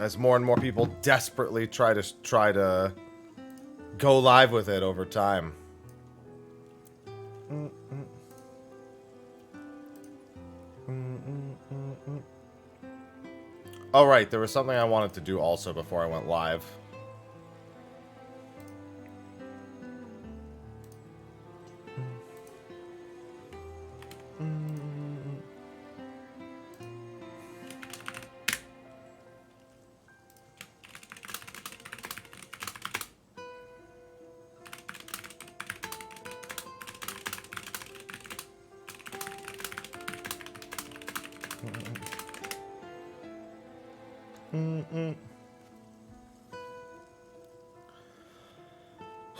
As more and more people desperately try to go live with it over time. Oh, right. There was something I wanted to do also before I went live.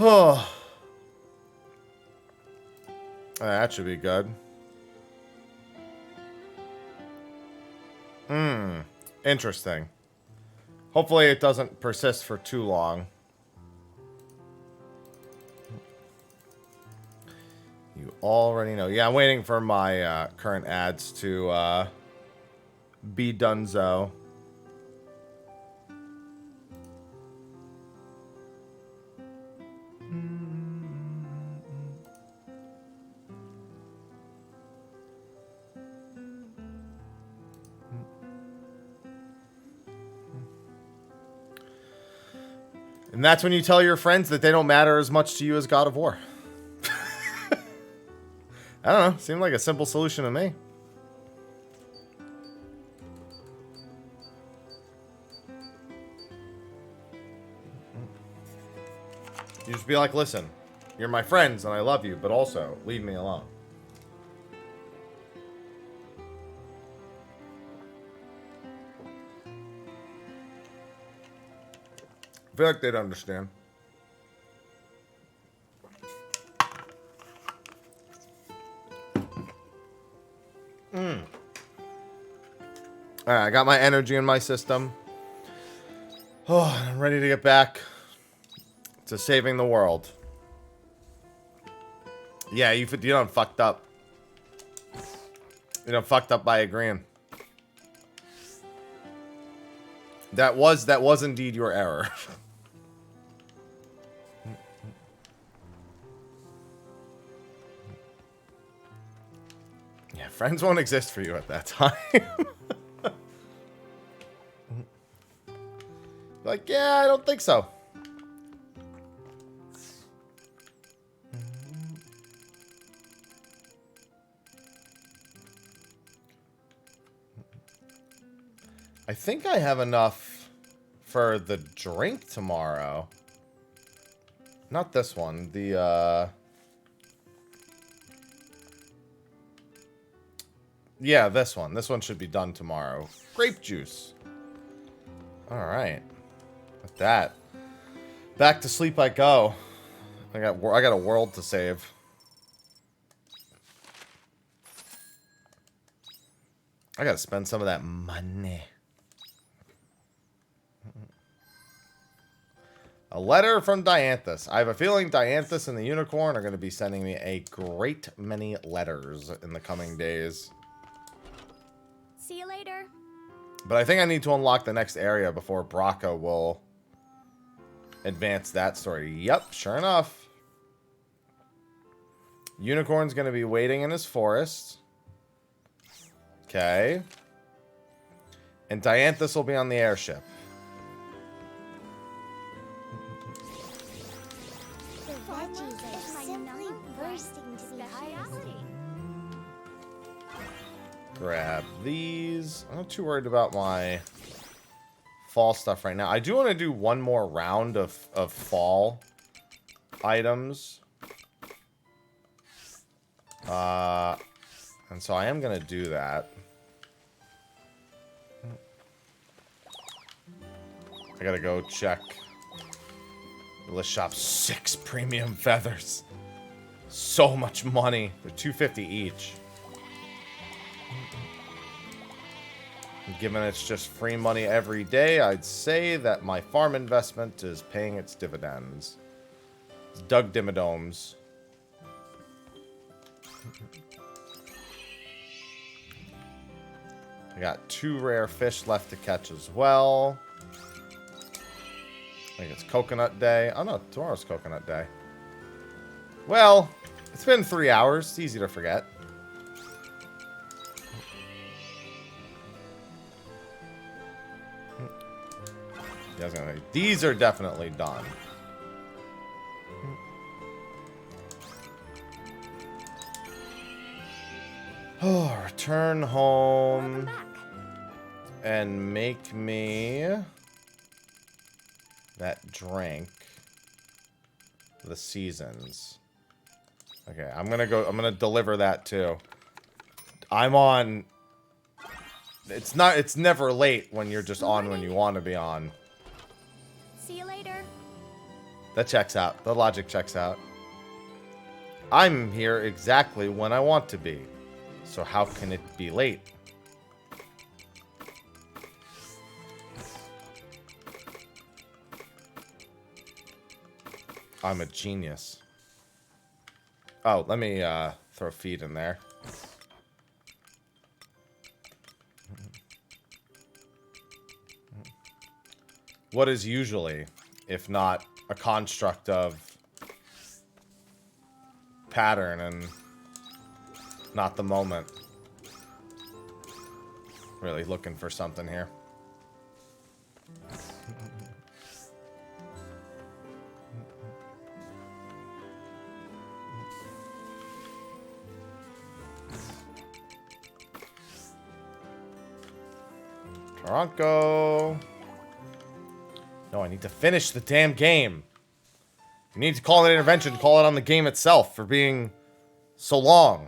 Oh, that should be good. Interesting. Hopefully it doesn't persist for too long. You already know. Yeah, I'm waiting for my current ads to be donezo. And that's when you tell your friends that they don't matter as much to you as God of War. I don't know. Seemed like a simple solution to me. You just be like, listen, you're my friends and I love you, but also leave me alone. I feel like they'd understand. Alright, I got my energy in my system. Oh, I'm ready to get back to saving the world. Yeah, you done fucked up. You done fucked up by agreeing. That was indeed your error. Yeah, friends won't exist for you at that time. Like, yeah, I don't think so. I think I have enough for the drink tomorrow. Not this one. The, yeah, this one. This one should be done tomorrow. Grape juice. Alright. With that. Back to sleep I go. I got a world to save. I gotta spend some of that money. A letter from Dianthus. I have a feeling Dianthus and the Unicorn are going to be sending me a great many letters in the coming days. See you later. But I think I need to unlock the next area before Braca will advance that story. Yep, sure enough. Unicorn's going to be waiting in his forest. Okay. And Dianthus will be on the airship. Grab these. I'm not too worried about my fall stuff right now. I do want to do one more round of fall items. And so I am going to do that. I gotta go check the list shop. 6 premium feathers. So much money. They're $250 each. Given it's just free money every day, I'd say that my farm investment is paying its dividends. It's Doug Dimidomes. I got 2 rare fish left to catch as well. I think it's Coconut Day. Oh no, tomorrow's Coconut Day. Well, it's been 3 hours. It's easy to forget. These are definitely done. Oh, return home and make me that drink. The seasons. Okay, I'm gonna deliver that too. I'm on. It's never late when you're just on when you want to be on. See you later. That checks out. The logic checks out. I'm here exactly when I want to be. So how can it be late? I'm a genius. Oh, let me throw feed in there. What is usually, if not a construct of pattern and not the moment? Really looking for something here. Toronto. No, I need to finish the damn game. You need to call it an intervention. Call it on the game itself for being so long.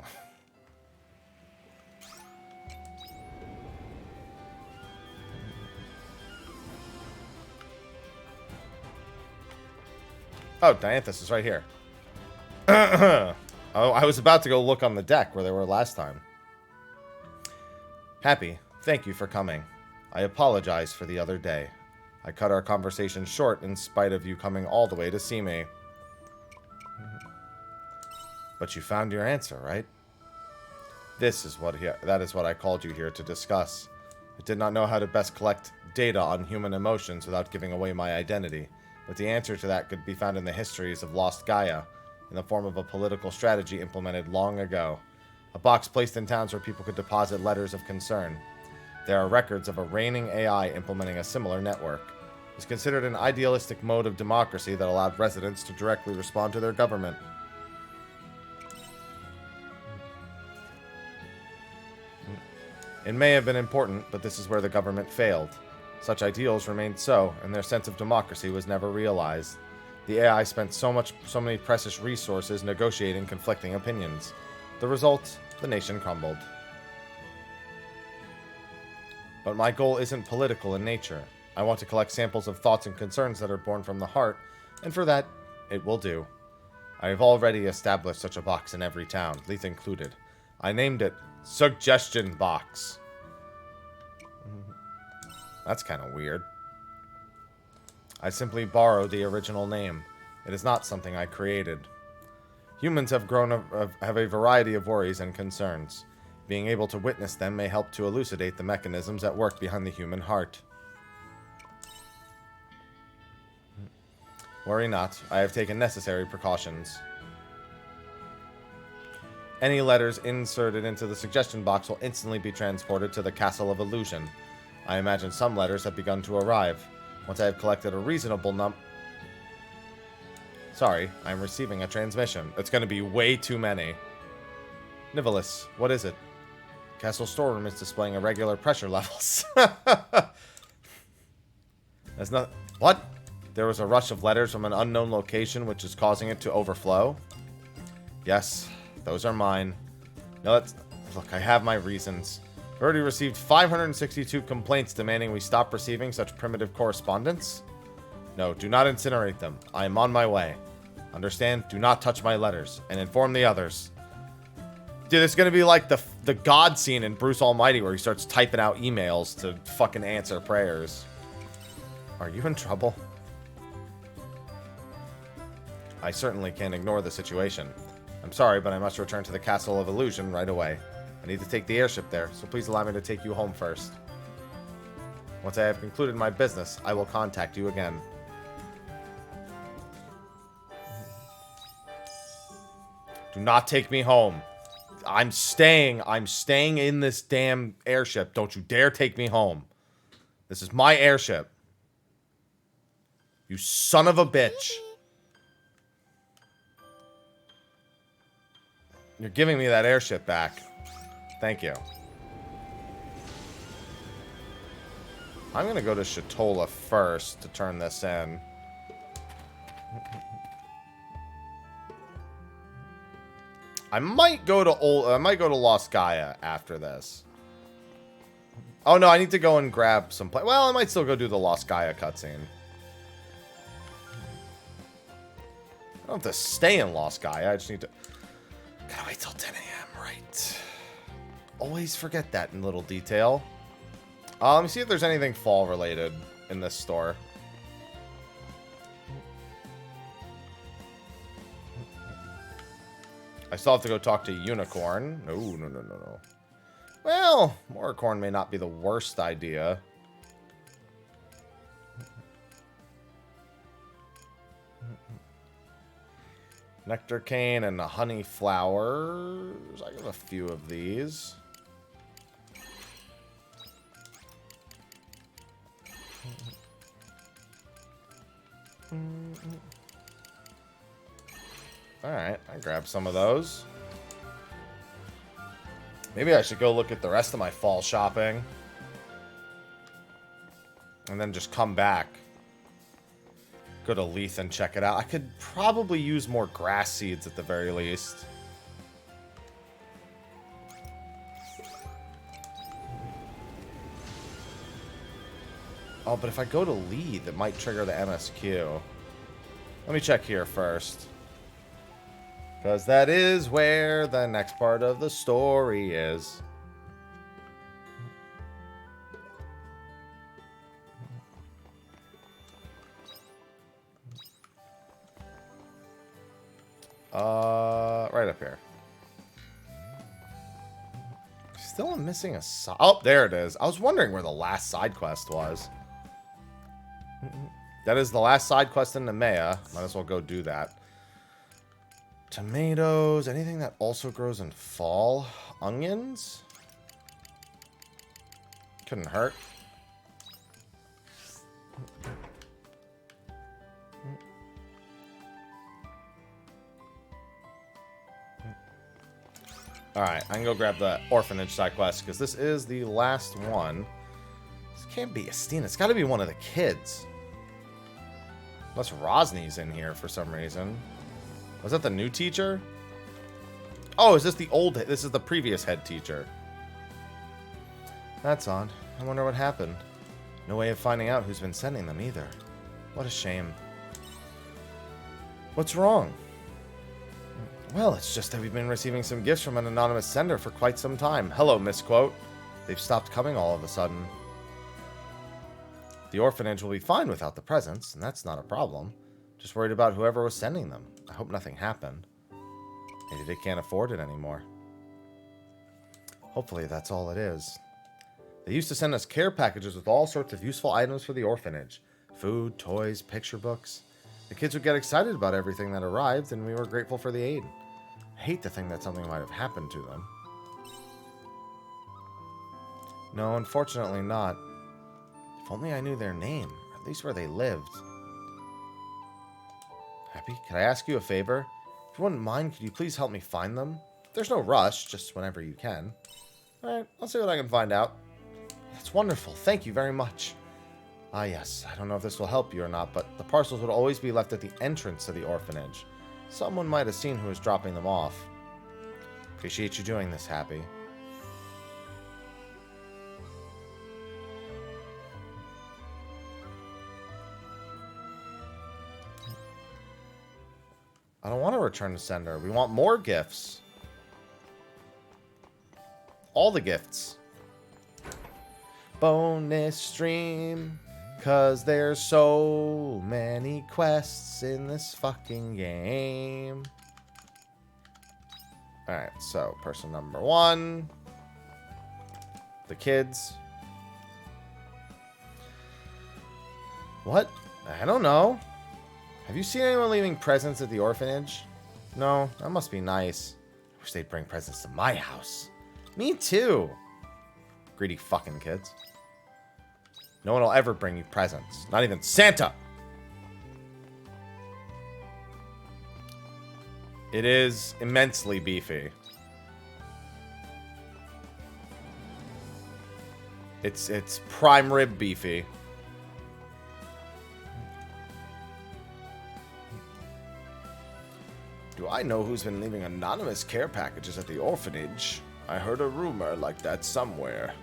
Oh, Dianthus is right here. Oh, I was about to go look on the deck where they were last time. Happy, thank you for coming. I apologize for the other day. I cut our conversation short in spite of you coming all the way to see me. But you found your answer, right? That is what I called you here to discuss. I did not know how to best collect data on human emotions without giving away my identity, but the answer to that could be found in the histories of Lost Gaia, in the form of a political strategy implemented long ago. A box placed in towns where people could deposit letters of concern. There are records of a reigning AI implementing a similar network. It's considered an idealistic mode of democracy that allowed residents to directly respond to their government. It may have been important, but this is where the government failed. Such ideals remained so, and their sense of democracy was never realized. The AI spent so many precious resources negotiating conflicting opinions. The result, the nation crumbled. But my goal isn't political in nature. I want to collect samples of thoughts and concerns that are born from the heart, and for that, it will do. I have already established such a box in every town, Leith included. I named it Suggestion Box. That's kind of weird. I simply borrowed the original name. It is not something I created. Humans have have a variety of worries and concerns. Being able to witness them may help to elucidate the mechanisms at work behind the human heart. Worry not, I have taken necessary precautions. Any letters inserted into the suggestion box will instantly be transported to the Castle of Illusion. I imagine some letters have begun to arrive. Once I have collected a reasonable Sorry, I'm receiving a transmission. It's going to be way too many. Nivalis, what is it? Castle storeroom is displaying irregular pressure levels. That's not... What? There was a rush of letters from an unknown location which is causing it to overflow? Yes, those are mine. No, let's... Look, I have my reasons. I've already received 562 complaints demanding we stop receiving such primitive correspondence. No, do not incinerate them. I am on my way. Understand? Do not touch my letters. And inform the others. Dude, it's gonna be like the God scene in Bruce Almighty where he starts typing out emails to fucking answer prayers. Are you in trouble? I certainly can't ignore the situation. I'm sorry, but I must return to the Castle of Illusion right away. I need to take the airship there, so please allow me to take you home first. Once I have concluded my business, I will contact you again. Do not take me home. I'm staying in this damn airship. Don't you dare take me home. This is my airship. You son of a bitch. You're giving me that airship back. Thank you. I'm gonna go to Shatola first to turn this in. I might go to Lost Gaia after this. Oh no, I need to go and grab some well, I might still go do the Lost Gaia cutscene. I don't have to stay in Lost Gaia, I just need to... Gotta wait till 10 a.m., right. Always forget that in little detail. Let me see if there's anything fall related in this store. I still have to go talk to Unicorn. No. Well, Moricorn may not be the worst idea. Nectar cane and the honey flowers. I got a few of these. Alright, I grabbed some of those. Maybe I should go look at the rest of my fall shopping. And then just come back. Go to Leith and check it out. I could probably use more grass seeds at the very least. Oh, but if I go to Leith, it might trigger the MSQ. Let me check here first. Because that is where the next part of the story is. Right up here. Still am missing a side... Oh, there it is. I was wondering where the last side quest was. That is the last side quest in Nemea. Might as well go do that. Tomatoes. Anything that also grows in fall. Onions? Couldn't hurt. Alright, I can go grab the orphanage side quest, because this is the last one. This can't be Estina. It's got to be one of the kids. Unless Rosny's in here for some reason. Was that the new teacher? Oh, is this the old... This is the previous head teacher. That's odd. I wonder what happened. No way of finding out who's been sending them either. What a shame. What's wrong? Well, it's just that we've been receiving some gifts from an anonymous sender for quite some time. Hello, misquote. They've stopped coming all of a sudden. The orphanage will be fine without the presents, and that's not a problem. Just worried about whoever was sending them. I hope nothing happened. Maybe they can't afford it anymore. Hopefully that's all it is. They used to send us care packages with all sorts of useful items for the orphanage. Food, toys, picture books. The kids would get excited about everything that arrived, and we were grateful for the aid. I hate to think that something might have happened to them. No, unfortunately not. If only I knew their name, or at least where they lived. Happy, could I ask you a favor? If you wouldn't mind, could you please help me find them? There's no rush, just whenever you can. Alright, I'll see what I can find out. That's wonderful, thank you very much. Ah yes, I don't know if this will help you or not, but the parcels would always be left at the entrance to the orphanage. Someone might have seen who was dropping them off. Appreciate you doing this, Happy. I don't want to return to sender. We want more gifts. All the gifts. Bonus stream. 'Cause there's so many quests in this fucking game. Alright, so person number 1. The kids. What? I don't know. Have you seen anyone leaving presents at the orphanage? No, that must be nice. I wish they'd bring presents to my house. Me too. Greedy fucking kids. No one will ever bring you presents. Not even Santa. It is immensely beefy. It's prime rib beefy. Do I know who's been leaving anonymous care packages at the orphanage? I heard a rumor like that somewhere.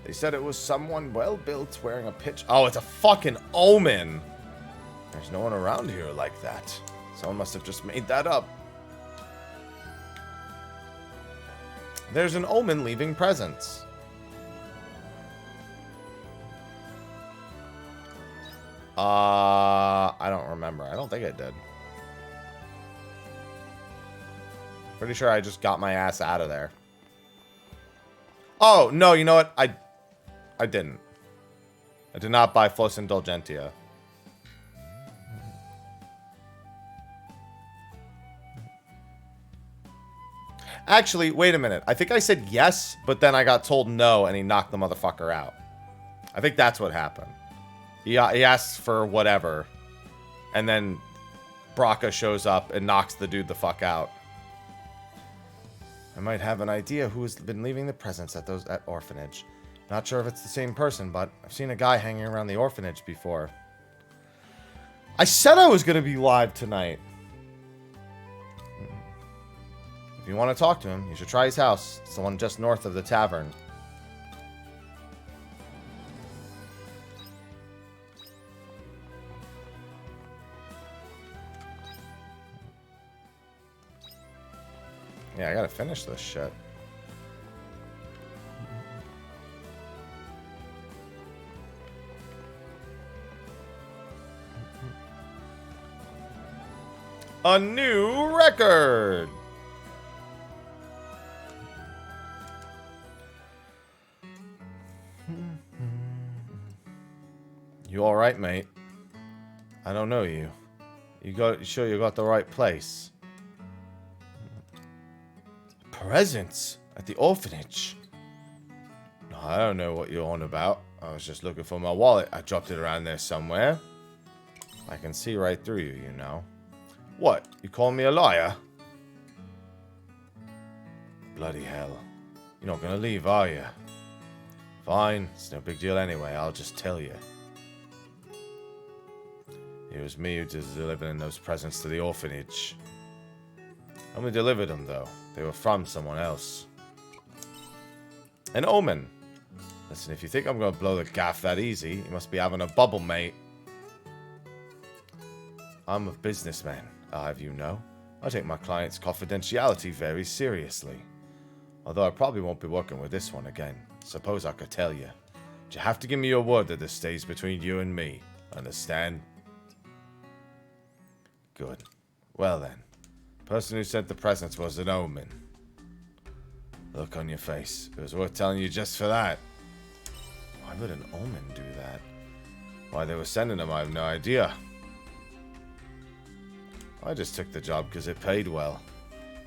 They said it was someone well-built wearing a pitch... Oh, it's a fucking omen! There's no one around here like that. Someone must have just made that up. There's an omen leaving presents. I don't remember. I don't think I did. Pretty sure I just got my ass out of there. Oh, no, you know what? I didn't. I did not buy Flos Indulgentia. Actually, wait a minute. I think I said yes, but then I got told no, and he knocked the motherfucker out. I think that's what happened. He asks for whatever, and then Braca shows up and knocks the dude the fuck out. I might have an idea who has been leaving the presents at that orphanage. Not sure if it's the same person, but I've seen a guy hanging around the orphanage before. I said I was going to be live tonight. If you want to talk to him, you should try his house. It's the one just north of the tavern. Yeah, I gotta finish this shit. A new record! You alright, mate? I don't know you. You sure you got the right place? Presents at the orphanage? No, I don't know what you're on about. I was just looking for my wallet. I dropped it around there somewhere. I can see right through you, you know. What? You call me a liar? Bloody hell. You're not gonna leave, are you? Fine. It's no big deal anyway. I'll just tell you. It was me who was delivering those presents to the orphanage. I only delivered them, though. They were from someone else. An omen. Listen, if you think I'm going to blow the gaff that easy, you must be having a bubble, mate. I'm a businessman, I'll have you know. I take my clients' confidentiality very seriously. Although I probably won't be working with this one again. Suppose I could tell you. But you have to give me your word that this stays between you and me. Understand? Good. Well then. The person who sent the presents was an omen. Look on your face. It was worth telling you just for that. Why would an omen do that? Why they were sending them, I have no idea. I just took the job because it paid well.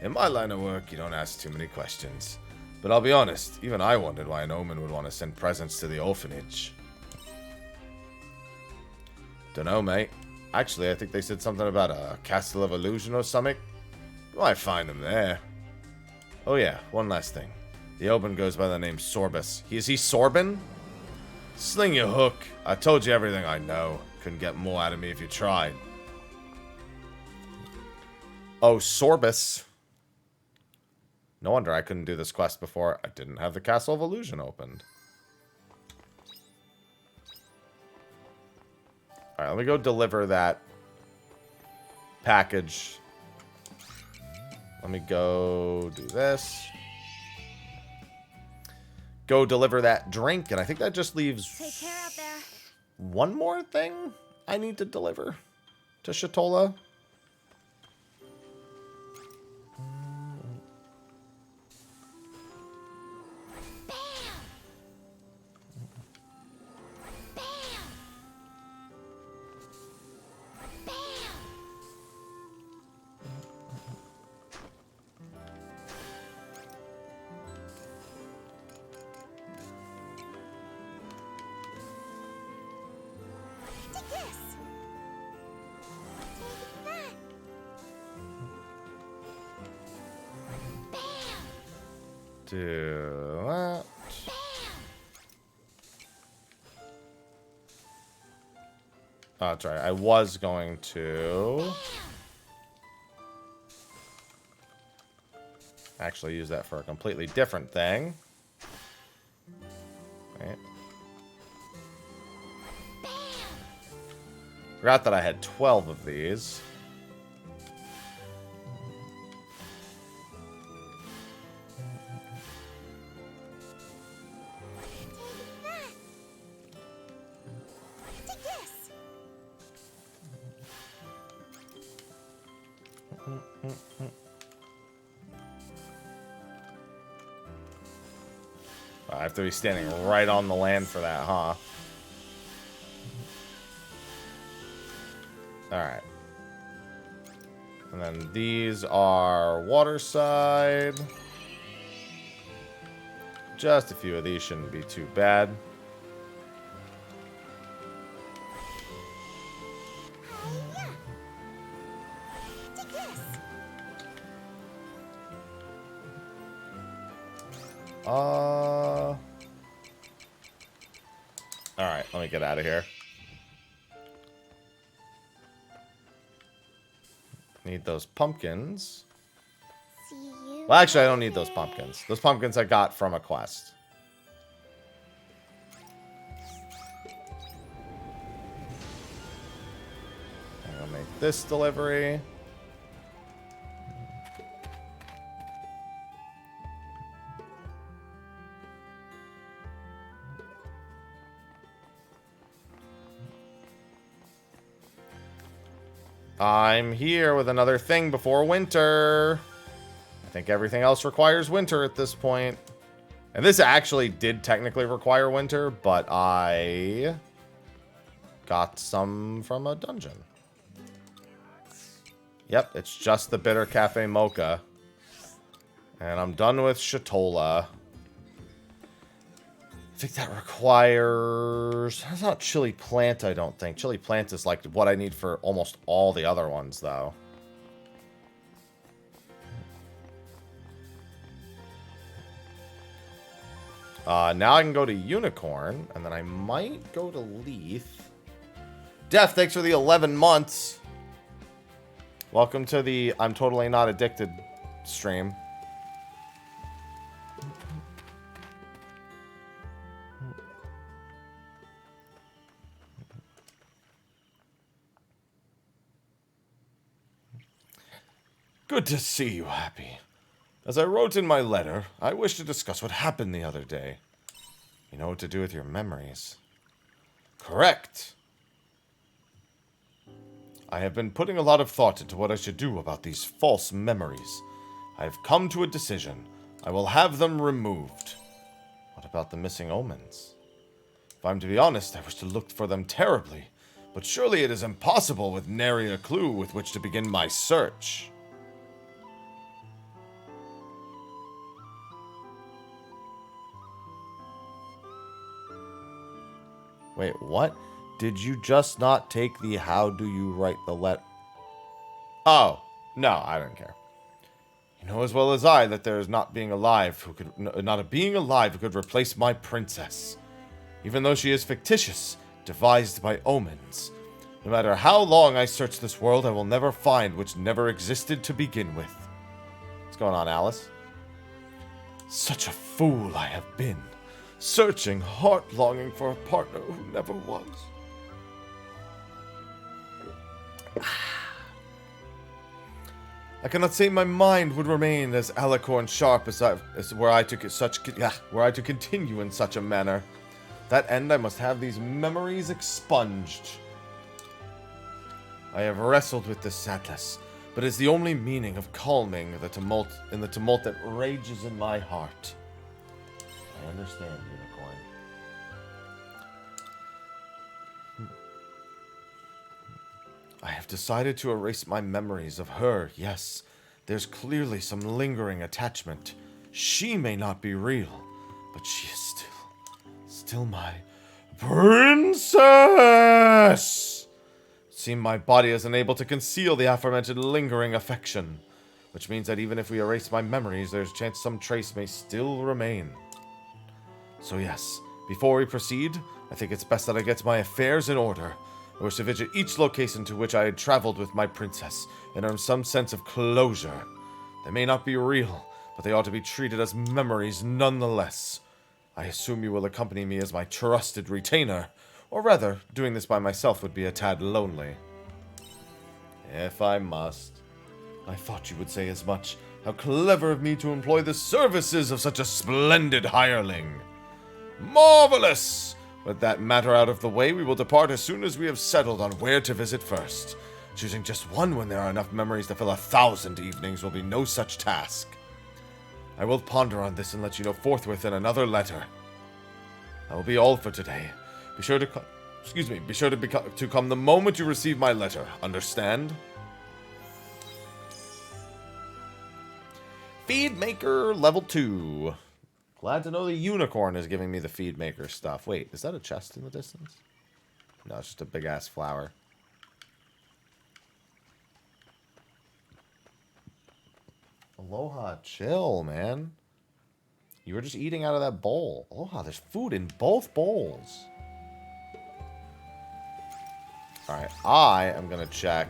In my line of work, you don't ask too many questions. But I'll be honest, even I wondered why an omen would want to send presents to the orphanage. Dunno, mate. Actually, I think they said something about a castle of illusion or something. You might find them there. Oh yeah, one last thing. The omen goes by the name Sorbus. Is he Sorbin? Sling your hook. I told you everything I know. Couldn't get more out of me if you tried. Oh, Sorbus. No wonder I couldn't do this quest before. I didn't have the Castle of Illusion opened. Alright, let me go deliver that package. Let me go do this. Go deliver that drink, and I think that just leaves Take care out there. one more thing I need to deliver to Shatola. do that. Oh, that's right. I was going to actually use that for a completely different thing. Right. Forgot that I had 12 of these. I have to be standing right on the land for that, huh? Alright. And then these are water side. Just a few of these shouldn't be too bad. Alright, let me get out of here. Need those pumpkins. See you. Well, actually, I don't need those pumpkins. Those pumpkins I got from a quest. I'll make this delivery. I'm here with another thing before winter. I think everything else requires winter at this point. And this actually did technically require winter, but I got some from a dungeon. Yep, it's just the bitter cafe mocha. And I'm done with Shatola. I think that requires... That's not chili plant, I don't think. Chili plant is like what I need for almost all the other ones, though. Now I can go to Unicorn, and then I might go to Leaf. Def, thanks for the 11 months. Welcome to the I'm Totally Not Addicted stream. Good to see you, Happy. As I wrote in my letter, I wish to discuss what happened the other day. You know what to do with your memories. Correct. I have been putting a lot of thought into what I should do about these false memories. I have come to a decision. I will have them removed. What about the missing omens? If I'm to be honest, I wish to look for them terribly, but surely it is impossible with nary a clue with which to begin my search. Wait, what? Did you just not take the how do you write the let? Oh, no, I don't care. You know as well as I that there is not being alive who could not a being alive who could replace my princess. Even though she is fictitious, devised by omens. No matter how long I search this world, I will never find which never existed to begin with. What's going on, Alice? Such a fool I have been. Searching, heart-longing for a partner who never was. I cannot say my mind would remain as alicorn sharp as were I to continue in such a manner. That end, I must have these memories expunged. I have wrestled with this sadness, but it is the only meaning of calming the tumult that rages in my heart. I understand, Unicorn. I have decided to erase my memories of her, yes. There's clearly some lingering attachment. She may not be real, but she is still my princess! It seems my body is unable to conceal the aforementioned lingering affection. which means that even if we erase my memories, there's a chance some trace may still remain. So yes, before we proceed, I think it's best that I get my affairs in order. I wish to visit each location to which I had traveled with my princess and earn some sense of closure. They may not be real, but they ought to be treated as memories nonetheless. I assume you will accompany me as my trusted retainer, or rather, doing this by myself would be a tad lonely. If I must. I thought you would say as much. How clever of me to employ the services of such a splendid hireling. Marvelous! With that matter out of the way, we will depart as soon as we have settled on where to visit first. Choosing just one when there are enough memories to fill 1,000 evenings will be no such task. I will ponder on this and let you know forthwith in another letter. That will be all for today. Be sure to to come the moment you receive my letter. Understand? Feed Maker level 2. Glad to know the unicorn is giving me the Feed Maker stuff. Wait, is that a chest in the distance? No, it's just a big-ass flower. Aloha, chill, man. You were just eating out of that bowl. Aloha, there's food in both bowls. Alright, I am going to check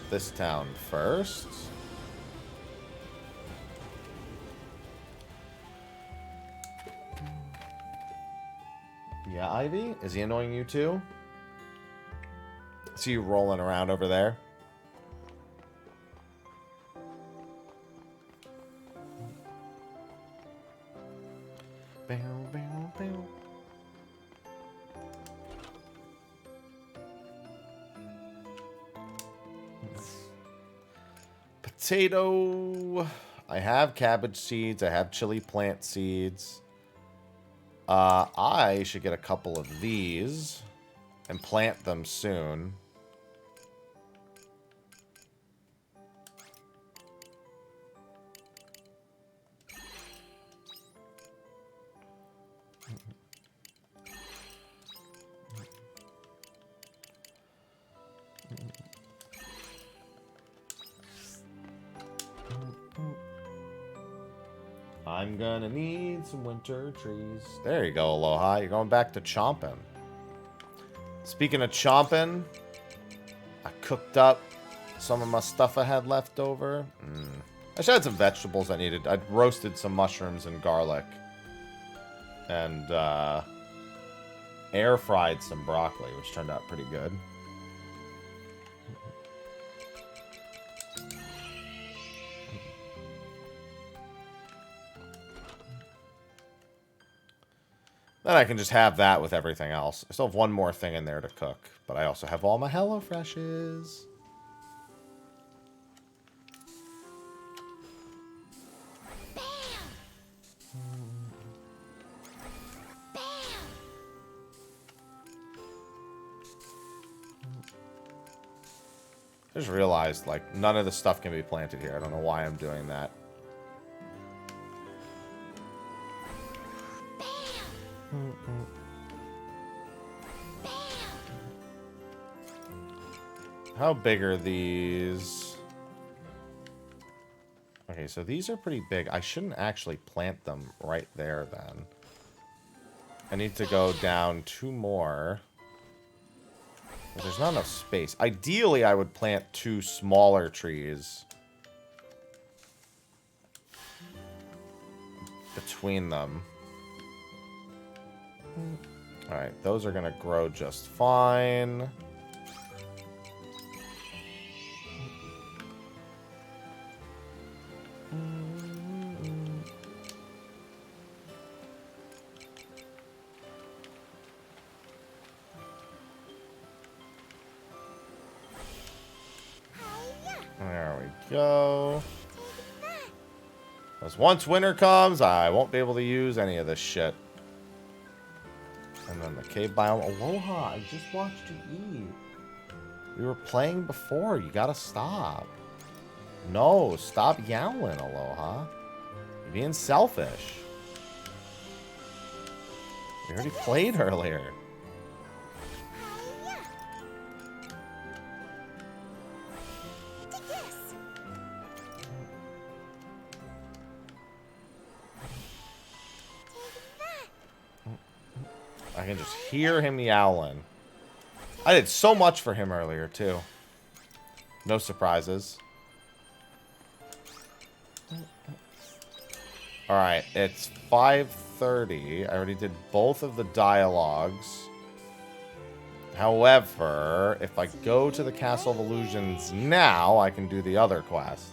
this town first. Yeah, Ivy? Is he annoying you too? See you rolling around over there. Bow, bow, bow. Potato. I have cabbage seeds. I have chili plant seeds. I should get a couple of these and plant them soon. I'm gonna need some winter trees. There you go, Aloha. You're going back to chomping. Speaking of chomping, I cooked up some of my stuff I had left over. I should have some vegetables I needed. I'd roasted some mushrooms and garlic. And air fried some broccoli, which turned out pretty good. Then I can just have that with everything else. I still have one more thing in there to cook. But I also have all my HelloFreshes. I just realized, like, none of the stuff can be planted here. I don't know why I'm doing that. How big are these? Okay, so these are pretty big. I shouldn't actually plant them right there, then. I need to go down 2 more. But there's not enough space. Ideally, I would plant 2 smaller trees between them. Alright, those are going to grow just fine. There we go. Because once winter comes, I won't be able to use any of this shit. And then the cave biome. Aloha, I just watched you eat. We were playing before. You gotta stop. No, stop yowling, Aloha. You're being selfish. We already played earlier. I can just hear him yowling. I did so much for him earlier, too. No surprises. Alright, it's 5:30. I already did both of the dialogues. However, if I go to the Castle of Illusions now, I can do the other quest.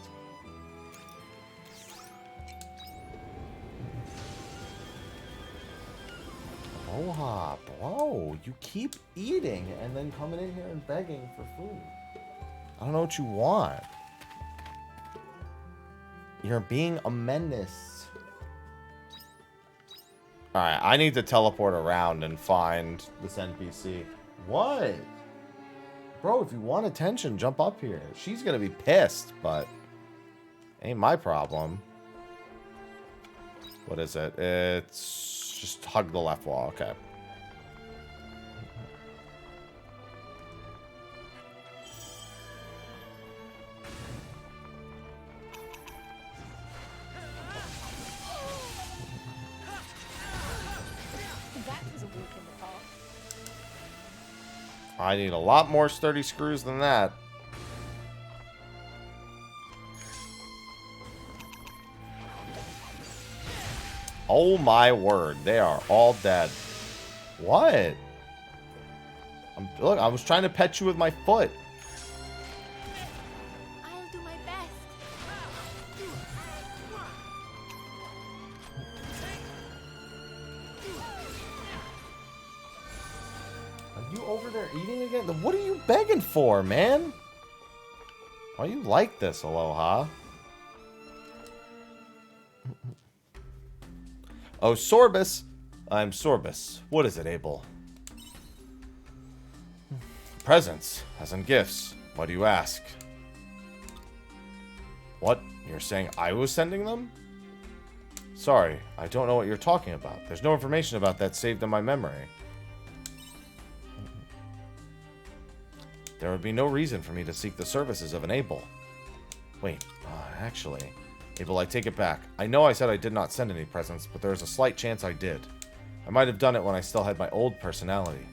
Aloha, bro. You keep eating and then coming in here and begging for food. I don't know what you want. You're being a menace. Alright, I need to teleport around and find this NPC. What? Bro, if you want attention, jump up here. She's gonna be pissed, but ain't my problem. What is it? It's just hug the left wall. Okay. I need a lot more sturdy screws than that. Oh my word, they are all dead. What? Look, I was trying to pet you with my foot. I'll do my best. Are you over there eating again? What are you begging for, man? Why you like this, Aloha? Oh, Sorbus. I'm Sorbus. What is it, Abel? Presents, as in gifts. Why do you ask? What? You're saying I was sending them? Sorry, I don't know what you're talking about. There's no information about that saved in my memory. There would be no reason for me to seek the services of an Abel. Wait, actually... Abel, I take it back. I know I said I did not send any presents, but there is a slight chance I did. I might have done it when I still had my old personality.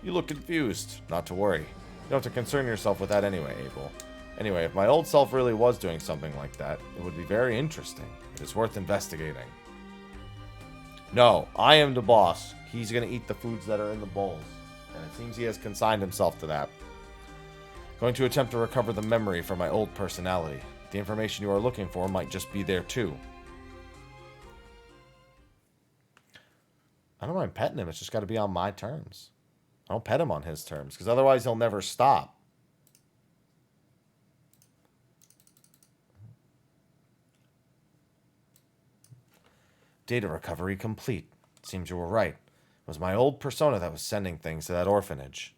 You look confused. Not to worry. You don't have to concern yourself with that anyway, Abel. Anyway, if my old self really was doing something like that, it would be very interesting. It is worth investigating. No, I am the boss. He's going to eat the foods that are in the bowls. And it seems he has consigned himself to that. Going to attempt to recover the memory from my old personality. The information you are looking for might just be there too. I don't mind petting him. It's just got to be on my terms. I don't pet him on his terms, because otherwise he'll never stop. Data recovery complete. Seems you were right. It was my old persona that was sending things to that orphanage.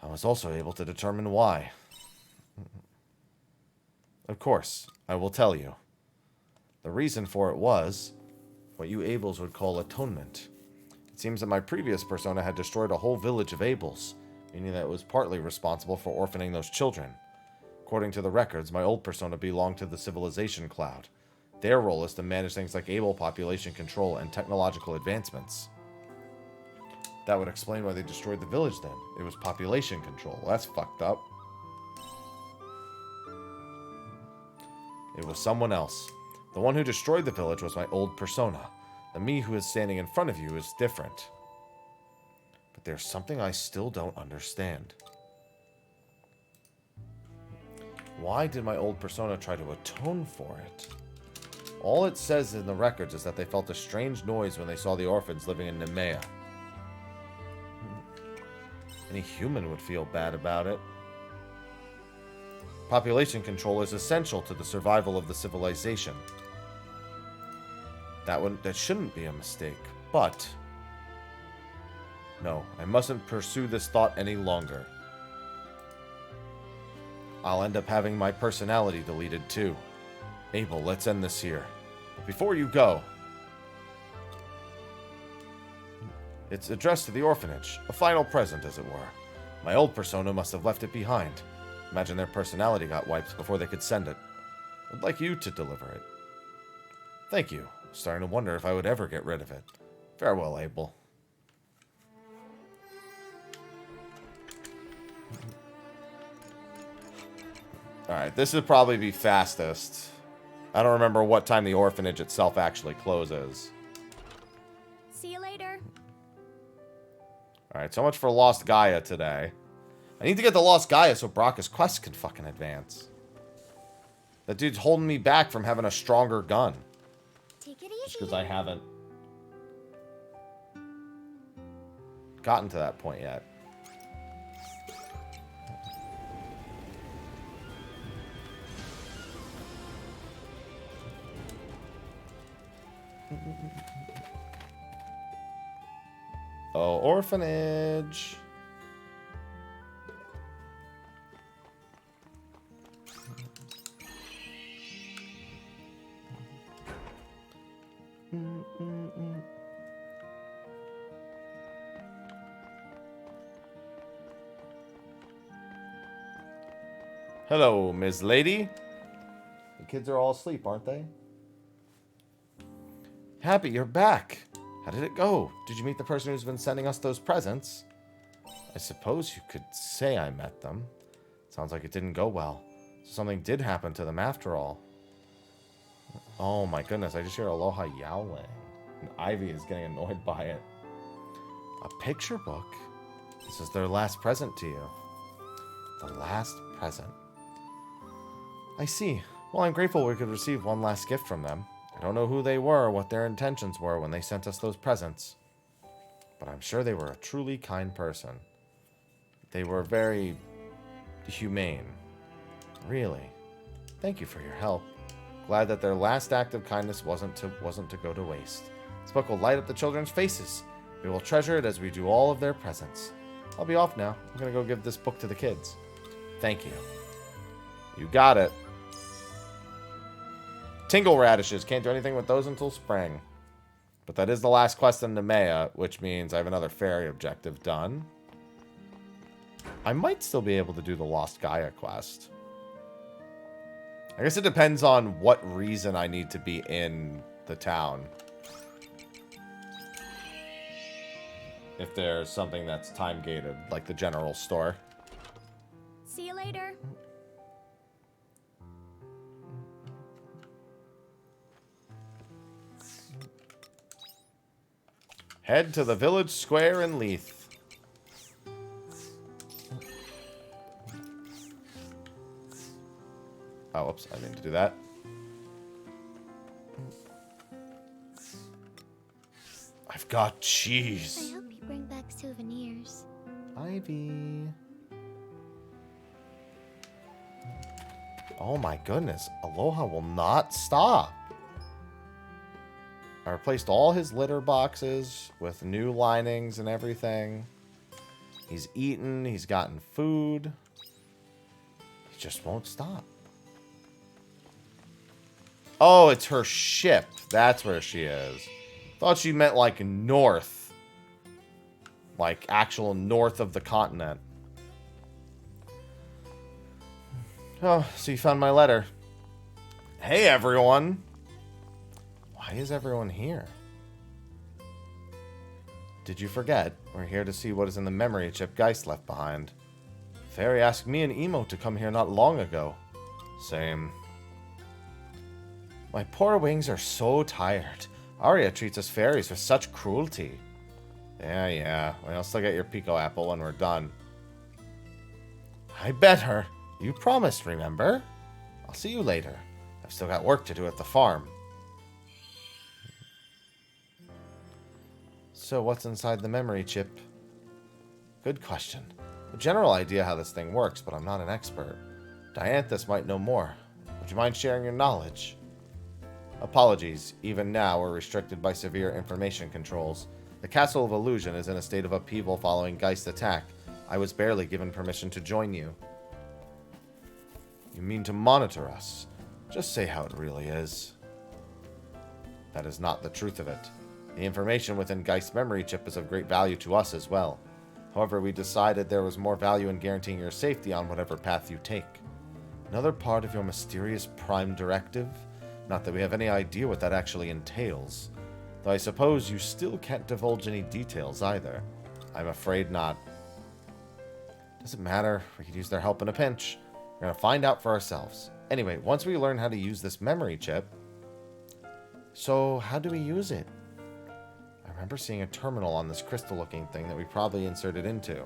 I was also able to determine why. Of course, I will tell you. The reason for it was what you Abels would call atonement. It seems that my previous persona had destroyed a whole village of Abels, meaning that it was partly responsible for orphaning those children. According to the records, my old persona belonged to the Civilization Cloud. Their role is to manage things like Abel population control and technological advancements. That would explain why they destroyed the village then. It was population control. That's fucked up. It was someone else. The one who destroyed the village was my old persona. The me who is standing in front of you is different. But there's something I still don't understand. Why did my old persona try to atone for it? All it says in the records is that they felt a strange noise when they saw the orphans living in Nemea. Any human would feel bad about it. Population control is essential to the survival of the civilization. That shouldn't be a mistake, but... No, I mustn't pursue this thought any longer. I'll end up having my personality deleted too. Abel, let's end this here. But before you go... It's addressed to the orphanage, a final present, as it were. My old persona must have left it behind. Imagine their personality got wiped before they could send it. I'd like you to deliver it. Thank you. Starting to wonder if I would ever get rid of it. Farewell, Abel. Alright, this would probably be fastest. I don't remember what time the orphanage itself actually closes. See you later. Alright, so much for Lost Gaia today. I need to get the Lost Gaia so Brocka's quest can fucking advance. That dude's holding me back from having a stronger gun. Take it Just easy. because I haven't gotten to that point yet. Oh, orphanage. Hello, Ms. Lady. The kids are all asleep, aren't they? Happy, you're back. How did it go? Did you meet the person who's been sending us those presents? I suppose you could say I met them. Sounds like it didn't go well. So something did happen to them after all. Oh my goodness, I just hear Aloha yowling. And Ivy is getting annoyed by it. A picture book? This is their last present to you. The last present. I see. Well, I'm grateful we could receive one last gift from them. I don't know who they were or what their intentions were when they sent us those presents. But I'm sure they were a truly kind person. They were very humane. Really. Thank you for your help. Glad that their last act of kindness wasn't to go to waste. This book will light up the children's faces. We will treasure it as we do all of their presents. I'll be off now. I'm going to go give this book to the kids. Thank you. You got it. Tingle radishes. Can't do anything with those until spring. But that is the last quest in Nemea, which means I have another fairy objective done. I might still be able to do the Lost Gaia quest. I guess it depends on what reason I need to be in the town. If there's something that's time-gated, like the general store. See you later. Head to the village square in Leith. Oh, oops, I didn't mean to do that. I've got cheese. I hope you bring back souvenirs. Ivy. Oh my goodness. Aloha will not stop. I replaced all his litter boxes with new linings and everything. He's eaten. He's gotten food. He just won't stop. Oh, it's her ship. That's where she is. Thought she meant like north. Like actual north of the continent. Oh, so you found my letter. Hey, everyone. Why is everyone here? Did you forget? We're here to see what is in the memory chip Geist left behind. Fairy asked me and Emo to come here not long ago. Same. My poor wings are so tired. Arya treats us fairies with such cruelty. Yeah. Well, I'll still get your Pico apple when we're done. I bet her. You promised, remember? I'll see you later. I've still got work to do at the farm. So what's inside the memory chip? Good question. A general idea how this thing works, but I'm not an expert. Dianthus might know more. Would you mind sharing your knowledge? Apologies. Even now, we're restricted by severe information controls. The Castle of Illusion is in a state of upheaval following Geist's attack. I was barely given permission to join you. You mean to monitor us? Just say how it really is. That is not the truth of it. The information within Geist's memory chip is of great value to us as well. However, we decided there was more value in guaranteeing your safety on whatever path you take. Another part of your mysterious Prime Directive? Not that we have any idea what that actually entails. Though I suppose you still can't divulge any details either. I'm afraid not. Doesn't matter. We could use their help in a pinch. We're going to find out for ourselves. Anyway, once we learn how to use this memory chip... So, how do we use it? I remember seeing a terminal on this crystal-looking thing that we probably inserted into.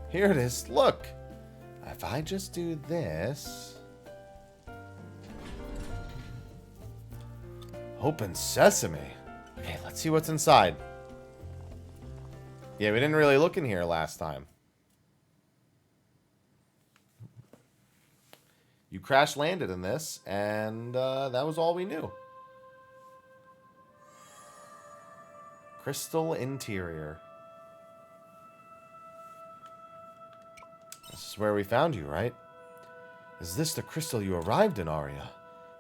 Here it is. Look! If I just do this... Open sesame. Okay, let's see what's inside. Yeah, we didn't really look in here last time. You crash landed in this, and that was all we knew. Crystal interior. This is where we found you, right? Is this the crystal you arrived in, Aria?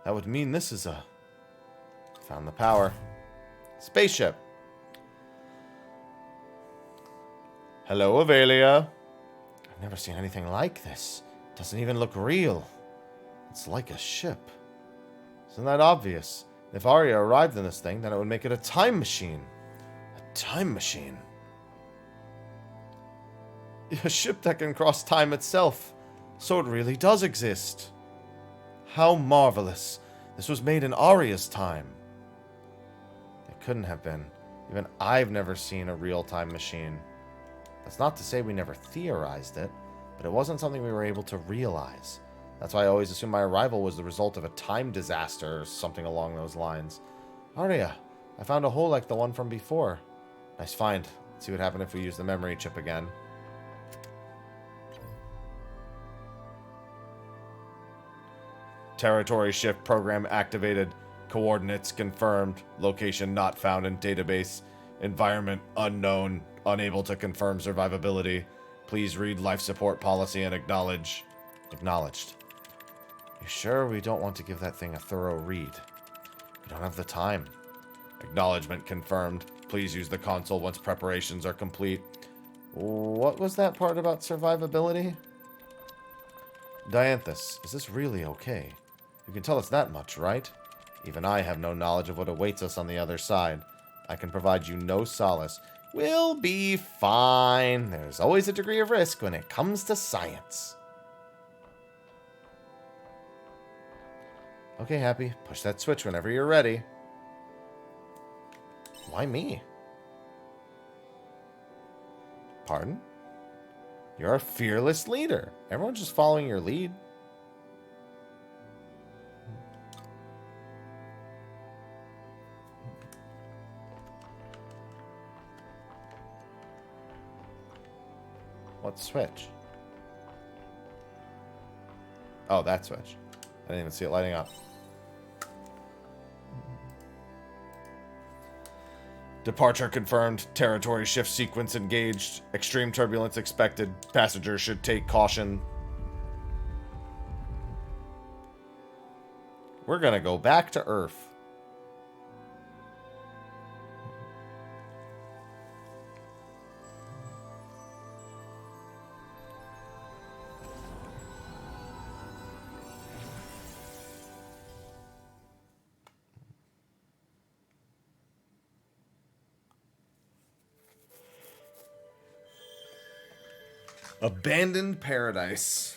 That would mean this is a... Found the power. Spaceship. Hello, Avelia. I've never seen anything like this. It doesn't even look real. It's like a ship. Isn't that obvious? If Aria arrived in this thing, then it would make it a time machine. A time machine. A ship that can cross time itself. So it really does exist. How marvelous. This was made in Aria's time. It couldn't have been. Even I've never seen a real time machine. That's not to say we never theorized it, but it wasn't something we were able to realize. That's why I always assumed my arrival was the result of a time disaster or something along those lines. Aria, I found a hole like the one from before. Nice find. Let's see what happened if we use the memory chip again. Territory shift program activated. Coordinates confirmed. Location not found in database. Environment unknown. Unable to confirm survivability. Please read life support policy and acknowledge. Acknowledged. You sure we don't want to give that thing a thorough read? We don't have the time. Acknowledgement confirmed. Please use the console once preparations are complete. What was that part about survivability? Dianthus, is this really okay? You can tell us that much, right? Even I have no knowledge of what awaits us on the other side. I can provide you no solace. We'll be fine. There's always a degree of risk when it comes to science. Okay, Happy. Push that switch whenever you're ready. Why me? Pardon? You're a fearless leader. Everyone's just following your lead. What switch? Oh, that switch. I didn't even see it lighting up. Departure confirmed. Territory shift sequence engaged. Extreme turbulence expected. Passengers should take caution. We're gonna go back to Earth. Abandoned paradise.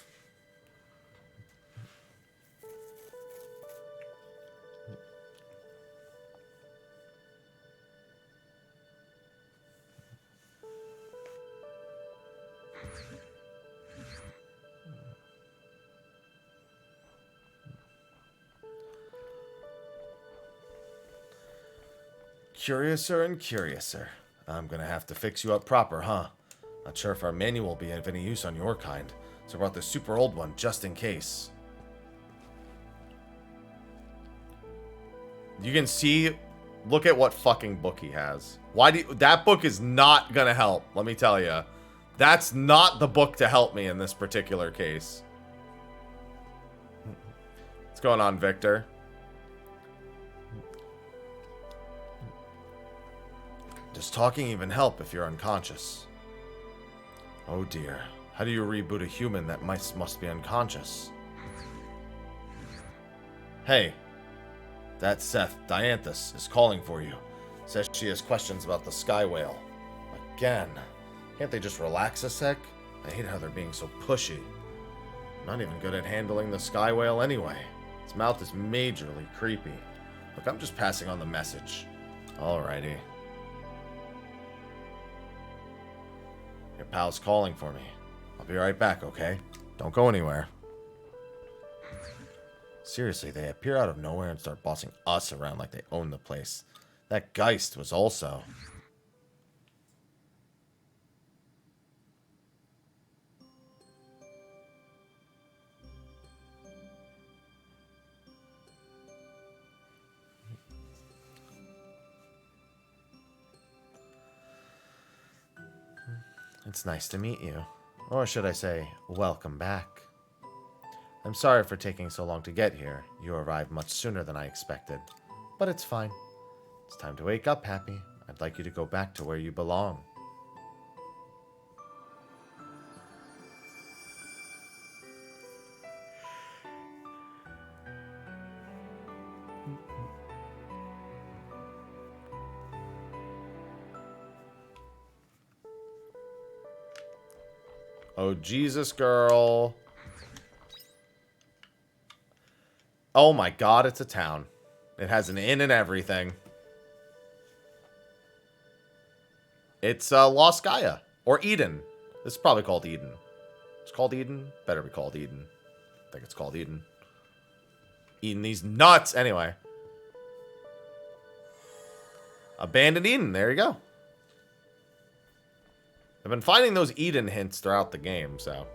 Curiouser and curiouser. I'm gonna have to fix you up proper, huh? Not sure if our manual will be of any use on your kind, so I brought this super old one just in case. You can see, look at what fucking book he has. Why do you, that book is not gonna help, let me tell you. That's not the book to help me in this particular case. What's going on, Victor? Does talking even help if you're unconscious? Oh dear. How do you reboot a human that must be unconscious? Hey. That Seth, Dianthus, is calling for you. Says she has questions about the sky whale. Again. Can't they just relax a sec? I hate how they're being so pushy. Not even good at handling the sky whale anyway. Its mouth is majorly creepy. Look, I'm just passing on the message. Alrighty. Your pal's calling for me. I'll be right back, okay? Don't go anywhere. Seriously, they appear out of nowhere and start bossing us around like they own the place. That Geist was also... It's nice to meet you. Or should I say, welcome back. I'm sorry for taking so long to get here. You arrived much sooner than I expected. But it's fine. It's time to wake up, Happy. I'd like you to go back to where you belong. Oh, Jesus, girl. Oh my god, it's a town. It has an inn and everything. It's Lost Gaia. Or Eden. This is probably called Eden. It's called Eden? Better be called Eden. I think it's called Eden. Eating these nuts. Anyway. Abandoned Eden. There you go. I've been finding those Eden hints throughout the game, so.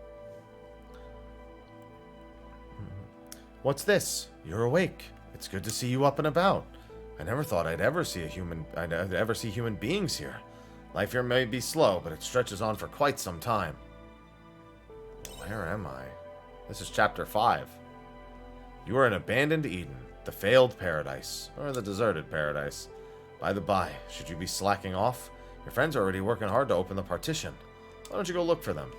What's this? You're awake. It's good to see you up and about. I never thought I'd ever see human beings here. Life here may be slow, but it stretches on for quite some time. Where am I? This is chapter 5. You are in abandoned Eden, the failed paradise, or the deserted paradise. By the by, should you be slacking off? Your friends are already working hard to open the partition. Why don't you go look for them?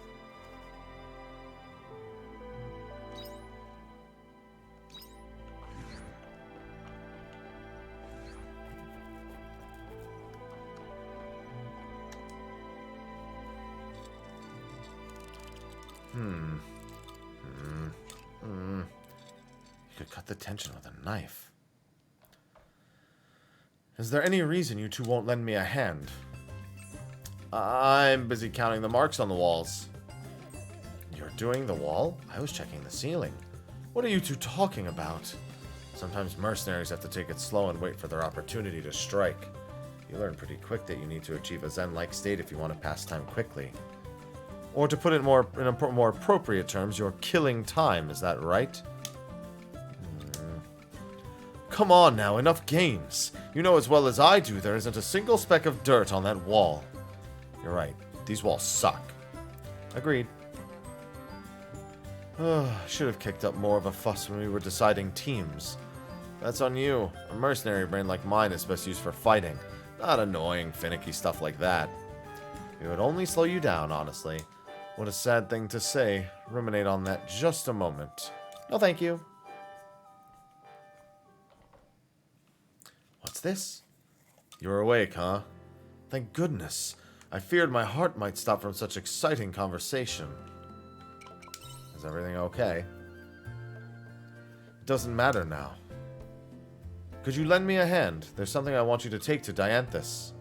You could cut the tension with a knife. Is there any reason you two won't lend me a hand? I'm busy counting the marks on the walls. You're doing the wall? I was checking the ceiling. What are you two talking about? Sometimes mercenaries have to take it slow and wait for their opportunity to strike. You learn pretty quick that you need to achieve a zen-like state if you want to pass time quickly. Or to put it in more appropriate terms, you're killing time, is that right? Come on now, enough games. You know as well as I do there isn't a single speck of dirt on that wall. You're right, these walls suck. Agreed. Should have kicked up more of a fuss when we were deciding teams. That's on you. A mercenary brain like mine is best used for fighting, not annoying, finicky stuff like that. It would only slow you down, honestly. What a sad thing to say. Ruminate on that just a moment. No, thank you. What's this? You're awake, huh? Thank goodness. I feared my heart might stop from such exciting conversation. Is everything okay? It doesn't matter now. Could you lend me a hand? There's something I want you to take to Dianthus.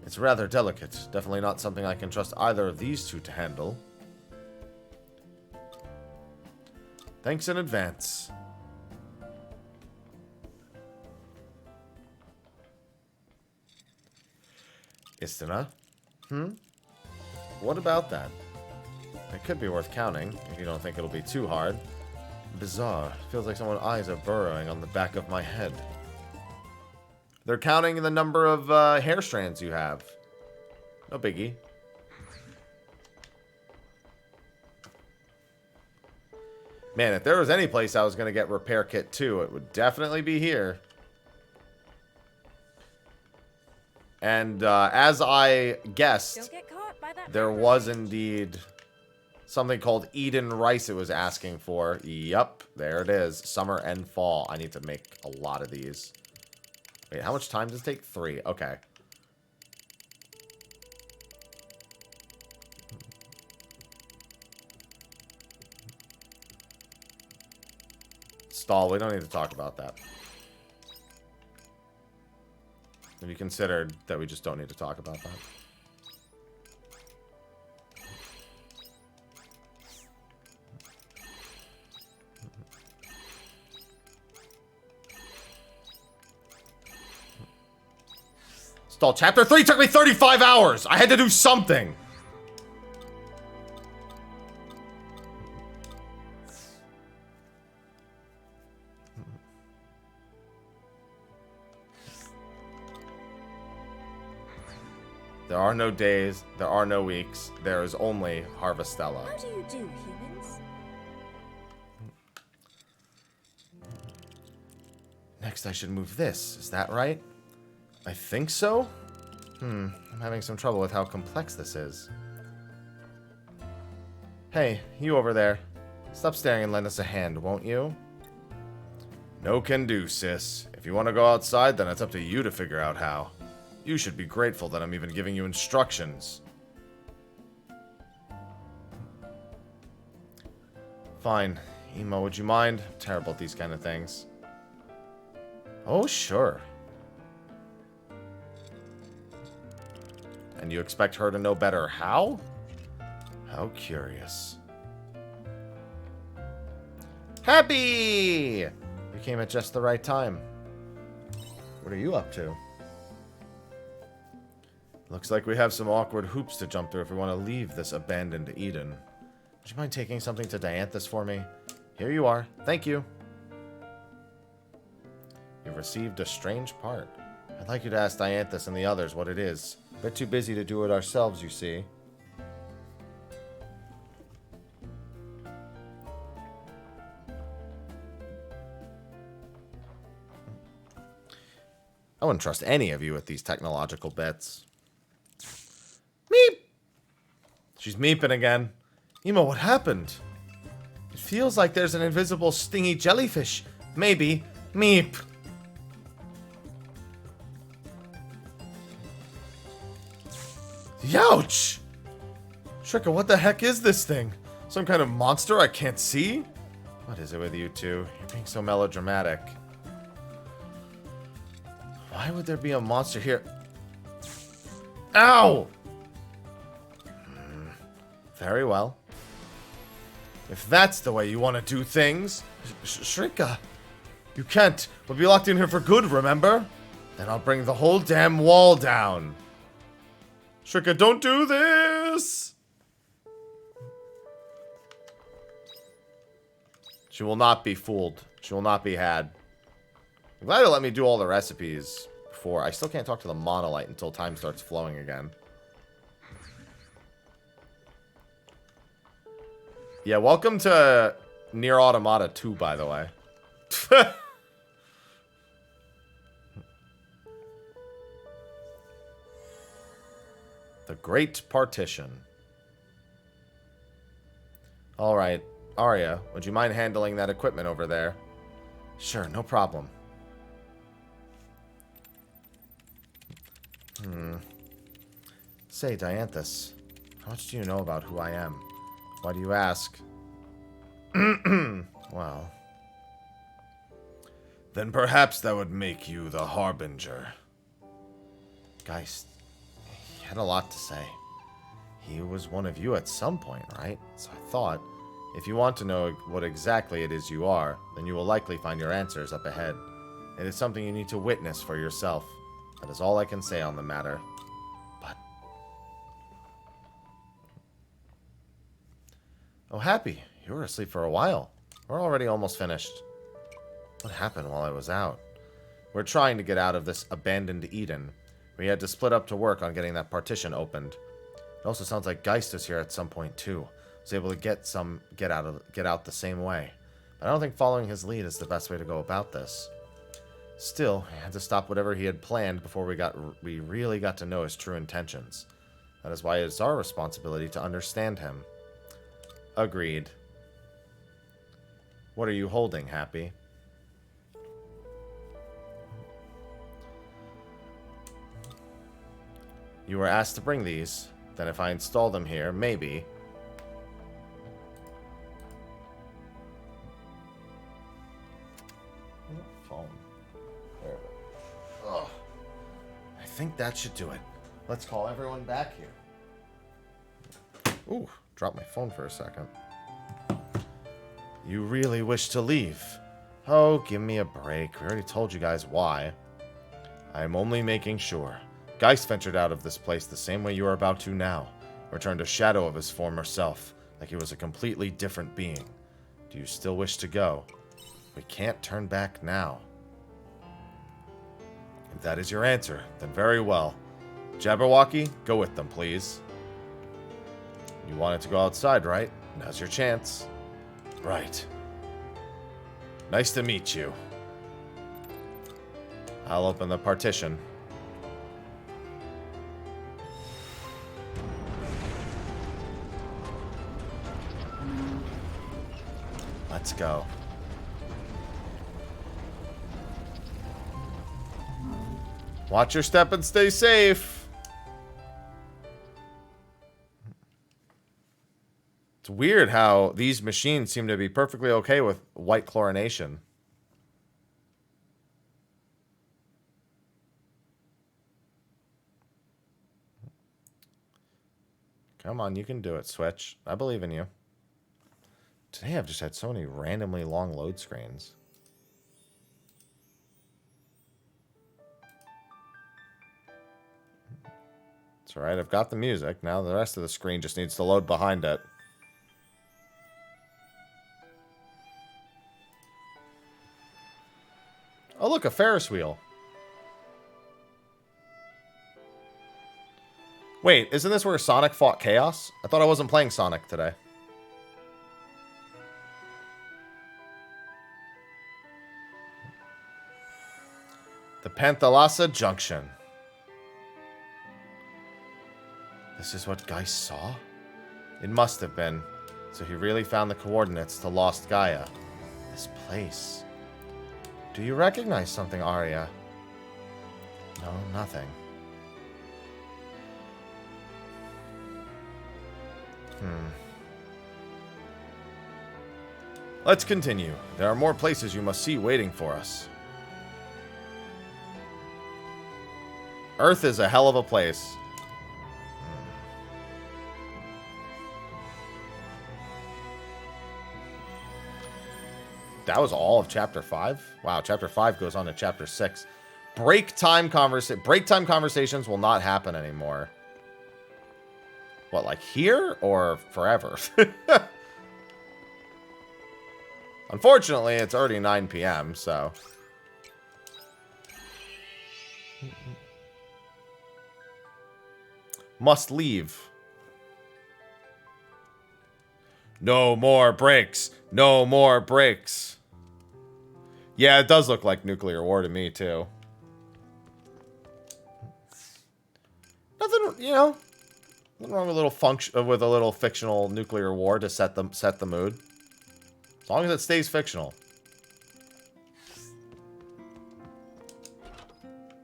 It's rather delicate. Definitely not something I can trust either of these two to handle. Thanks in advance. Istina? What about that? It could be worth counting, if you don't think it'll be too hard. Bizarre. Feels like someone's eyes are burrowing on the back of my head. They're counting the number of hair strands you have. No biggie. Man, if there was any place I was going to get repair kit too, it would definitely be here. And as I guessed, there was indeed something called Eden Rice it was asking for. Yup, there it is. Summer and fall. I need to make a lot of these. Wait, how much time does it take? 3. Okay. Stall. We don't need to talk about that. Have you considered that we just don't need to talk about that? Stall. Chapter 3 took me 35 hours! I had to do something! There are no days, there are no weeks, there is only Harvestella. How do you do, humans? Next I should move this, is that right? I think so? I'm having some trouble with how complex this is. Hey, you over there. Stop staring and lend us a hand, won't you? No can do, sis. If you want to go outside, then it's up to you to figure out how. You should be grateful that I'm even giving you instructions. Fine. Emo, would you mind? I'm terrible at these kind of things. Oh, sure. And you expect her to know better how? How curious. Happy! You came at just the right time. What are you up to? Looks like we have some awkward hoops to jump through if we want to leave this abandoned Eden. Would you mind taking something to Dianthus for me? Here you are. Thank you. You've received a strange part. I'd like you to ask Dianthus and the others what it is. We're too busy to do it ourselves, you see. I wouldn't trust any of you with these technological bits. Meep! She's meeping again. Emo, what happened? It feels like there's an invisible stingy jellyfish. Maybe. Meep. Youch! Shrika, what the heck is this thing? Some kind of monster I can't see? What is it with you two? You're being so melodramatic. Why would there be a monster here? Ow! Very well. If that's the way you want to do things, Shrika, you can't. We'll be locked in here for good, remember? Then I'll bring the whole damn wall down. Shrika, don't do this! She will not be fooled. She will not be had. I'm glad they let me do all the recipes before. I still can't talk to the monolith until time starts flowing again. Yeah, welcome to Nier Automata 2, by the way. The Great Partition. Alright, Arya, would you mind handling that equipment over there? Sure, no problem. Say, Dianthus, how much do you know about who I am? Why do you ask? Well. Then perhaps that would make you the Harbinger. Geist, he had a lot to say. He was one of you at some point, right? So I thought, if you want to know what exactly it is you are, then you will likely find your answers up ahead. It is something you need to witness for yourself. That is all I can say on the matter. But... Oh, Happy, you were asleep for a while. We're already almost finished. What happened while I was out? We're trying to get out of this abandoned Eden. We had to split up to work on getting that partition opened. It also sounds like Geist was here at some point too. Was able to get out the same way. But I don't think following his lead is the best way to go about this. Still, he had to stop whatever he had planned before we really got to know his true intentions. That is why it is our responsibility to understand him. Agreed. What are you holding, Happy? You were asked to bring these. Then if I install them here, maybe. Phone. There. Ugh. I think that should do it. Let's call everyone back here. Ooh, dropped my phone for a second. You really wish to leave? Oh, give me a break. We already told you guys why. I'm only making sure. Geist ventured out of this place the same way you are about to now. Returned a shadow of his former self, like he was a completely different being. Do you still wish to go? We can't turn back now. If that is your answer, then very well. Jabberwocky, go with them, please. You wanted to go outside, right? Now's your chance. Right. Nice to meet you. I'll open the partition. Let's go. Watch your step and stay safe. It's weird how these machines seem to be perfectly okay with white chlorination. Come on, you can do it, Switch. I believe in you. Today I've just had so many randomly long load screens. It's alright, I've got the music. Now the rest of the screen just needs to load behind it. Oh look, a Ferris wheel. Wait, isn't this where Sonic fought Chaos? I thought I wasn't playing Sonic today. The Panthalassa Junction. This is what Geist saw? It must have been. So he really found the coordinates to Lost Gaia. This place. Do you recognize something, Arya? No, nothing. Let's continue. There are more places you must see waiting for us. Earth is a hell of a place. That was all of Chapter 5? Wow, Chapter 5 goes on to Chapter 6. Break time conversations will not happen anymore. What, like here? Or forever? Unfortunately, it's already 9 p.m., so... Must leave. No more breaks. No more breaks. Yeah, it does look like nuclear war to me, too. Nothing, you know... Nothing wrong with a little fictional nuclear war to set the mood. As long as it stays fictional.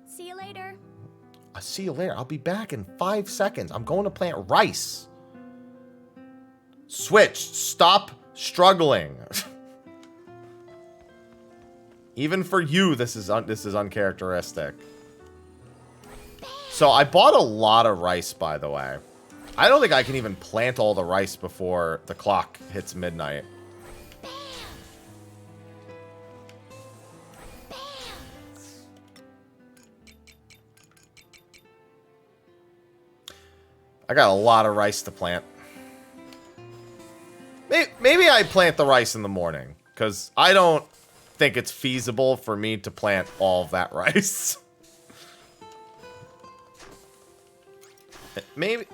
See you later. I'll see you later. I'll be back in 5 seconds. I'm going to plant rice. Switch. Stop struggling. Even for you, this is uncharacteristic. So I bought a lot of rice, by the way. I don't think I can even plant all the rice before the clock hits midnight. I got a lot of rice to plant. Maybe I plant the rice in the morning, because I don't think it's feasible for me to plant all of that rice. Maybe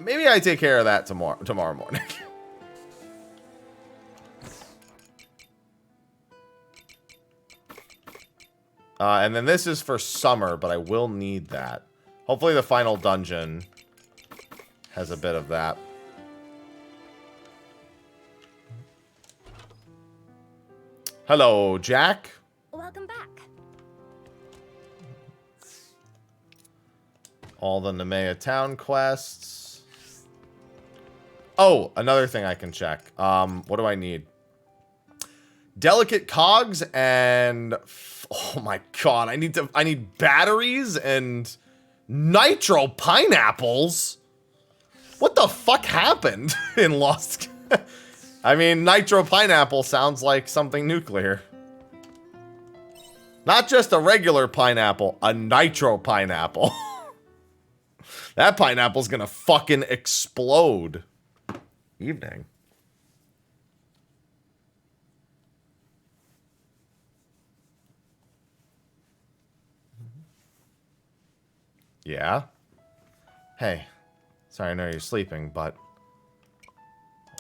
I take care of that tomorrow morning. And then this is for summer, but I will need that. Hopefully the final dungeon has a bit of that. Hello, Jack. Welcome back. all the Nemea town quests. Oh, another thing I can check. What do I need? Delicate cogs and oh my god, I need batteries and nitro pineapples. What the fuck happened in Lost? I mean, nitro pineapple sounds like something nuclear. Not just a regular pineapple, a nitro pineapple. That pineapple's gonna fucking explode. Evening. Yeah? Hey, sorry I know you're sleeping, but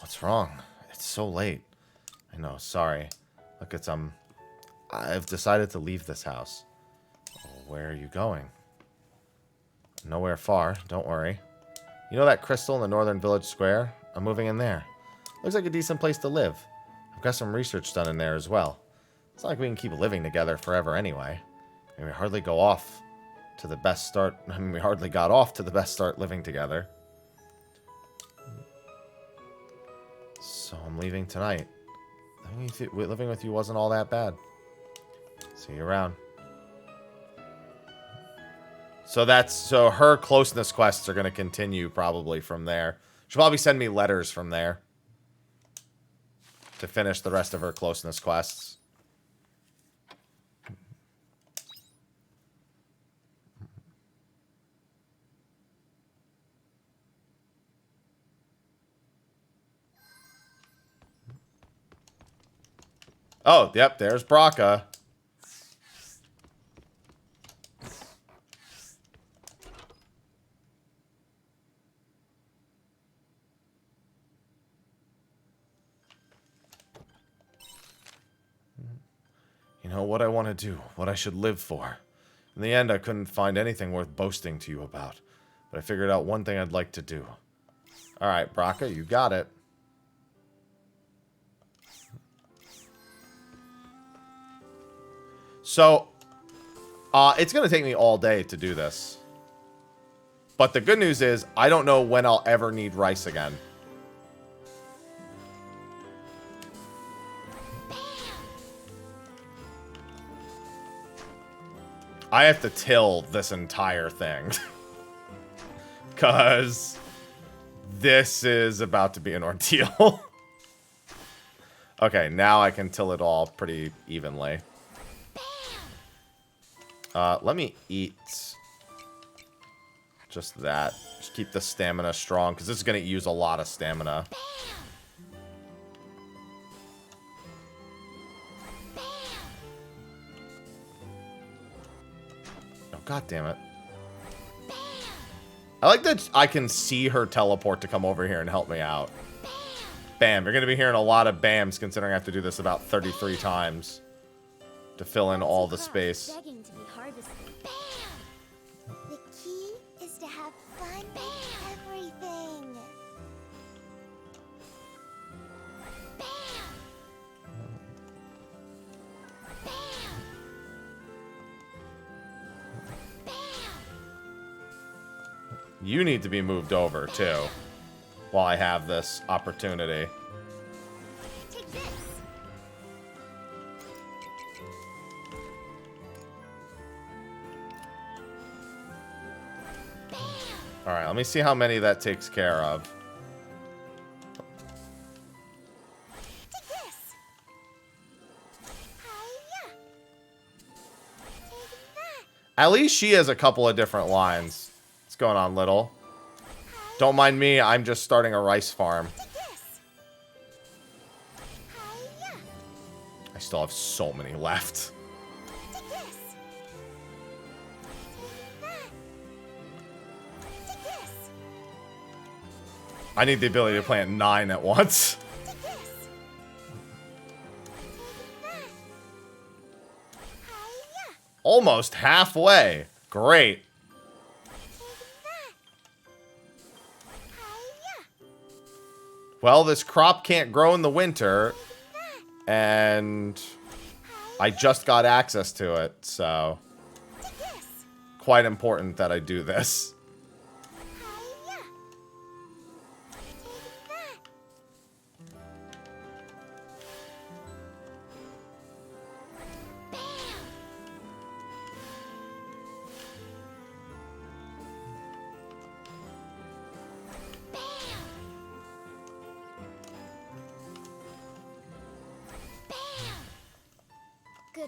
what's wrong? It's so late. I know, sorry. Look, I've decided to leave this house. Where are you going? Nowhere far, don't worry. You know that crystal in the northern village square? I'm moving in there. Looks like a decent place to live. I've got some research done in there as well. It's not like we can keep living together forever anyway. And we hardly go off to the best start. I mean, we hardly got off to the best start living together. So I'm leaving tonight. Living with you wasn't all that bad. See you around. So her closeness quests are going to continue probably from there. She'll probably send me letters from there to finish the rest of her closeness quests. Oh, yep, there's Braca. You know, what I want to do, what I should live for. In the end, I couldn't find anything worth boasting to you about. But I figured out one thing I'd like to do. Alright, Braca, you got it. So, it's going to take me all day to do this. But the good news is, I don't know when I'll ever need rice again. I have to till this entire thing. Because this is about to be an ordeal. Okay, now I can till it all pretty evenly. Let me eat just that. Just keep the stamina strong, because this is going to use a lot of stamina. Oh, god damn it. I like that I can see her teleport to come over here and help me out. Bam. You're going to be hearing a lot of bams, considering I have to do this about 33 times to fill in all the space. Begging to be harvested. The key is to have fun with everything. You need to be moved over, too, while I have this opportunity. Take this. Alright, let me see how many that takes care of. Take this. Hiya. Take that. At least she has a couple of different lines. What's going on, little? Don't mind me, I'm just starting a rice farm. Take this. Hiya. I still have so many left. Take this. Take that. Take this. I need the ability to plant 9 at once. Take this. Take that. Hiya. Almost halfway. Great. Well, this crop can't grow in the winter, and I just got access to it, so quite important that I do this.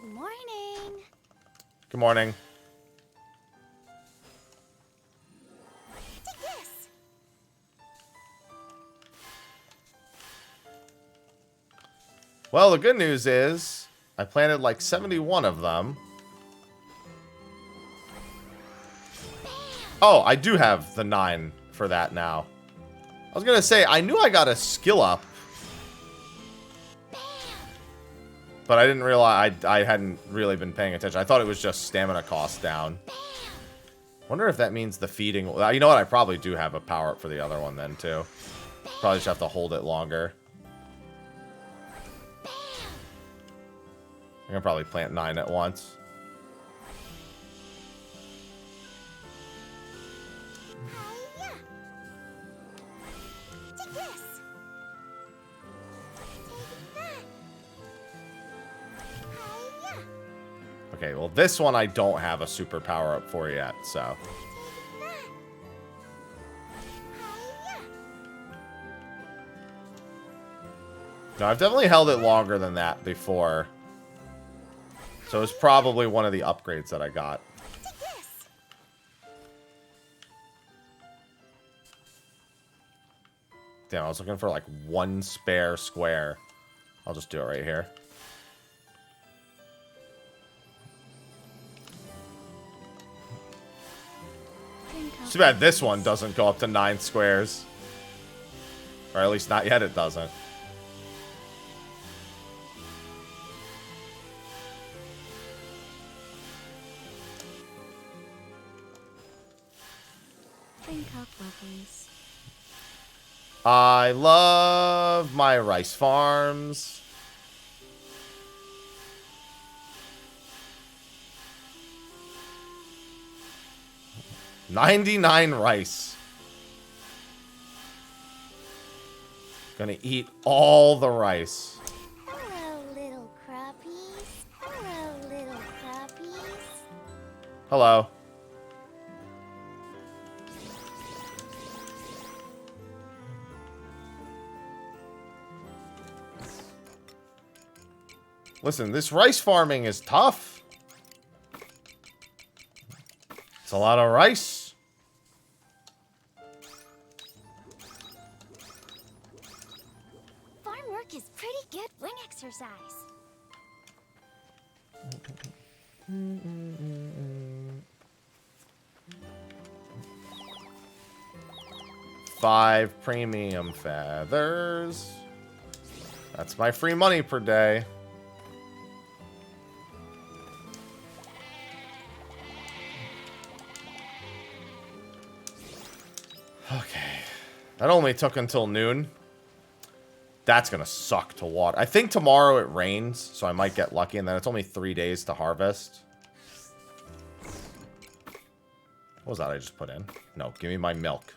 Good morning. Good morning. Take this. Well, the good news is I planted like 71 of them. Oh, I do have the 9 for that now. I was gonna say, I knew I got a skill up. But I didn't realize I hadn't really been paying attention. I thought it was just stamina cost down. Wonder if that means the feeding... You know what? I probably do have a power-up for the other one then, too. Probably just have to hold it longer. I can probably plant 9 at once. Hiya. Take this. Take that. Hiya. Okay, well, this one I don't have a super power-up for yet, so... Take that. Hiya. No, I've definitely held it longer than that before. So it's probably one of the upgrades that I got. Take this. Damn, I was looking for like one spare square. I'll just do it right here. Too bad this one doesn't go up to 9 squares. Or at least not yet it doesn't. Drink up, lovelies. I love my rice farms. $99 rice. Gonna eat all the rice. Hello, little crappies. Hello, little crappies. Hello. Listen, this rice farming is tough. It's a lot of rice. Farm work is pretty good wing exercise. Five premium feathers. That's my free money per day. Okay. That only took until noon. That's gonna suck to water. I think tomorrow it rains, so I might get lucky, and then it's only 3 days to harvest. What was that I just put in? No, give me my milk.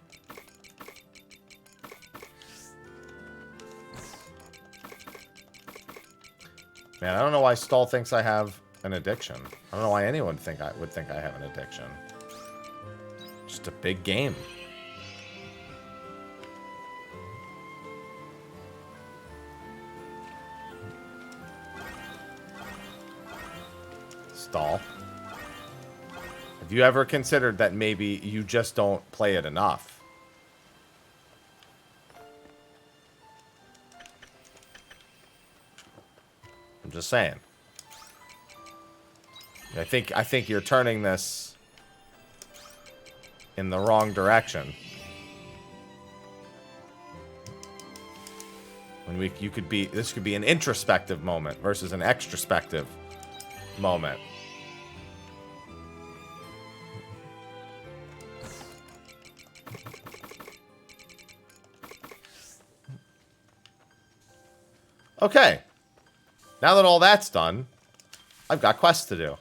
Man, I don't know why Stall thinks I have an addiction. I don't know why anyone would think I have an addiction. Just a big game. Stall. Have you ever considered that maybe you just don't play it enough? I'm just saying. I think you're turning this in the wrong direction. When this could be an introspective moment versus an extrospective moment. Okay. Now that all that's done, I've got quests to do.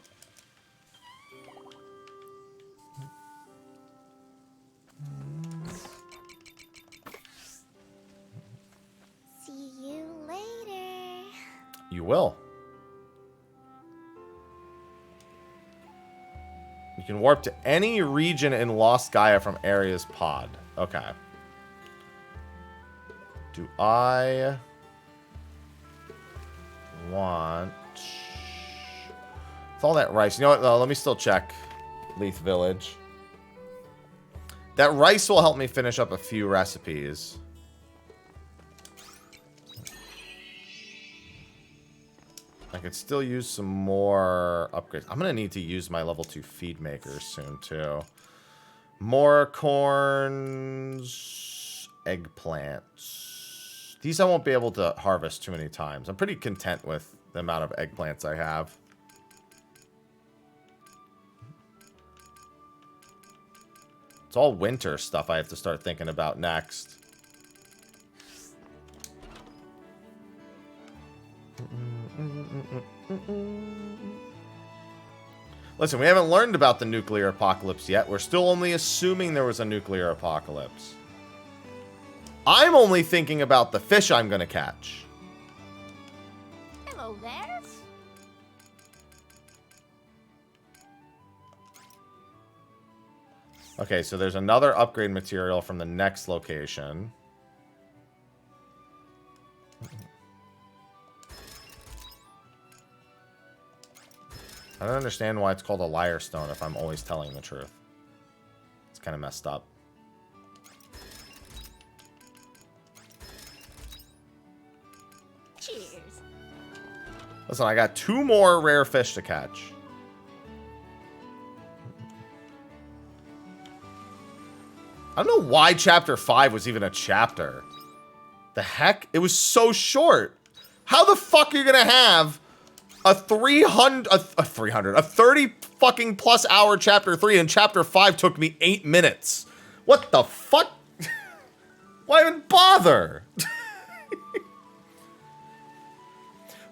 See you later. You will. You can warp to any region in Lost Gaia from Area's pod. Okay. Do I want... With all that rice. You know what? Let me still check Leith Village. That rice will help me finish up a few recipes. I could still use some more upgrades. I'm going to need to use my level 2 feed makers soon, too. More corns, eggplants. These I won't be able to harvest too many times. I'm pretty content with the amount of eggplants I have. It's all winter stuff I have to start thinking about next. Listen, we haven't learned about the nuclear apocalypse yet. We're still only assuming there was a nuclear apocalypse. I'm only thinking about the fish I'm going to catch. Hello there. Okay, so there's another upgrade material from the next location. I don't understand why it's called a liar stone if I'm always telling the truth. It's kind of messed up. Cheers. Listen, I got 2 more rare fish to catch. I don't know why chapter 5 was even a chapter. The heck? It was so short. How the fuck are you gonna have a 30 fucking plus hour chapter 3 and chapter 5 took me 8 minutes? What the fuck? Why even bother?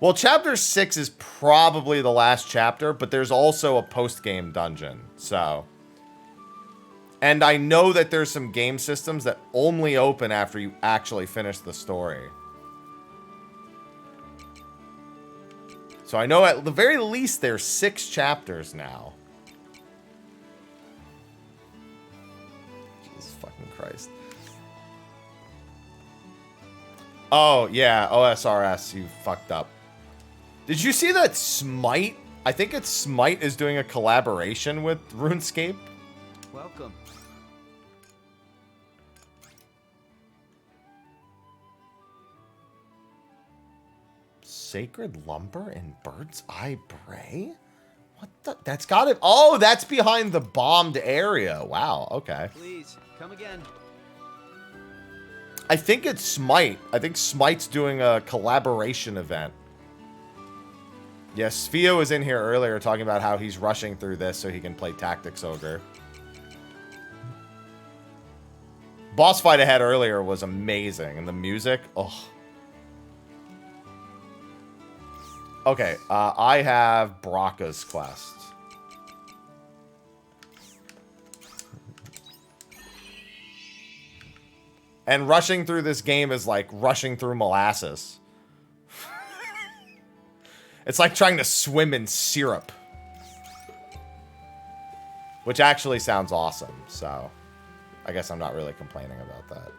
Well, chapter 6 is probably the last chapter, but there's also a post-game dungeon, so. And I know that there's some game systems that only open after you actually finish the story. So I know at the very least there's 6 chapters now. Jesus fucking Christ. Oh, yeah, OSRS, you fucked up. Did you see that Smite? I think it's Smite is doing a collaboration with RuneScape. Welcome. Sacred Lumber and Bird's Eye Bray? What the? That's got it. Oh, that's behind the bombed area. Wow, okay. Please, come again. I think it's Smite. I think Smite's doing a collaboration event. Yes, Sphio was in here earlier talking about how he's rushing through this so he can play Tactics Ogre. Boss fight I had earlier was amazing, and the music, oh. Okay, I have Bracca's quest. And rushing through this game is like rushing through molasses. It's like trying to swim in syrup. Which actually sounds awesome, so I guess I'm not really complaining about that.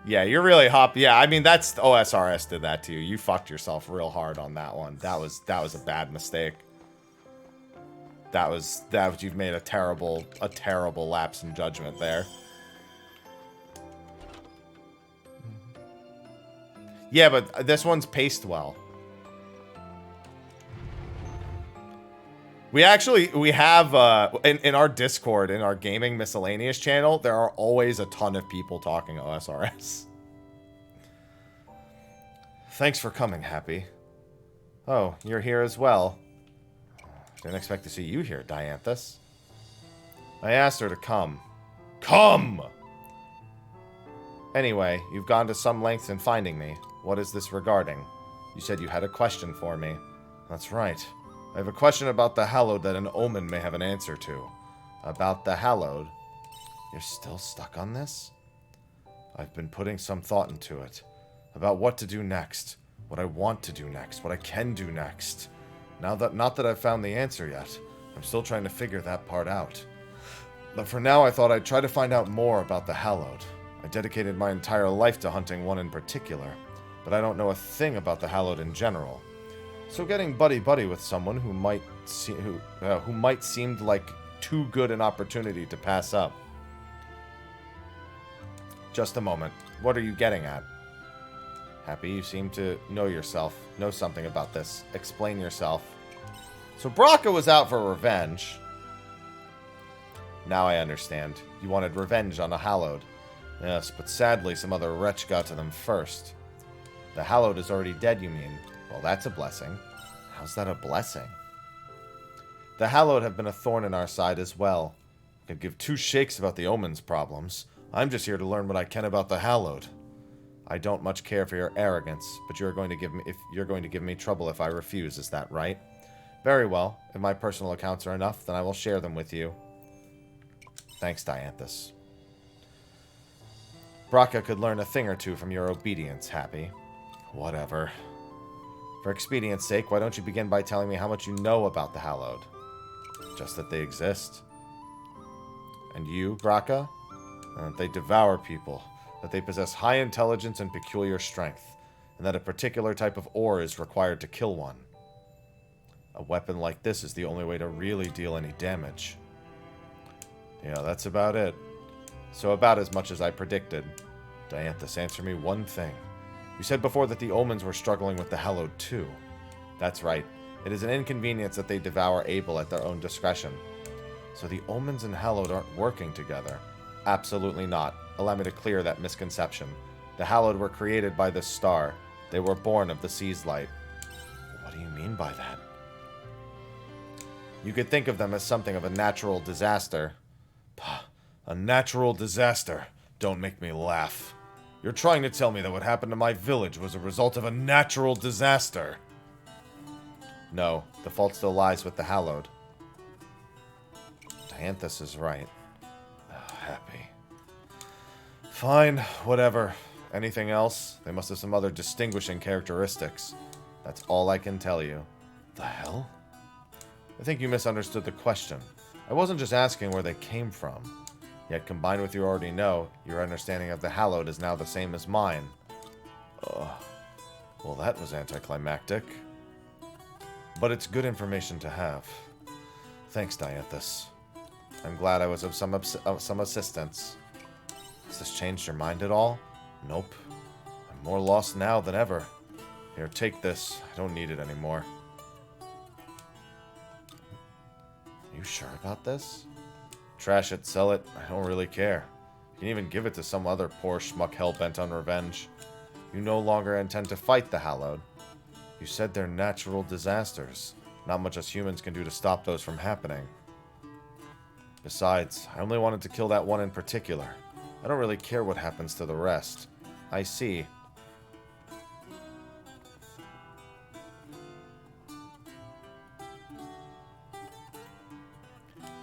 Yeah, you're really hop. Yeah, I mean that's OSRS did that to you. You fucked yourself real hard on that one. That was a bad mistake. That was you've made a terrible lapse in judgment there. Yeah, but this one's paced well. We have in our Discord, in our gaming miscellaneous channel, there are always a ton of people talking OSRS. Thanks for coming, Happy. Oh, you're here as well. Didn't expect to see you here, Dianthus. I asked her to come. Come! Anyway, you've gone to some lengths in finding me. What is this regarding? You said you had a question for me. That's right. I have a question about the Hallowed that an Omen may have an answer to. About the Hallowed? You're still stuck on this? I've been putting some thought into it. About what to do next. What I want to do next. What I can do next. Not that I've found the answer yet, I'm still trying to figure that part out. But for now, I thought I'd try to find out more about the Hallowed. I dedicated my entire life to hunting one in particular, but I don't know a thing about the Hallowed in general. So getting buddy-buddy with someone who might seem like too good an opportunity to pass up. Just a moment. What are you getting at? Happy, you seem to know something about this. Explain yourself. So Braca was out for revenge. Now I understand. You wanted revenge on the Hallowed. Yes, but sadly some other wretch got to them first. The Hallowed is already dead, you mean? Well, that's a blessing. How's that a blessing? The Hallowed have been a thorn in our side as well. I could give two shakes about the Omen's problems. I'm just here to learn what I can about the Hallowed. I don't much care for your arrogance, but you're going to give me trouble if I refuse, is that right? Very well. If my personal accounts are enough, then I will share them with you. Thanks, Dianthus. Braca could learn a thing or two from your obedience, Happy. Whatever. For expedience sake, why don't you begin by telling me how much you know about the Hallowed? Just that they exist. And you, Braca? That they devour people, that they possess high intelligence and peculiar strength, and that a particular type of ore is required to kill one. A weapon like this is the only way to really deal any damage. Yeah, that's about it. So about as much as I predicted. Dianthus, answer me one thing. You said before that the Omens were struggling with the Hallowed too. That's right. It is an inconvenience that they devour Abel at their own discretion. So the Omens and Hallowed aren't working together. Absolutely not. Allow me to clear that misconception. The Hallowed were created by this star. They were born of the sea's light. What do you mean by that? You could think of them as something of a natural disaster. A natural disaster? Don't make me laugh. You're trying to tell me that what happened to my village was a result of a natural disaster. No, the fault still lies with the Hallowed. Dianthus is right. Happy. Fine, whatever. Anything else? They must have some other distinguishing characteristics. That's all I can tell you. The hell? I think you misunderstood the question. I wasn't just asking where they came from. Yet combined with you already know, your understanding of the Hallowed is now the same as mine. Well, that was anticlimactic. But it's good information to have. Thanks, Dianthus. I'm glad I was of some assistance. Has this changed your mind at all? Nope. I'm more lost now than ever. Here, take this. I don't need it anymore. Are you sure about this? Trash it, sell it. I don't really care. You can even give it to some other poor schmuck hell-bent on revenge. You no longer intend to fight the Hallowed. You said they're natural disasters. Not much us humans can do to stop those from happening. Besides, I only wanted to kill that one in particular. I don't really care what happens to the rest. I see.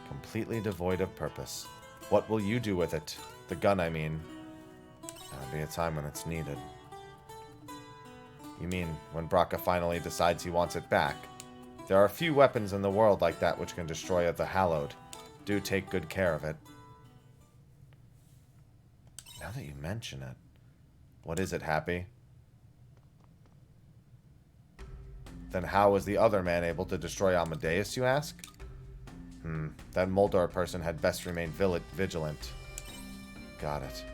Completely devoid of purpose. What will you do with it? The gun, I mean. There'll be a time when it's needed. You mean when Braca finally decides he wants it back? There are few weapons in the world like that which can destroy the Hallowed. Do take good care of it. Now that you mention it. What is it, Happy? Then how was the other man able to destroy Amadeus, you ask? That Moldor person had best remain vigilant. Got it.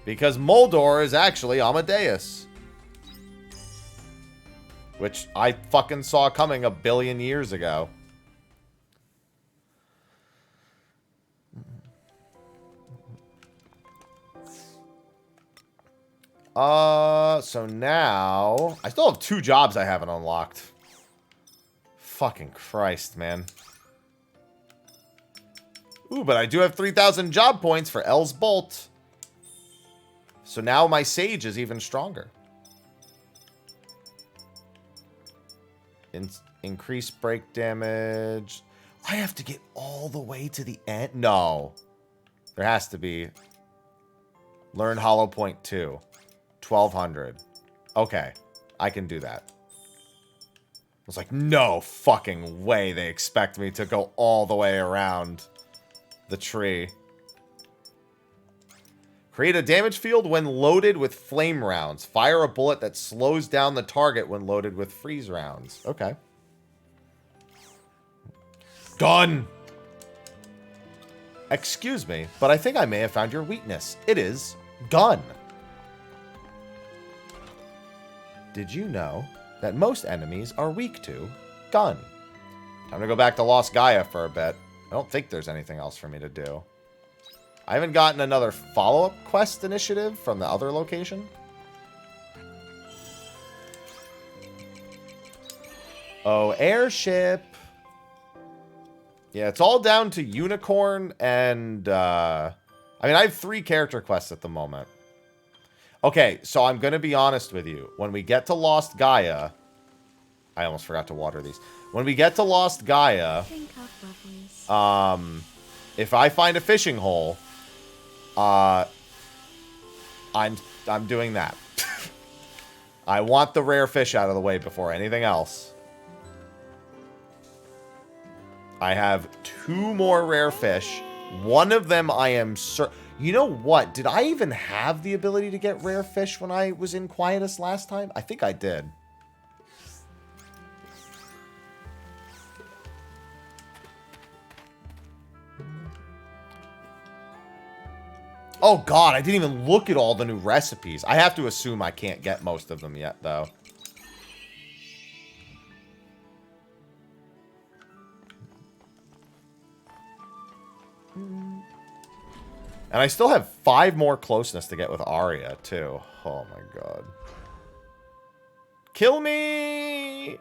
Because Moldor is actually Amadeus. Which I fucking saw coming a billion years ago. So now... I still have 2 jobs I haven't unlocked. Fucking Christ, man. Ooh, but I do have 3,000 job points for L's Bolt. So now my Sage is even stronger. Increase break damage. I have to get all the way to the end? No. There has to be. Learn Hollow Point 2. 1,200. Okay. I can do that. was like, no fucking way they expect me to go all the way around the tree. Create a damage field when loaded with flame rounds. Fire a bullet that slows down the target when loaded with freeze rounds. Okay. Done! Excuse me, but I think I may have found your weakness. It is gun. Did you know that most enemies are weak to gun? Time to go back to Lost Gaia for a bit. I don't think there's anything else for me to do. I haven't gotten another follow-up quest initiative from the other location. Oh, airship. Yeah, it's all down to Unicorn and, I mean, I have 3 character quests at the moment. Okay, so I'm going to be honest with you. When we get to Lost Gaia... I almost forgot to water these. When we get to Lost Gaia... Drink up, lovelies. If I find a fishing hole... I'm doing that. I want the rare fish out of the way before anything else. I have 2 more rare fish. One of them I am You know what? Did I even have the ability to get rare fish when I was in Quietus last time? I think I did. Oh god, I didn't even look at all the new recipes. I have to assume I can't get most of them yet, though. And I still have 5 more closeness to get with Arya, too. Oh my god. Kill me!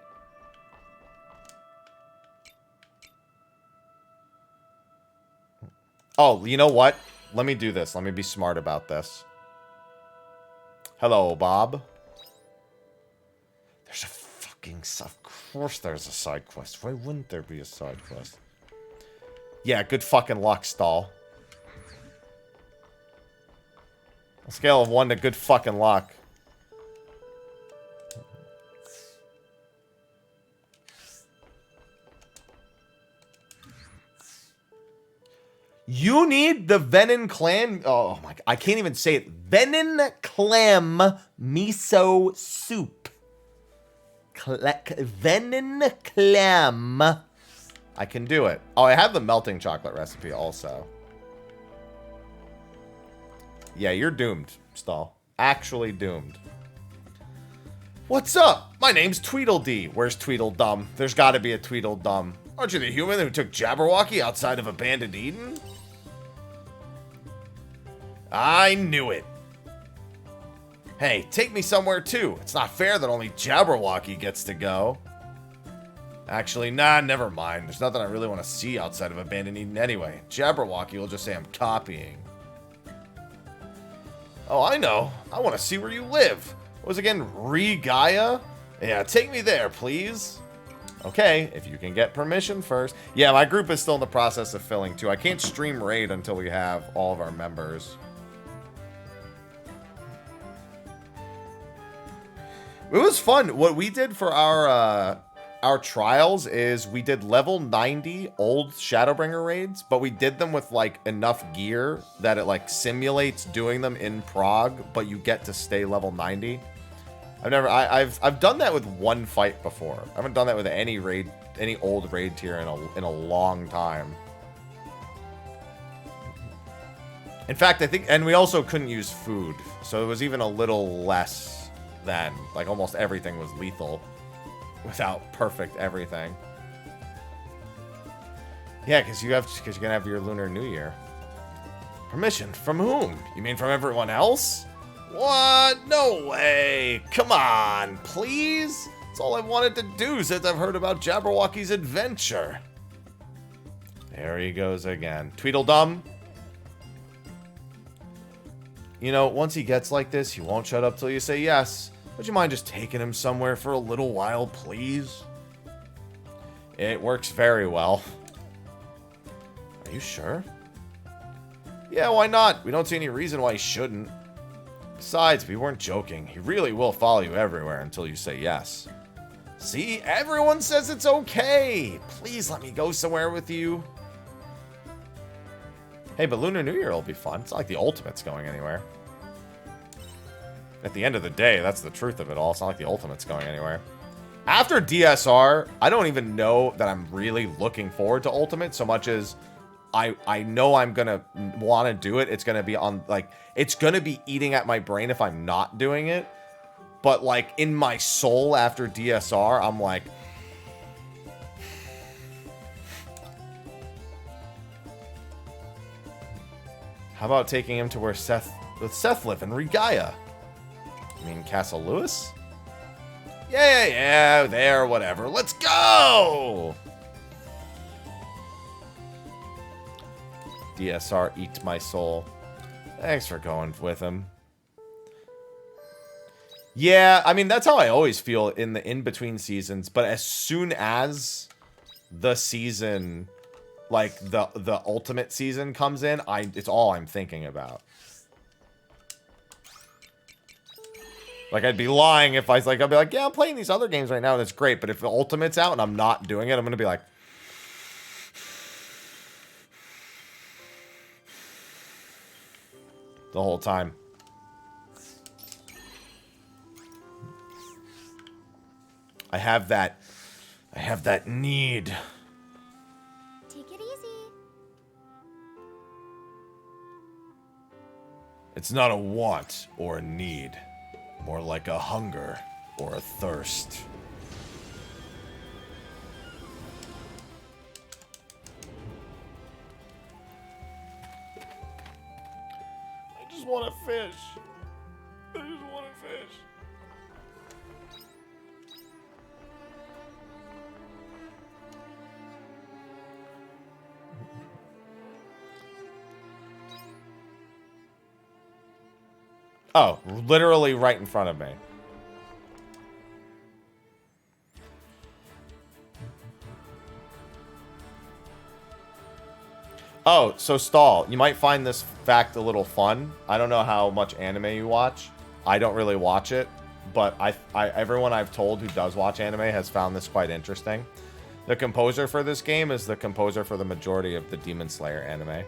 Oh, you know what? Let me do this. Let me be smart about this. Hello, Bob. There's a fucking... Of course there's a side quest. Why wouldn't there be a side quest? Yeah, good fucking luck, Stall. A scale of 1 to good fucking luck. You need the Venin Clam... Oh my god, I can't even say it. Venin Clam Miso Soup. Venin Clam. I can do it. Oh, I have the melting chocolate recipe also. Yeah, you're doomed, Stall. Actually doomed. What's up? My name's Tweedledee. Where's Tweedledum? There's gotta be a Tweedledum. Aren't you the human who took Jabberwocky outside of Abandoned Eden? I knew it. Hey, take me somewhere too. It's not fair that only Jabberwocky gets to go. Actually, nah, never mind. There's nothing I really want to see outside of Abandoned Eden anyway. Jabberwocky will just say I'm copying. Oh, I know. I want to see where you live. What was again? Gaia? Yeah, take me there, please. Okay, if you can get permission first. Yeah, my group is still in the process of filling, too. I can't stream Raid until we have all of our members. It was fun. What we did for our trials is we did level 90 old Shadowbringer raids, but we did them with, like, enough gear that it, like, simulates doing them in Prague, but you get to stay level 90. I've done that with one fight before. I haven't done that with any old raid tier in a long time. In fact, I think, and we also couldn't use food, so it was even a little less than, like, almost everything was lethal without perfect everything. Yeah, because you're gonna have your Lunar New Year. Permission from whom? You mean from everyone else? What? No way. Come on, please. That's all I've wanted to do since I've heard about Jabberwocky's adventure. There he goes again. Tweedledum. You know, once he gets like this, he won't shut up till you say yes. Would you mind just taking him somewhere for a little while, please? It works very well. Are you sure? Yeah, why not? We don't see any reason why he shouldn't. Besides, we weren't joking. He really will follow you everywhere until you say yes. See, everyone says it's okay. Please let me go somewhere with you. Hey, but Lunar New Year will be fun. It's not like the Ultimate's going anywhere. At the end of the day, that's the truth of it all. It's not like the Ultimate's going anywhere. After DSR, I don't even know that I'm really looking forward to Ultimate so much as I know I'm going to want to do it. It's going to be on, like, it's going to be eating at my brain if I'm not doing it. But, like, in my soul after DSR, I'm like... How about taking him to where Seth live in Regaya? I mean, Castle Lewis? Yeah, there, whatever. Let's go! DSR, eat my soul. Thanks for going with him. Yeah, I mean, that's how I always feel in the in-between seasons. But as soon as the season, like the ultimate season comes in, it's all I'm thinking about. Like, I'd be lying if I was like, I'd be like, yeah, I'm playing these other games right now and it's great. But if the ultimate's out and I'm not doing it, I'm going to be like... the whole time. I have that need. Take it easy. It's not a want or a need. More like a hunger or a thirst. I just want to fish. I just want to fish. Oh, literally right in front of me. Oh, so Stall, you might find this fact a little fun. I don't know how much anime you watch. I don't really watch it, but everyone I've told who does watch anime has found this quite interesting. The composer for this game is the composer for the majority of the Demon Slayer anime.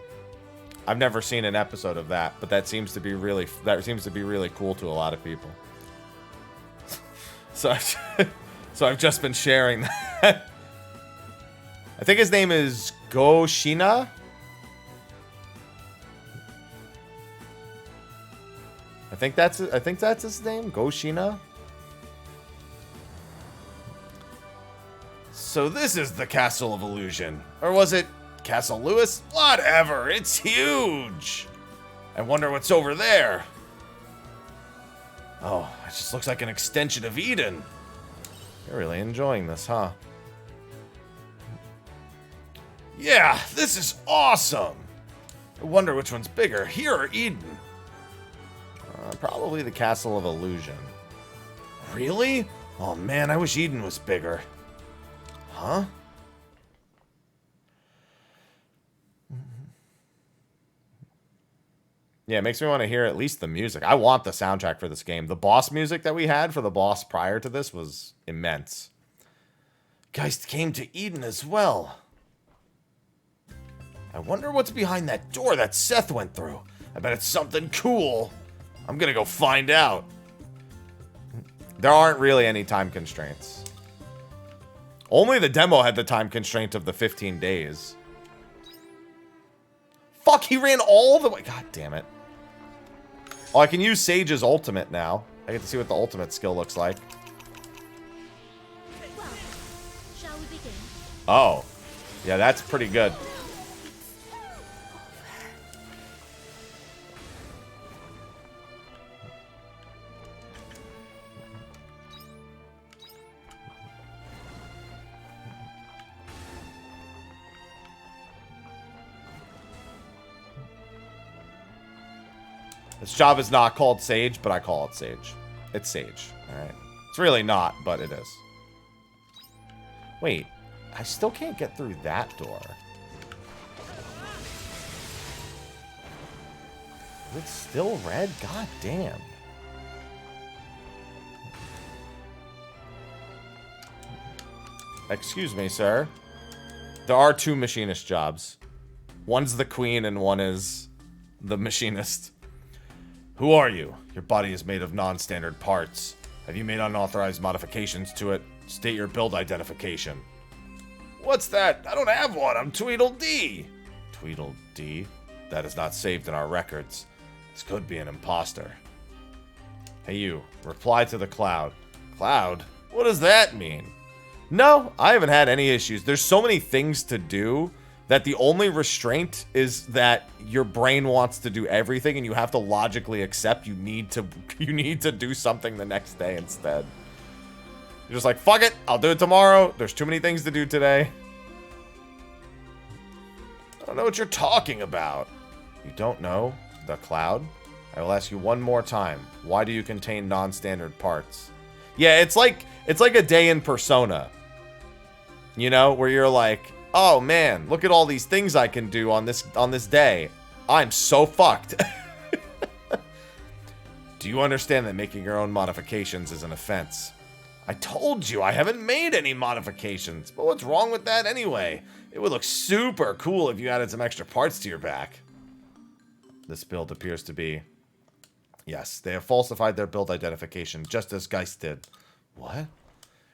I've never seen an episode of that, but that seems to be really cool to a lot of people. So I've just been sharing that. I think his name is Goshina. I think that's his name, Goshina. So this is the Castle of Illusion, or was it Castle Lewis? Whatever, it's huge. I wonder what's over there. Oh, it just looks like an extension of Eden. You're really enjoying this, huh? Yeah, this is awesome. I wonder which one's bigger, here or Eden? Probably the Castle of Illusion. Really? Oh man, I wish Eden was bigger. Huh? Yeah, it makes me want to hear at least the music. I want the soundtrack for this game. The boss music that we had for the boss prior to this was immense. Geist came to Eden as well. I wonder what's behind that door that Seth went through. I bet it's something cool. I'm gonna go find out. There aren't really any time constraints. Only the demo had the time constraint of the 15 days. Fuck, he ran all the way. God damn it. Oh, I can use Sage's ultimate now. I get to see what the ultimate skill looks like. Well, shall we begin? Oh. Yeah, that's pretty good. This job is not called Sage, but I call it Sage. It's Sage, alright? It's really not, but it is. Wait, I still can't get through that door. It's still red? God damn. Excuse me, sir. There are 2 machinist jobs. One's the queen and one is the machinist. Who are you? Your body is made of non-standard parts. Have you made unauthorized modifications to it? State your build identification. What's that? I don't have one. I'm Tweedledee. Tweedledee? That is not saved in our records. This could be an imposter. Hey you, reply to the cloud. Cloud? What does that mean? No, I haven't had any issues. There's so many things to do that the only restraint is that your brain wants to do everything and you have to logically accept you need to do something the next day instead. You're just like, fuck it, I'll do it tomorrow. There's too many things to do today. I don't know what you're talking about. You don't know the cloud? I will ask you one more time. Why do you contain non-standard parts? Yeah, it's like a day in Persona. You know, where you're like, oh man, look at all these things I can do on this day. I'm so fucked. Do you understand that making your own modifications is an offense? I told you I haven't made any modifications. But what's wrong with that anyway? It would look super cool if you added some extra parts to your back. This build appears to be... Yes, they have falsified their build identification, just as Geist did. What?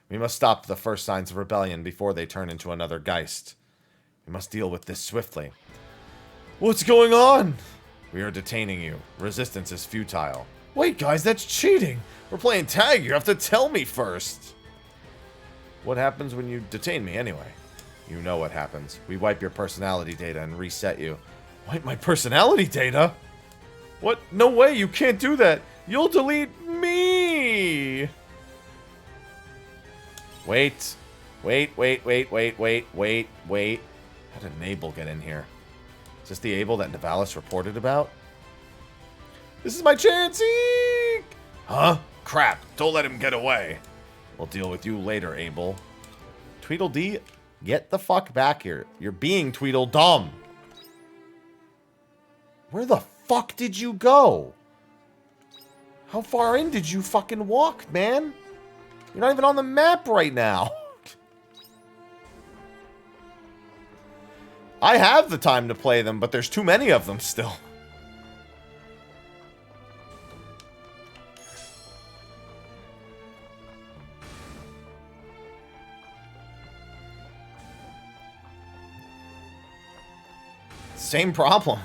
We must stop the first signs of rebellion before they turn into another Geist. We must deal with this swiftly. What's going on? We are detaining you. Resistance is futile. Wait, guys, that's cheating. We're playing tag. You have to tell me first. What happens when you detain me anyway? You know what happens. We wipe your personality data and reset you. Wipe my personality data? What? No way, you can't do that. You'll delete me. Wait. How did an Abel get in here? Is this the Abel that Nivalis reported about? This is my chance! Eek! Huh? Crap. Don't let him get away. We'll deal with you later, Abel. Tweedledee, get the fuck back here. You're being Tweedledum. Where the fuck did you go? How far in did you fucking walk, man? You're not even on the map right now. I have the time to play them, but there's too many of them still. Same problem.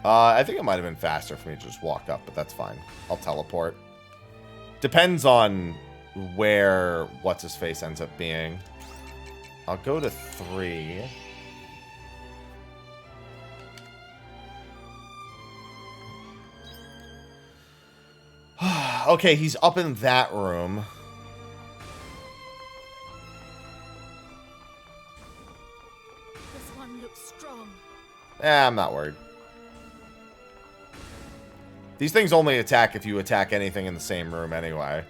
I think it might have been faster for me to just walk up, but that's fine. I'll teleport. Depends on where what's-his-face ends up being. I'll go to 3. Okay, he's up in that room. This one looks strong. I'm not worried. These things only attack if you attack anything in the same room anyway.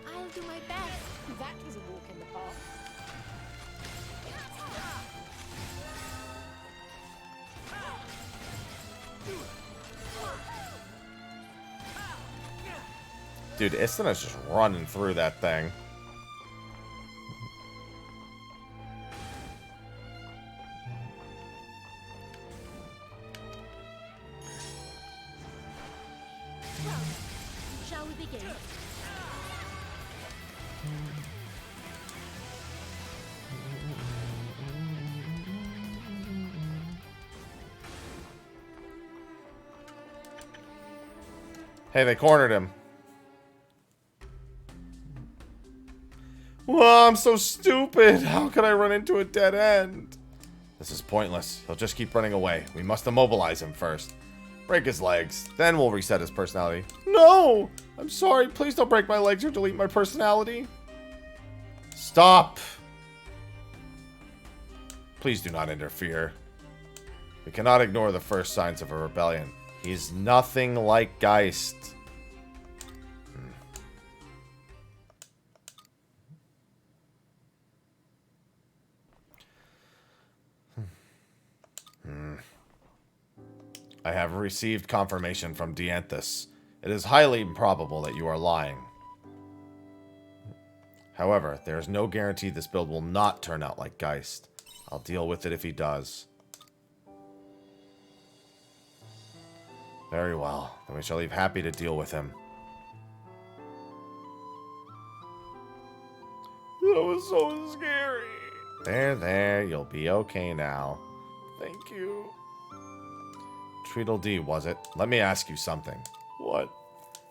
I'll do my best. That was a walk in the park. Dude, Istana's just running through that thing. Well, shall we begin? Hey, they cornered him. Well, I'm so stupid. How could I run into a dead end? This is pointless. He'll just keep running away. We must immobilize him first. Break his legs. Then we'll reset his personality. No! I'm sorry. Please don't break my legs or delete my personality. Stop. Please do not interfere. We cannot ignore the first signs of a rebellion. He's nothing like Geist. I have received confirmation from Dianthus. It is highly improbable that you are lying. However, there is no guarantee this build will not turn out like Geist. I'll deal with it if he does. Very well. Then we shall leave Happy to deal with him. That was so scary. There. You'll be okay now. Thank you. Tweedledee, was it? Let me ask you something. What?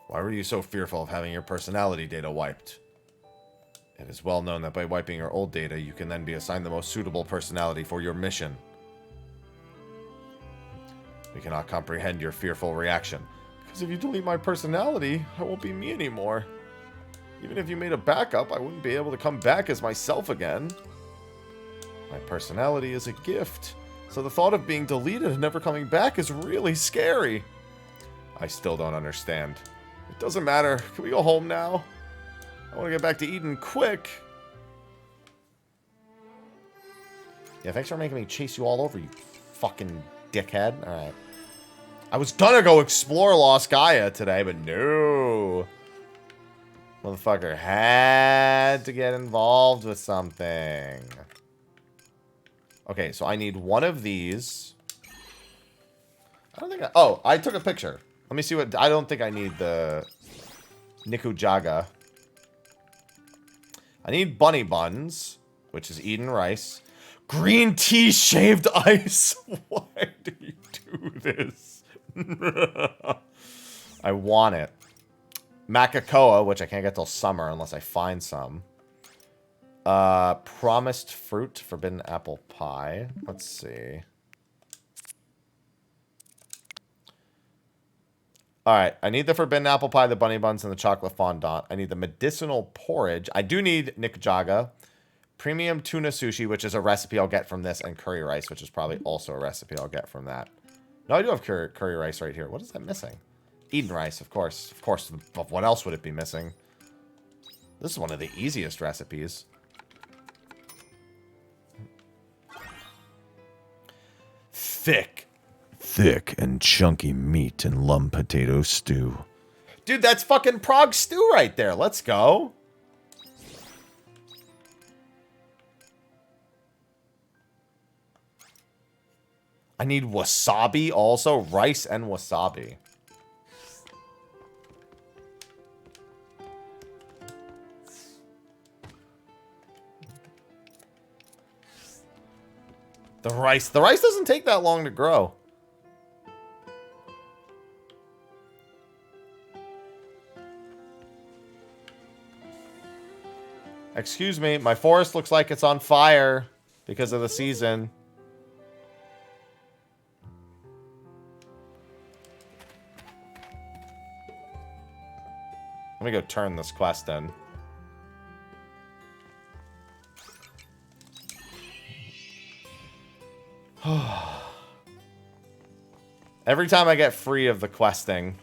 Why were you so fearful of having your personality data wiped? It is well known that by wiping your old data, you can then be assigned the most suitable personality for your mission. We cannot comprehend your fearful reaction. Because if you delete my personality, I won't be me anymore. Even if you made a backup, I wouldn't be able to come back as myself again. My personality is a gift, so the thought of being deleted and never coming back is really scary. I still don't understand. It doesn't matter. Can we go home now? I want to get back to Eden quick. Yeah, thanks for making me chase you all over, you fucking dickhead. Alright. I was gonna go explore Lost Gaia today, but no. Motherfucker had to get involved with something. Okay, so I need one of these. I don't think I... Oh, I took a picture. Let me see what... I don't think I need the Nikujaga. I need bunny buns, which is Eden rice. Green tea shaved ice. Why do you do this? I want it. Macacoa, which I can't get till summer unless I find some. Promised fruit, forbidden apple pie. Let's see. Alright, I need the forbidden apple pie, the bunny buns, and the chocolate fondant. I need the medicinal porridge. I do need nikujaga. Premium tuna sushi, which is a recipe I'll get from this, and curry rice, which is probably also a recipe I'll get from that. No, I do have curry rice right here. What is that missing? Eden rice, of course. Of course, what else would it be missing? This is one of the easiest recipes. Thick and chunky meat and lump potato stew. Dude, that's fucking Prague stew right there. Let's go. I need wasabi also. Rice and wasabi. The rice doesn't take that long to grow. Excuse me, my forest looks like it's on fire because of the season. Let me go turn this quest in. Every time I get free of the questing,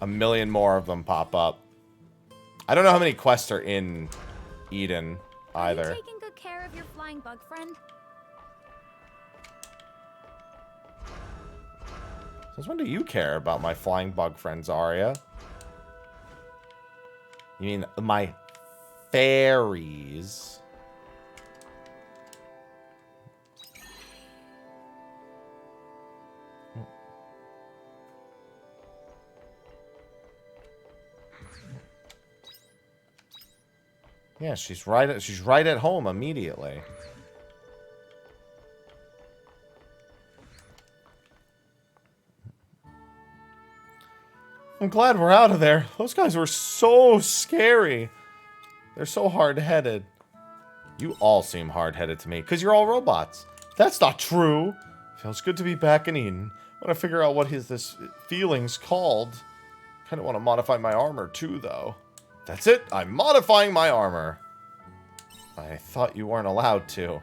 a million more of them pop up. I don't know how many quests are in Eden either. Are you taking good care of your flying bug friend? Since when do you care about my flying bug friend, Zarya? You mean my fairies? Yeah, she's right at home immediately. I'm glad we're out of there. Those guys were so scary. They're so hard-headed. You all seem hard-headed to me, because you're all robots. That's not true. Feels good to be back in Eden. I want to figure out what this feeling's called. Kind of want to modify my armor, too, though. That's it. I'm modifying my armor. I thought you weren't allowed to.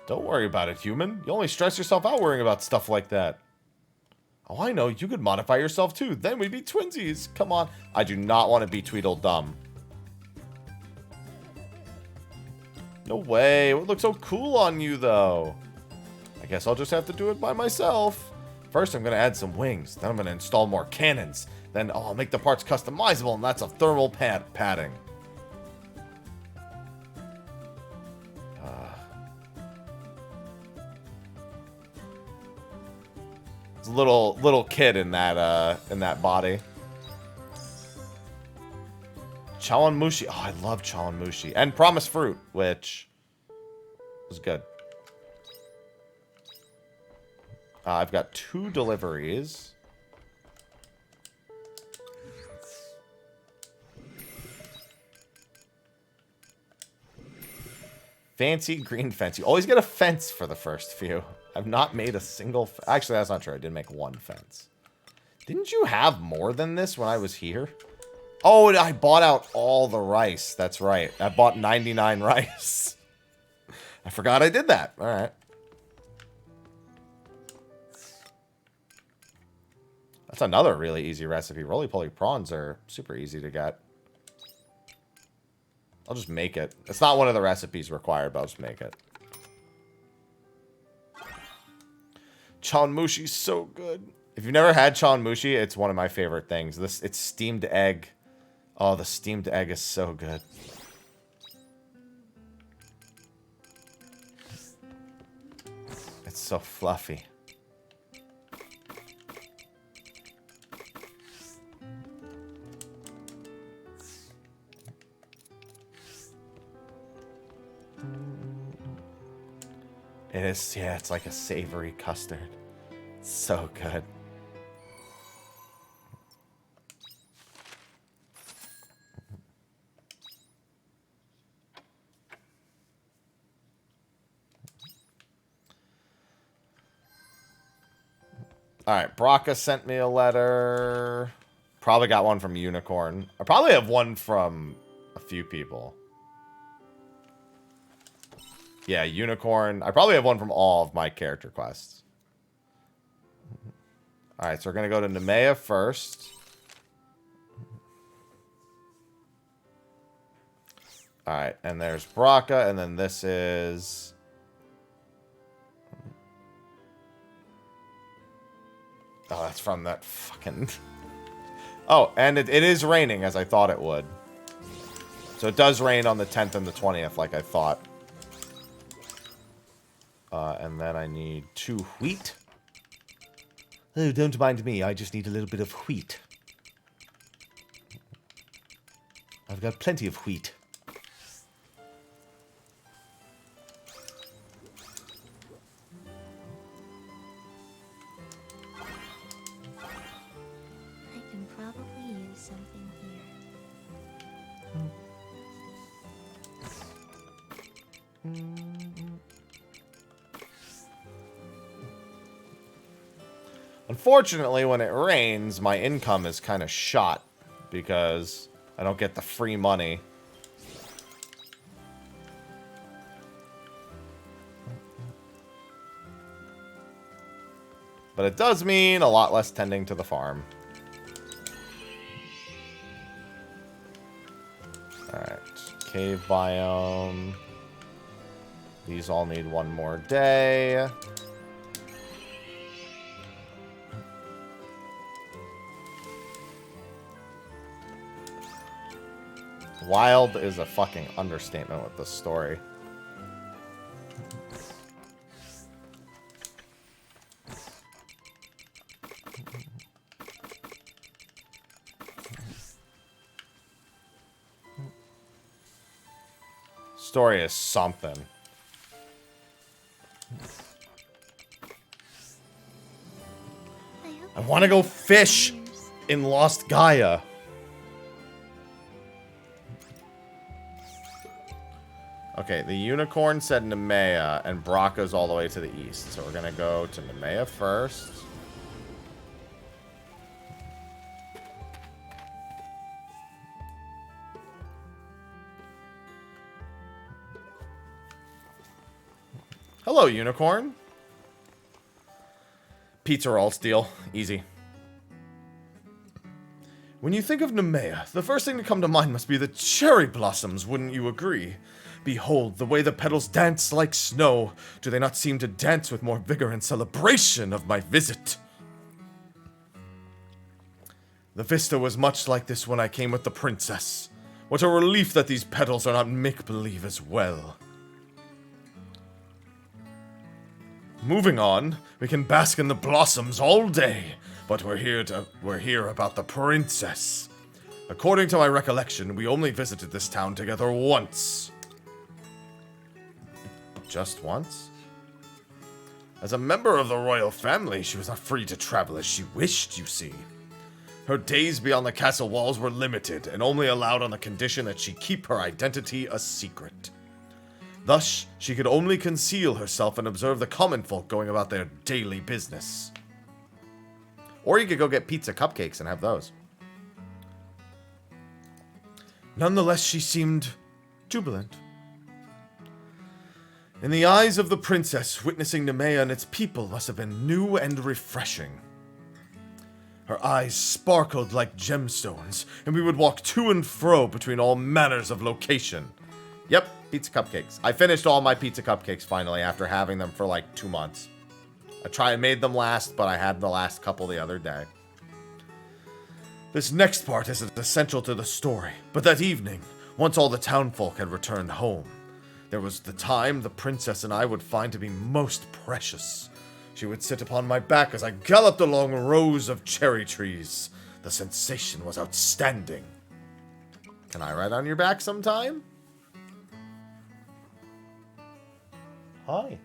Don't worry about it, human. You only stress yourself out worrying about stuff like that. Oh, I know. You could modify yourself, too. Then we'd be twinsies. Come on. I do not want to be Tweedledum. No way. It would look so cool on you, though. I guess I'll just have to do it by myself. First, I'm going to add some wings. Then I'm going to install more cannons. Then, oh, I'll make the parts customizable, and that's a thermal padding. There's a little kid in that body. Chawanmushi. Oh, I love Chawanmushi. And Promise Fruit, which was good. I've got 2 deliveries. Fancy green fence. You always get a fence for the first few. I've not made a single... Actually, that's not true. I did make 1 fence. Didn't you have more than this when I was here? Oh, and I bought out all the rice. That's right. I bought 99 rice. I forgot I did that. All right. That's another really easy recipe. Roly-poly prawns are super easy to get. I'll just make it. It's not one of the recipes required, but I'll just make it. Chawanmushi's so good. If you've never had chawanmushi, it's one of my favorite things. It's steamed egg. Oh, the steamed egg is so good. It's so fluffy. It is, yeah, it's like a savory custard. It's so good. Alright, Braca sent me a letter. Probably got one from Unicorn. I probably have one from a few people. Yeah, Unicorn. I probably have one from all of my character quests. Alright, so we're going to go to Nemea first. Alright, and there's Braca, and then this is... Oh, that's from that fucking... Oh, and it is raining, as I thought it would. So it does rain on the 10th and the 20th, like I thought. And then I need 2 wheat. Oh, don't mind me. I just need a little bit of wheat. I've got plenty of wheat. I can probably use something here. Unfortunately, when it rains, my income is kind of shot because I don't get the free money. But it does mean a lot less tending to the farm. Alright, cave biome. These all need 1 more day. Wild is a fucking understatement with this story. Story is something. I want to go fish in Lost Gaia. Okay, the Unicorn said Nemea, and Braca's all the way to the east. So we're going to go to Nemea first. Hello, Unicorn. Pizza roll steal. Easy. When you think of Nemea, the first thing to come to mind must be the cherry blossoms, wouldn't you agree? Behold, the way the petals dance like snow. Do they not seem to dance with more vigor and celebration of my visit? The vista was much like this when I came with the princess. What a relief that these petals are not make-believe as well. Moving on, we can bask in the blossoms all day, but we're here about the princess. According to my recollection, we only visited this town together once. Just once? As a member of the royal family, she was not free to travel as she wished, you see. Her days beyond the castle walls were limited, and only allowed on the condition that she keep her identity a secret. Thus, she could only conceal herself and observe the common folk going about their daily business. Or you could go get pizza cupcakes and have those. Nonetheless, she seemed jubilant. In the eyes of the princess, witnessing Nemea and its people must have been new and refreshing. Her eyes sparkled like gemstones, and we would walk to and fro between all manners of location. Yep, pizza cupcakes. I finished all my pizza cupcakes finally after having them for like 2 months. I made them last, but I had the last couple the other day. This next part isn't essential to the story, but that evening, once all the townfolk had returned home, there was the time the princess and I would find to be most precious. She would sit upon my back as I galloped along rows of cherry trees. The sensation was outstanding. Can I ride on your back sometime? Hi.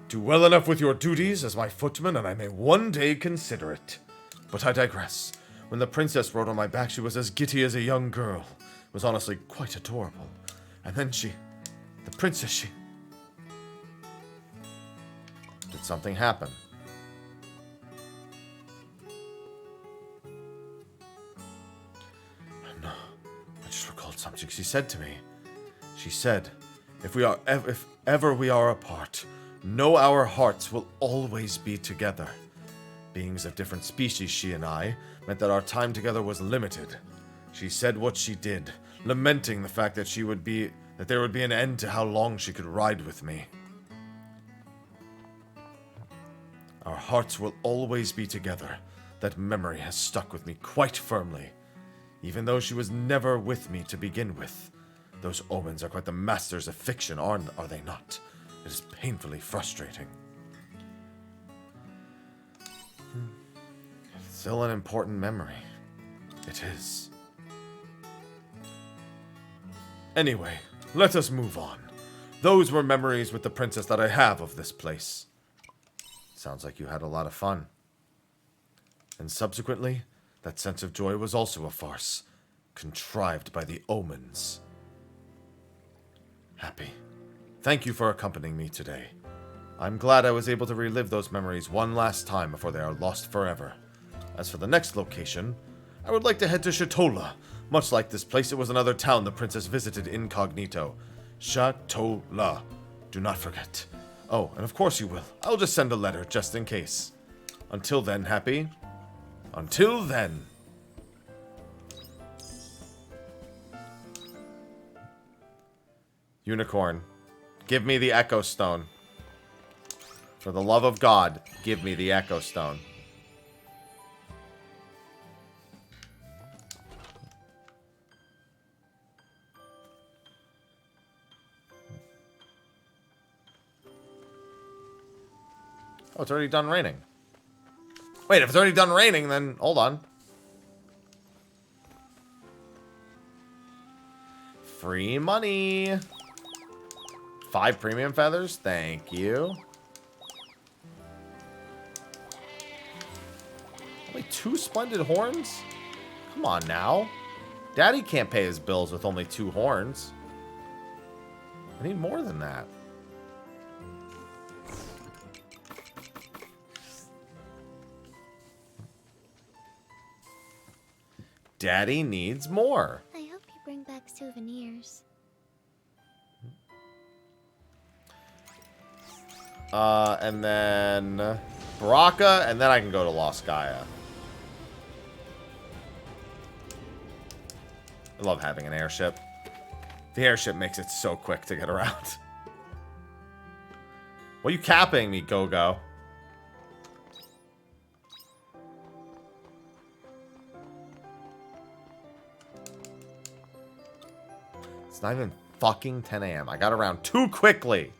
Do well enough with your duties as my footman, and I may one day consider it. But I digress. When the princess rode on my back, she was as giddy as a young girl. It was honestly quite adorable. And then the princess, Did something happen? No, I just recalled something she said to me. She said, if ever we are apart, know our hearts will always be together. Beings of different species, she and I, meant that our time together was limited. She said what she did, lamenting the fact that there would be an end to how long she could ride with me. Our hearts will always be together. That memory has stuck with me quite firmly. Even though she was never with me to begin with. Those omens are quite the masters of fiction, are they not? It is painfully frustrating. Still an important memory. It is. Anyway, let us move on. Those were memories with the princess that I have of this place. Sounds like you had a lot of fun. And subsequently, that sense of joy was also a farce, contrived by the omens. Happy. Thank you for accompanying me today. I'm glad I was able to relive those memories one last time before they are lost forever. As for the next location, I would like to head to Shatola. Much like this place, it was another town the princess visited incognito. Shatola. Do not forget. Oh, and of course you will. I'll just send a letter, just in case. Until then, Happy. Until then. Unicorn. Give me the Echo Stone. For the love of God, give me the Echo Stone. Oh, it's already done raining. Wait, if it's already done raining, then hold on. Free money. 5 premium feathers. Thank you. Only 2 splendid horns? Come on now. Daddy can't pay his bills with only 2 horns. I need more than that. Daddy needs more. I hope you bring back souvenirs. And then Baraka, and then I can go to Lost Gaia. I love having an airship. The airship makes it so quick to get around. What are you capping me, Go-Go? It's not even fucking 10 a.m. I got around too quickly.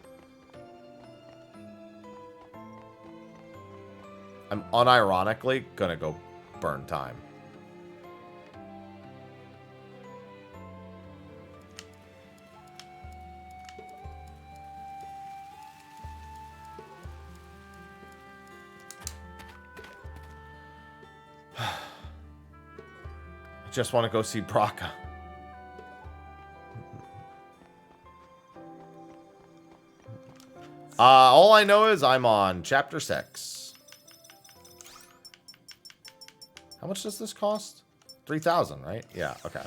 I'm unironically gonna go burn time. I just want to go see Braca. All I know is I'm on chapter 6. How much does this cost? 3,000, right? Yeah, okay.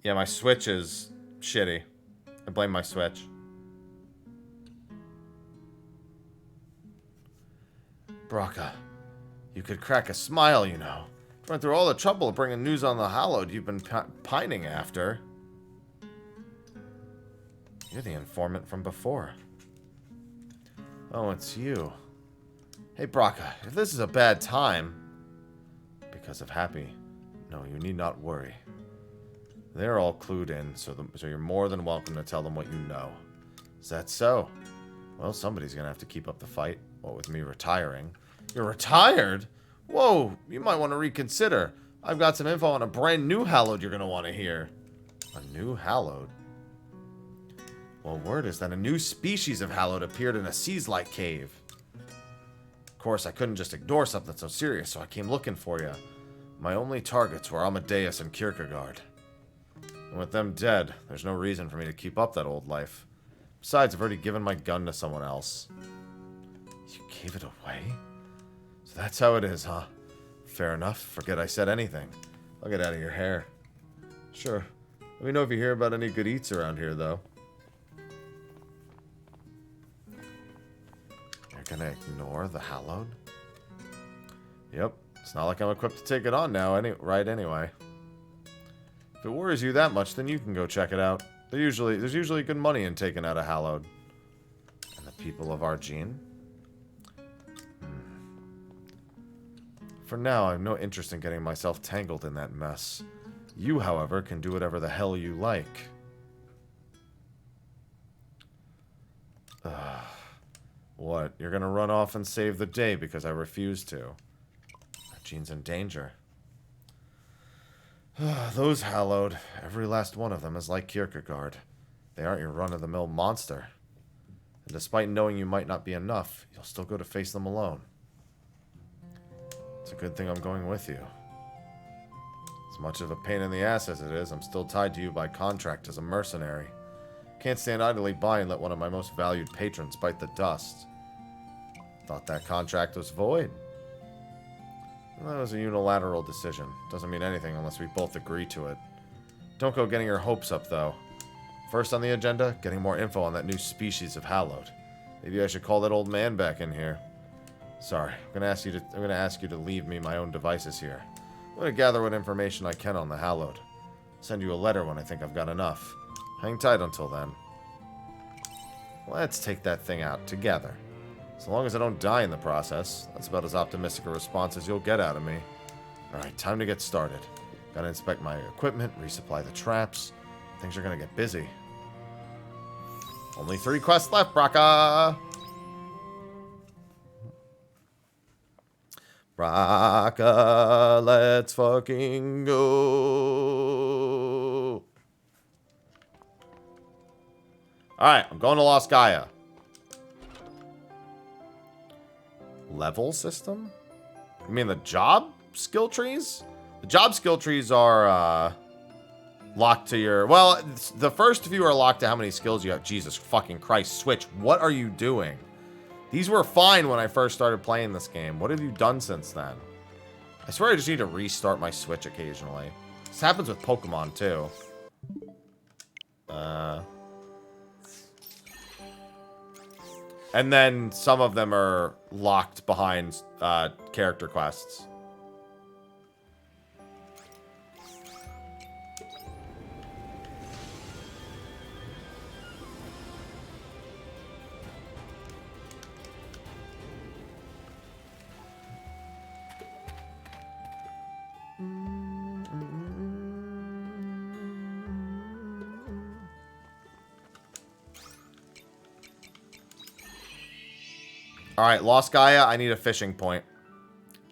Yeah, my Switch is shitty. I blame my Switch. Braca, you could crack a smile, you know. Went through all the trouble of bringing news on the Hallowed you've been pining after. You're the informant from before. Oh, it's you. Hey, Braca, if this is a bad time, because of Happy, no, you need not worry. They're all clued in, so you're more than welcome to tell them what you know. Is that so? Well, somebody's gonna have to keep up the fight. What with me retiring. You're retired? Whoa, you might want to reconsider. I've got some info on a brand new Hallowed you're gonna want to hear. A new Hallowed? Well, word is that a new species of Hallowed appeared in a Seas-like cave. Of course, I couldn't just ignore something so serious, so I came looking for you. My only targets were Amadeus and Kierkegaard. And with them dead, there's no reason for me to keep up that old life. Besides, I've already given my gun to someone else. You gave it away? So that's how it is, huh? Fair enough. Forget I said anything. I'll get out of your hair. Sure. Let me know if you hear about any good eats around here, though. You're gonna ignore the Hallowed? Yep. It's not like I'm equipped to take it on now, anyway. If it worries you that much, then you can go check it out. There's usually good money in taking out a Hallowed. And the people of Argene? For now, I have no interest in getting myself tangled in that mess. You, however, can do whatever the hell you like. What? You're gonna run off and save the day because I refuse to? Argene's in danger. Those Hallowed, every last one of them is like Kierkegaard. They aren't your run-of-the-mill monster. And despite knowing you might not be enough, you'll still go to face them alone. It's a good thing I'm going with you. As much of a pain in the ass as it is, I'm still tied to you by contract as a mercenary. Can't stand idly by and let one of my most valued patrons bite the dust. Thought that contract was void. Well, that was a unilateral decision. Doesn't mean anything unless we both agree to it. Don't go getting your hopes up, though. First on the agenda, getting more info on that new species of Hallowed. Maybe I should call that old man back in here. Sorry, I'm gonna ask you to leave me my own devices here. I'm gonna gather what information I can on the Hallowed. Send you a letter when I think I've got enough. Hang tight until then. Let's take that thing out together. So long as I don't die in the process, that's about as optimistic a response as you'll get out of me. Alright, time to get started. Gotta inspect my equipment, resupply the traps. Things are gonna get busy. Only 3 quests left, Braca! Braca, let's fucking go! Alright, I'm going to Lost Gaia. Level system? You mean the job skill trees? The job skill trees are, locked to your... Well, the first few are locked to how many skills you have. Jesus fucking Christ. Switch, what are you doing? These were fine when I first started playing this game. What have you done since then? I swear I just need to restart my Switch occasionally. This happens with Pokemon, too. And then some of them are locked behind character quests. Alright, Lost Gaia, I need a fishing point.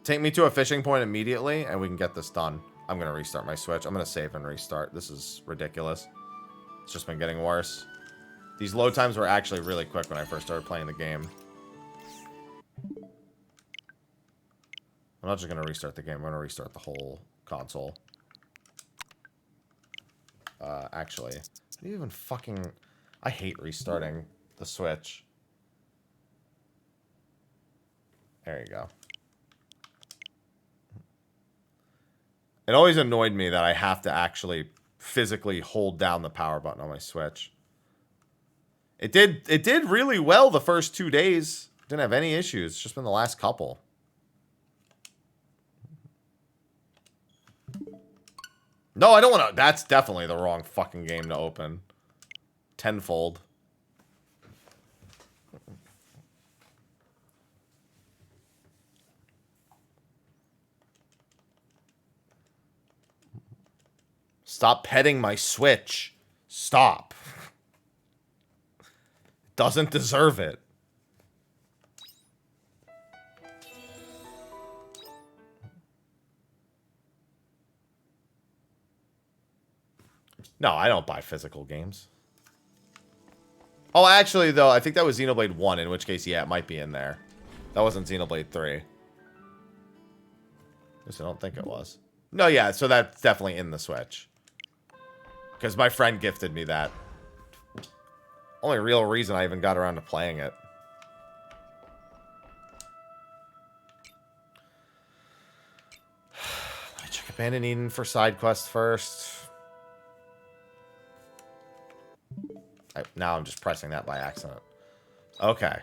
Take me to a fishing point immediately, and we can get this done. I'm going to restart my Switch. I'm going to save and restart. This is ridiculous. It's just been getting worse. These load times were actually really quick when I first started playing the game. I'm not just going to restart the game. I'm going to restart the whole console. Actually, even fucking... I hate restarting the Switch. There you go. It always annoyed me that I have to actually physically hold down the power button on my Switch. It did really well the first 2 days. Didn't have any issues. It's just been the last couple. No, I don't want to. That's definitely the wrong fucking game to open. Tenfold. Stop petting my Switch. Stop. Doesn't deserve it. No, I don't buy physical games. Oh, actually, though, I think that was Xenoblade 1, in which case, yeah, it might be in there. That wasn't Xenoblade 3. At least I don't think it was. No, yeah, so that's definitely in the Switch. Because my friend gifted me that. Only real reason I even got around to playing it. Let me check Abandoned Eden for side quests first. Now I'm just pressing that by accident. Okay.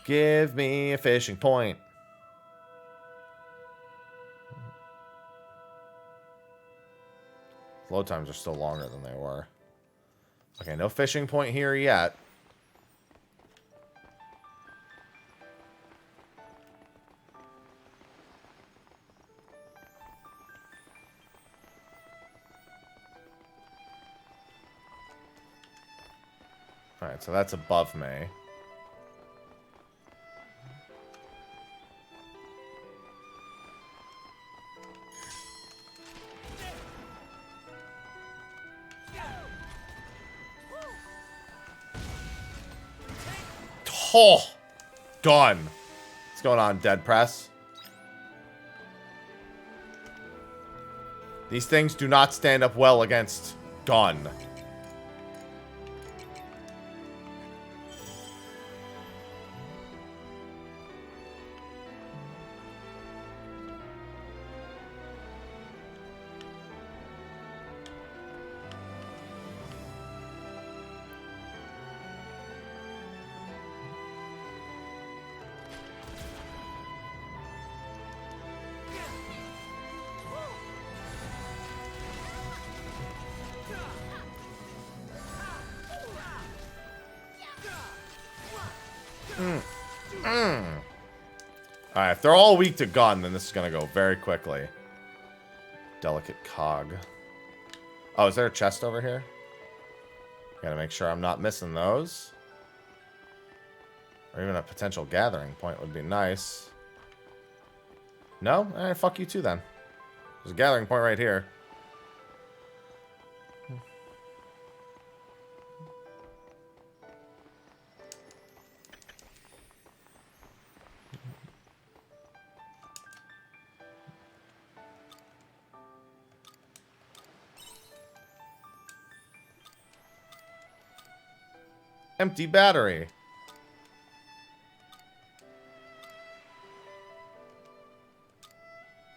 Give me a fishing point. Load times are still longer than they were. Okay, no fishing point here yet. Alright, so that's above me. Oh, done. What's going on, Dead Press? These things do not stand up well against gun. Alright, if they're all weak to gun, then this is going to go very quickly. Delicate cog. Oh, is there a chest over here? Gotta make sure I'm not missing those. Or even a potential gathering point would be nice. No? Alright, fuck you too then. There's a gathering point right here. Empty battery.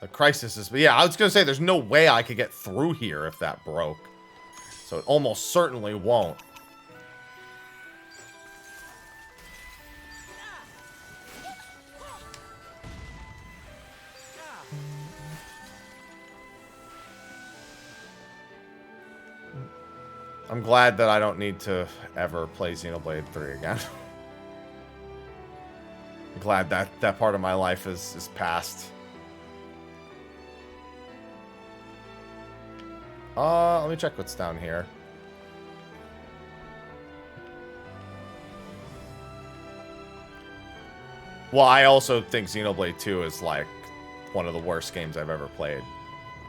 The crisis is... Yeah, I was going to say, there's no way I could get through here if that broke. So it almost certainly won't. I'm glad that I don't need to ever play Xenoblade 3 again. I'm glad that that part of my life is past. Let me check what's down here. Well, I also think Xenoblade 2 is like one of the worst games I've ever played.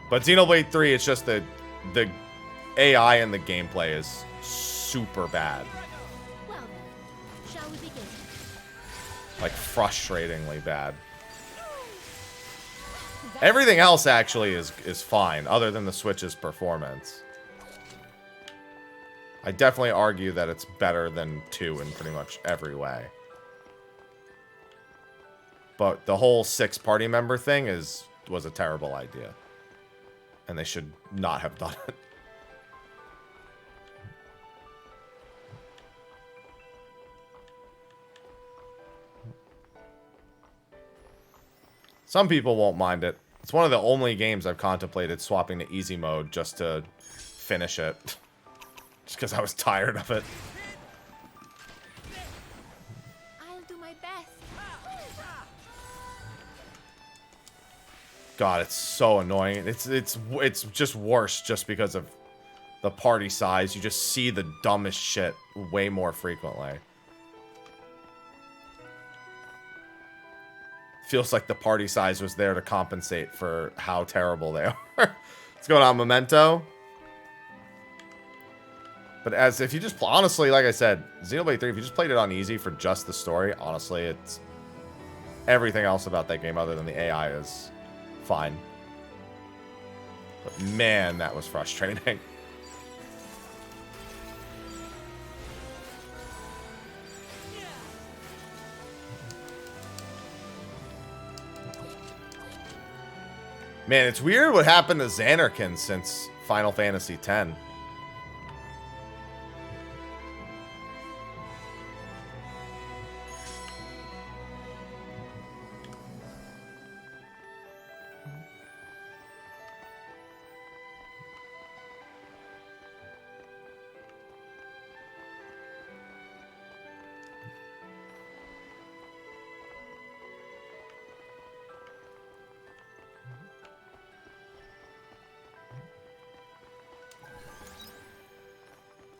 But Xenoblade 3, it's just the AI and the gameplay is super bad. Well then, shall we begin? Like, frustratingly bad. Everything else actually is fine, other than the Switch's performance. I definitely argue that it's better than 2 in pretty much every way. But the whole 6 party member thing was a terrible idea. And they should not have done it. Some people won't mind it. It's one of the only games I've contemplated swapping to easy mode just to finish it. Just because I was tired of it. I'll do my best. God, it's so annoying. It's just worse just because of the party size. You just see the dumbest shit way more frequently. Feels like the party size was there to compensate for how terrible they are. What's going on, Memento? But as if you just... Honestly, like I said, Xenoblade 3, if you just played it on easy for just the story, honestly, it's... Everything else about that game other than the AI is fine. But man, that was frustrating. Man, it's weird what happened to Xanarkin since Final Fantasy X.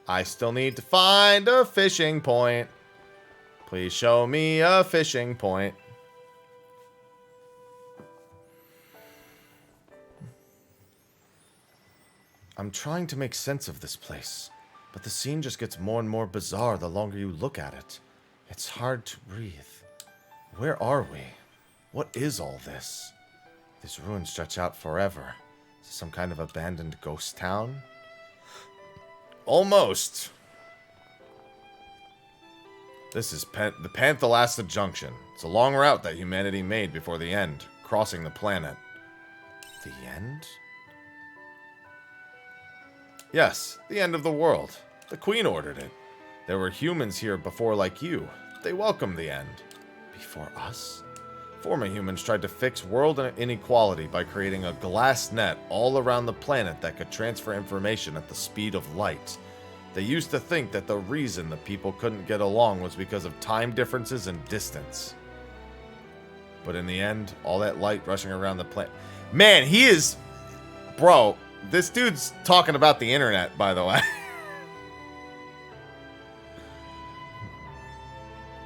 I still need to find a fishing point. Please show me a fishing point. I'm trying to make sense of this place, but the scene just gets more and more bizarre the longer you look at it. It's hard to breathe. Where are we? What is all this? These ruins stretch out forever. Is this some kind of abandoned ghost town? Almost. This is the Panthalassa Junction. It's a long route that humanity made before the end, crossing the planet. The end? Yes, the end of the world. The Queen ordered it. There were humans here before like you. They welcomed the end. Before us? Former humans tried to fix world inequality by creating a glass net all around the planet that could transfer information at the speed of light. They used to think that the reason the people couldn't get along was because of time differences and distance. But in the end, all that light rushing around the planet... Man, he is... Bro, this dude's talking about the internet, by the way.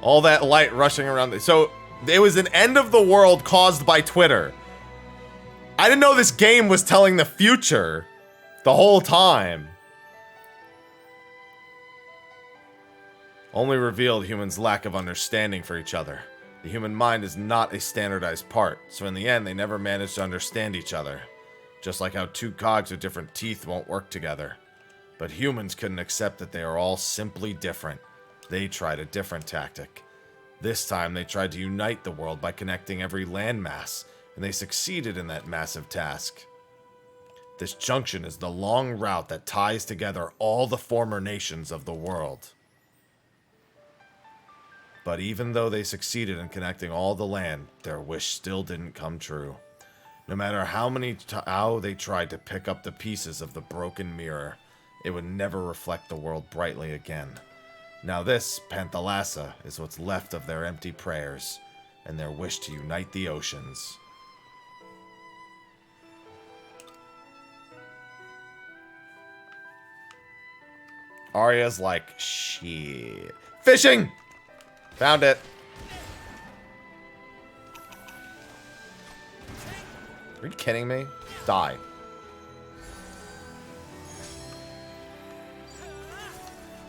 All that light rushing around... So... It was an end of the world caused by Twitter. I didn't know this game was telling the future the whole time. Only revealed humans' lack of understanding for each other. The human mind is not a standardized part, so in the end they never managed to understand each other. Just like how two cogs with different teeth won't work together. But humans couldn't accept that they are all simply different. They tried a different tactic. This time they tried to unite the world by connecting every landmass, and they succeeded in that massive task. This junction is the long route that ties together all the former nations of the world. But even though they succeeded in connecting all the land, their wish still didn't come true. No matter how they tried to pick up the pieces of the broken mirror, it would never reflect the world brightly again. Now this, Panthalassa, is what's left of their empty prayers, and their wish to unite the oceans. Arya's like, shit. Fishing! Found it. Are you kidding me? Die.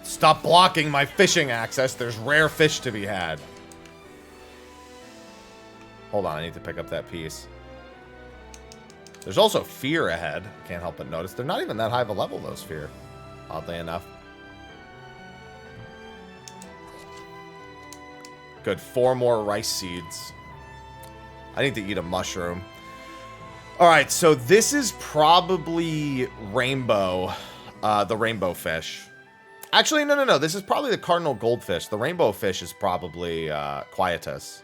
Stop blocking my fishing access. There's rare fish to be had. Hold on, I need to pick up that piece. There's also fear ahead. Can't help but notice. They're not even that high of a level, those fear. Oddly enough. Good, 4 more rice seeds. I need to eat a mushroom. Alright, so this is probably rainbow. The rainbow fish. Actually, no. This is probably the cardinal goldfish. The rainbow fish is probably quietus.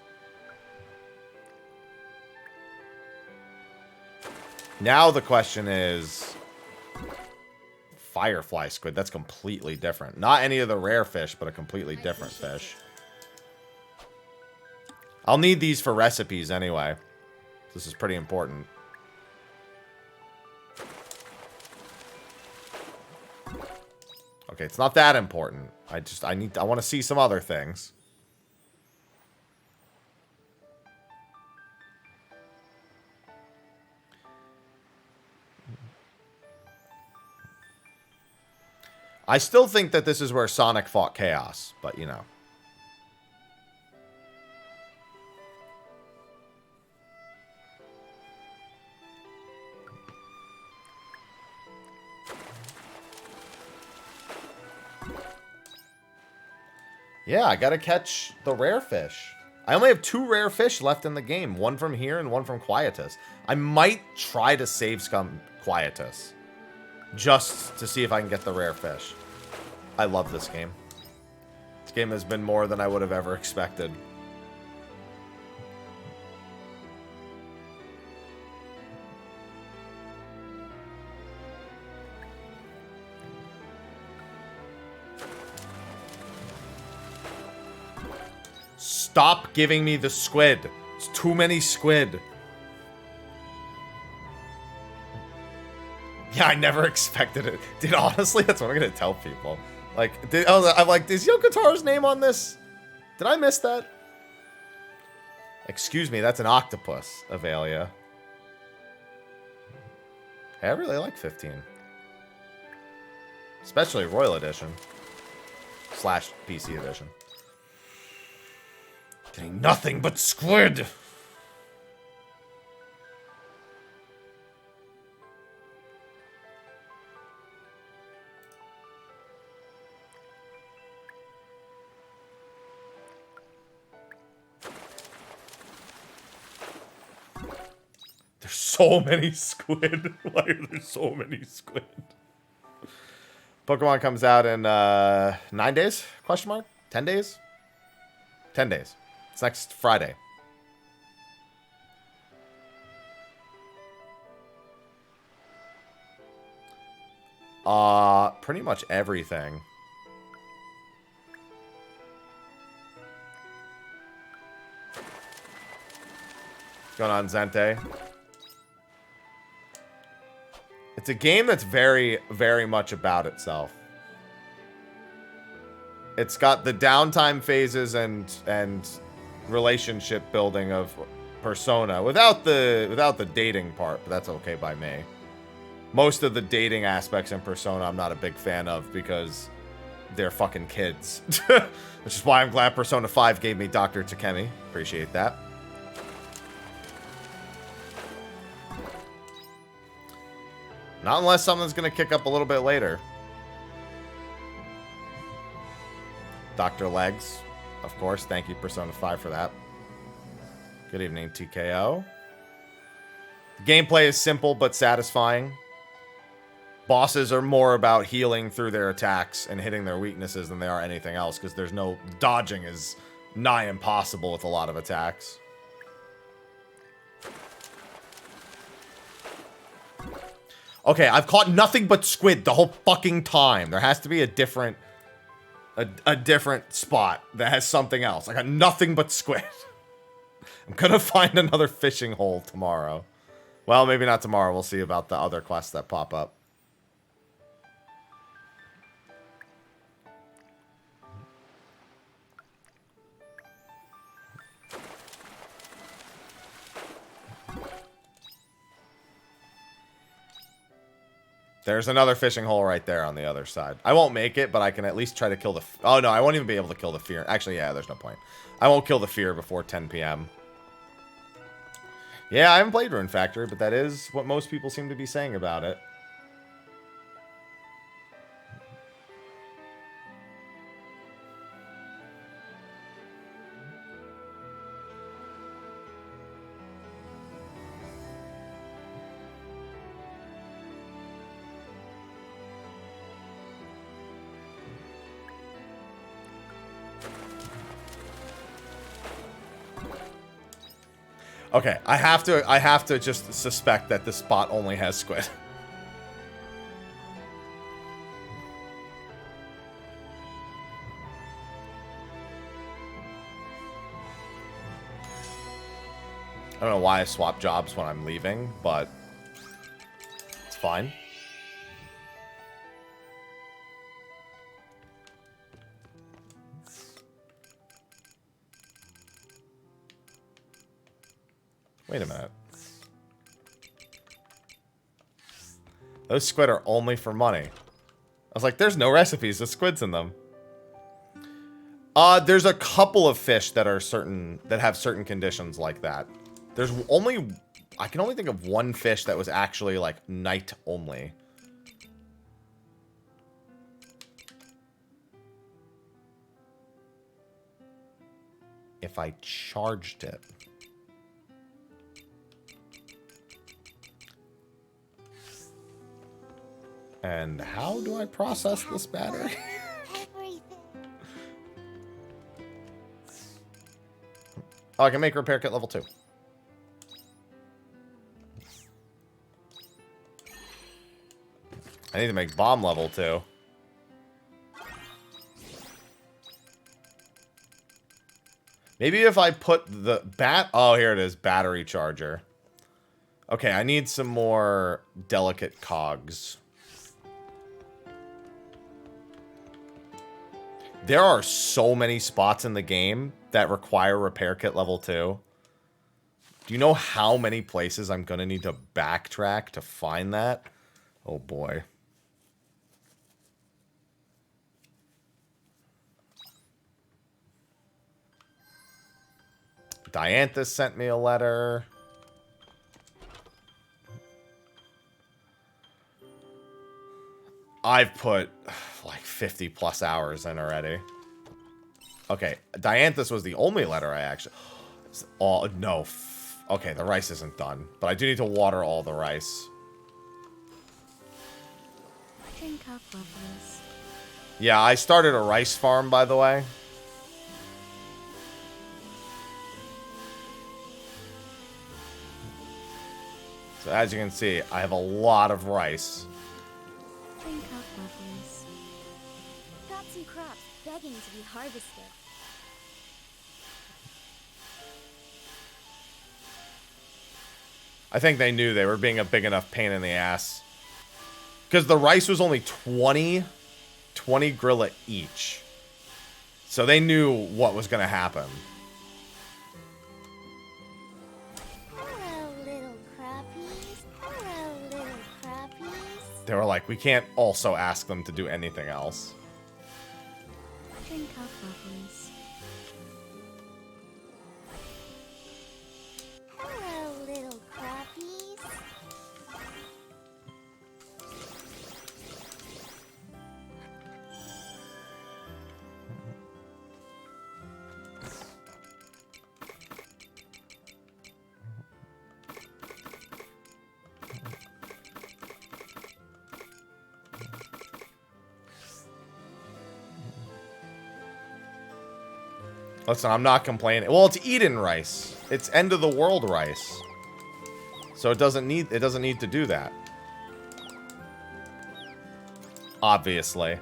Now the question is... Firefly squid. That's completely different. Not any of the rare fish, but a completely different fish. I'll need these for recipes anyway. This is pretty important. Okay, it's not that important. I want to see some other things. I still think that this is where Sonic fought Chaos, but you know. Yeah, I gotta catch the rare fish. I only have 2 rare fish left in the game. One from here and one from Quietus. I might try to save scum Quietus. Just to see if I can get the rare fish. I love this game. This game has been more than I would have ever expected. Stop giving me the squid. It's too many squid. Yeah, I never expected it. Dude, honestly, that's what I'm gonna tell people. Like, I'm like, is Yokotaro's name on this? Did I miss that? Excuse me, that's an octopus, Avelia. Hey, I really like 15. Especially Royal Edition. / PC Edition. Getting nothing but squid! There's so many squid. Why are there so many squid? Pokemon comes out in 9 days? Question mark? 10 days? 10 days. It's next Friday. Pretty much everything. What's going on, Zente? It's a game that's very, very much about itself. It's got the downtime phases and relationship building of Persona without the dating part, but that's okay by me. Most of the dating aspects in Persona I'm not a big fan of because they're fucking kids. Which is why I'm glad Persona 5 gave me Dr. Takemi. Appreciate that. Not unless something's gonna kick up a little bit later. Dr. Legs, of course. Thank you, Persona 5, for that. Good evening, TKO. Gameplay is simple but satisfying. Bosses are more about healing through their attacks and hitting their weaknesses than they are anything else, because there's no... Dodging is nigh impossible with a lot of attacks. Okay, I've caught nothing but squid the whole fucking time. There has to be a different... A different spot that has something else. I got nothing but squid. I'm gonna find another fishing hole tomorrow. Well, maybe not tomorrow. We'll see about the other quests that pop up. There's another fishing hole right there on the other side. I won't make it, but I can at least try to kill the... Oh, no, I won't even be able to kill the fear. Actually, yeah, there's no point. I won't kill the fear before 10 p.m. Yeah, I haven't played Rune Factory, but that is what most people seem to be saying about it. Okay, I have to just suspect that this spot only has squid. I don't know why I swap jobs when I'm leaving, but it's fine. Wait a minute. Those squid are only for money. I was like, there's no recipes with squids in them. There's a couple of fish that are that have certain conditions like that. There's only... I can only think of one fish that was actually, like, night only. If I charged it... And how do I process this battery? Oh, I can make repair kit level 2. I need to make bomb level 2. Maybe if I put the oh, here it is, battery charger. Okay, I need some more delicate cogs. There are so many spots in the game that require repair kit level 2. Do you know how many places I'm going to need to backtrack to find that? Oh boy. Dianthus sent me a letter. I've put like 50 plus hours in already. Okay, Dianthus was the only letter I actually... Oh, no. Okay, the rice isn't done. But I do need to water all the rice. Drink up, lovers. Yeah, I started a rice farm, by the way. So as you can see, I have a lot of rice. Drink up, lovers. Got some crops begging to be harvested. I think they knew they were being a big enough pain in the ass. Because the rice was only 20 grilla each. So they knew what was going to happen. Hello, little crappies. Hello, little crappies. They were like, we can't also ask them to do anything else. Drink up, lovers. Hello, little crappies. Listen, I'm not complaining. Well, it's Eden rice. It's end of the world rice. So it doesn't need to do that. Obviously.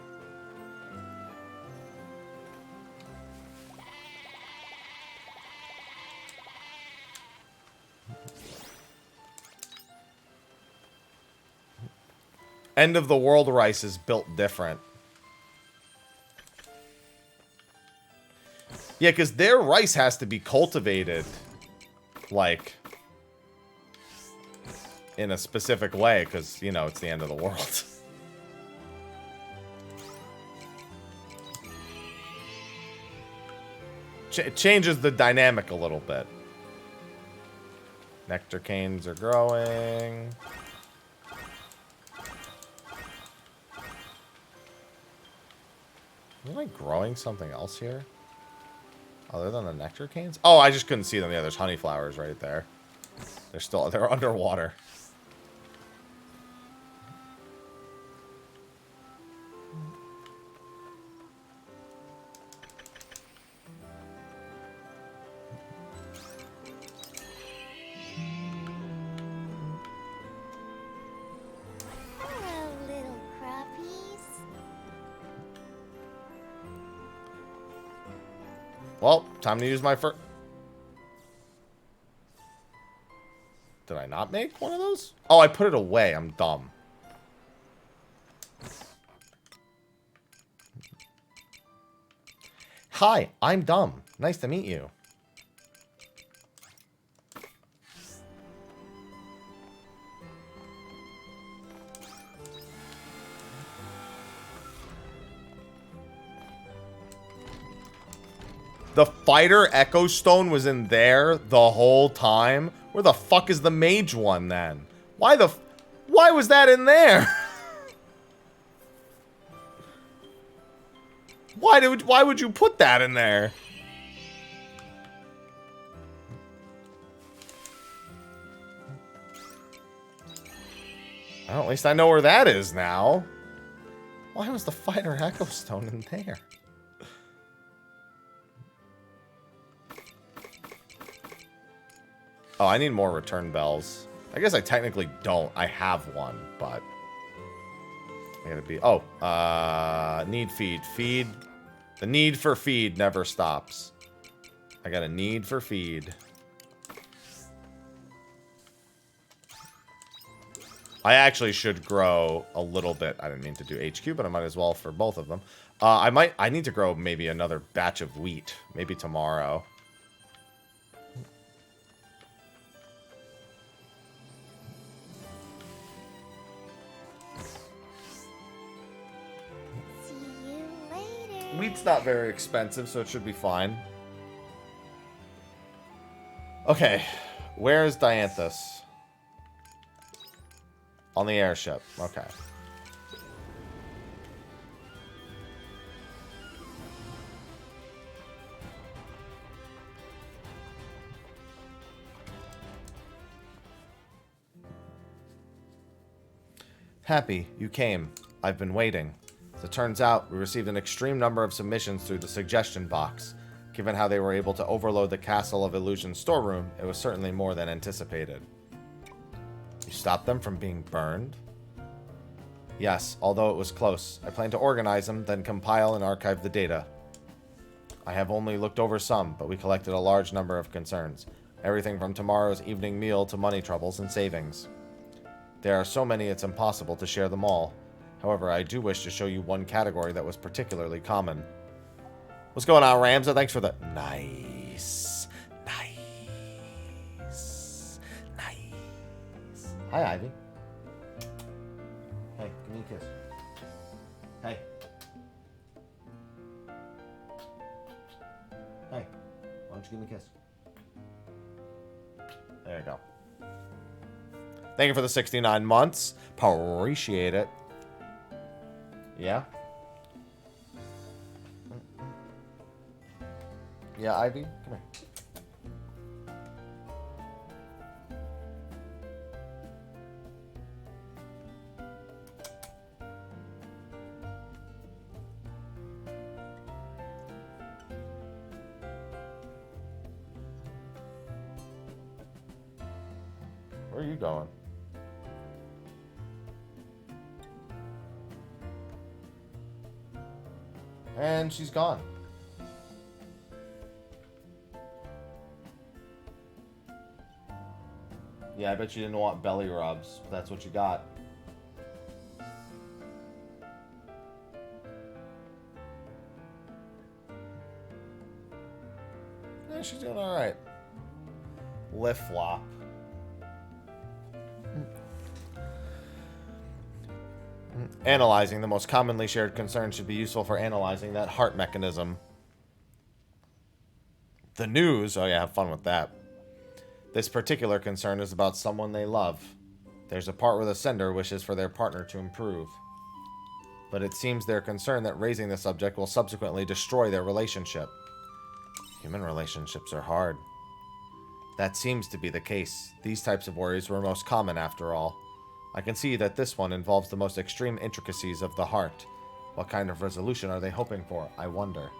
End of the world rice is built different. Yeah, because their rice has to be cultivated, like, in a specific way, because, you know, it's the end of the world. It changes the dynamic a little bit. Nectar canes are growing. Am I growing something else here? Other than the nectar canes? Oh, I just couldn't see them. Yeah, there's honey flowers right there. They're underwater. Hello, little crappies. Well, time to use my first... Did I not make one of those? Oh, I put it away. I'm dumb. Hi, I'm dumb. Nice to meet you. The fighter Echo Stone was in there the whole time? Where the fuck is the mage one then? Why was that in there? Why would you put that in there? Well, at least I know where that is now. Why was the fighter Echo Stone in there? Oh, I need more return bells. I guess I technically don't. I have one, but... I gotta be... Oh, need feed. Feed. The need for feed never stops. I got a need for feed. I actually should grow a little bit. I didn't mean to do HQ, but I might as well for both of them. I need to grow maybe another batch of wheat. Maybe tomorrow. See you later. Wheat's not very expensive, so it should be fine. Okay, where is Dianthus? On the airship. Okay. Happy, you came. I've been waiting. As it turns out, we received an extreme number of submissions through the suggestion box. Given how they were able to overload the Castle of Illusion storeroom, it was certainly more than anticipated. You stopped them from being burned? Yes, although it was close. I plan to organize them, then compile and archive the data. I have only looked over some, but we collected a large number of concerns. Everything from tomorrow's evening meal to money troubles and savings. There are so many it's impossible to share them all. However, I do wish to show you one category that was particularly common. What's going on, Ramza? Thanks for the... Nice. Hi, Ivy. Hey, give me a kiss. Hey. Hey, why don't you give me a kiss? There you go. Thank you for the 69 months. Appreciate it. Yeah? Yeah, Ivy? Come here. Where are you going? And she's gone. Yeah, I bet you didn't want belly rubs. But that's what you got. Yeah, she's doing alright. Lift flop. Analyzing. The most commonly shared concern should be useful for analyzing that heart mechanism. The news. Oh yeah, have fun with that. This particular concern is about someone they love. There's a part where the sender wishes for their partner to improve. But it seems they're concerned that raising the subject will subsequently destroy their relationship. Human relationships are hard. That seems to be the case. These types of worries were most common after all. I can see that this one involves the most extreme intricacies of the heart. What kind of resolution are they hoping for, I wonder?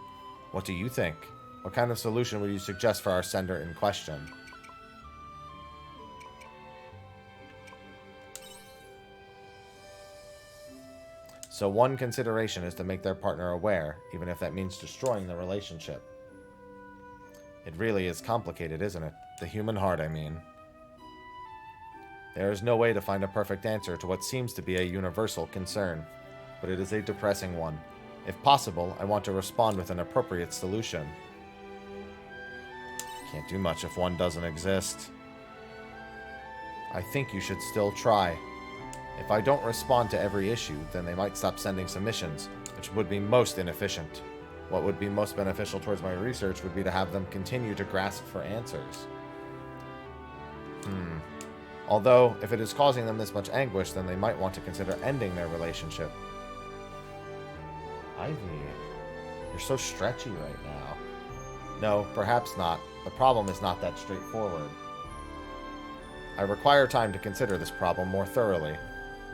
What do you think? What kind of solution would you suggest for our sender in question? So one consideration is to make their partner aware, even if that means destroying the relationship. It really is complicated, isn't it? The human heart, I mean. There is no way to find a perfect answer to what seems to be a universal concern, but it is a depressing one. If possible, I want to respond with an appropriate solution. Can't do much if one doesn't exist. I think you should still try. If I don't respond to every issue, then they might stop sending submissions, which would be most inefficient. What would be most beneficial towards my research would be to have them continue to grasp for answers. Although, if it is causing them this much anguish, then they might want to consider ending their relationship. Ivy, you're so stretchy right now. No, perhaps not. The problem is not that straightforward. I require time to consider this problem more thoroughly.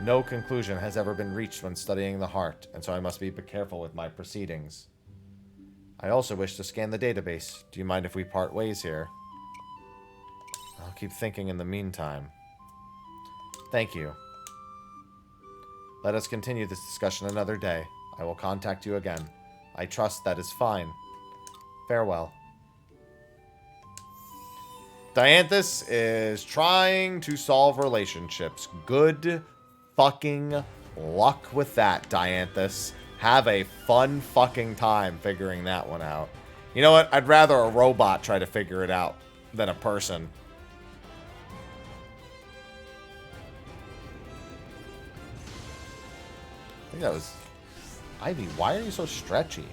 No conclusion has ever been reached when studying the heart, and so I must be careful with my proceedings. I also wish to scan the database. Do you mind if we part ways here? I'll keep thinking in the meantime. Thank you. Let us continue this discussion another day. I will contact you again. I trust that is fine. Farewell. Dianthus is trying to solve relationships. Good fucking luck with that, Dianthus. Have a fun fucking time figuring that one out. You know what? I'd rather a robot try to figure it out than a person. I think that was... Ivy, why are you so stretchy?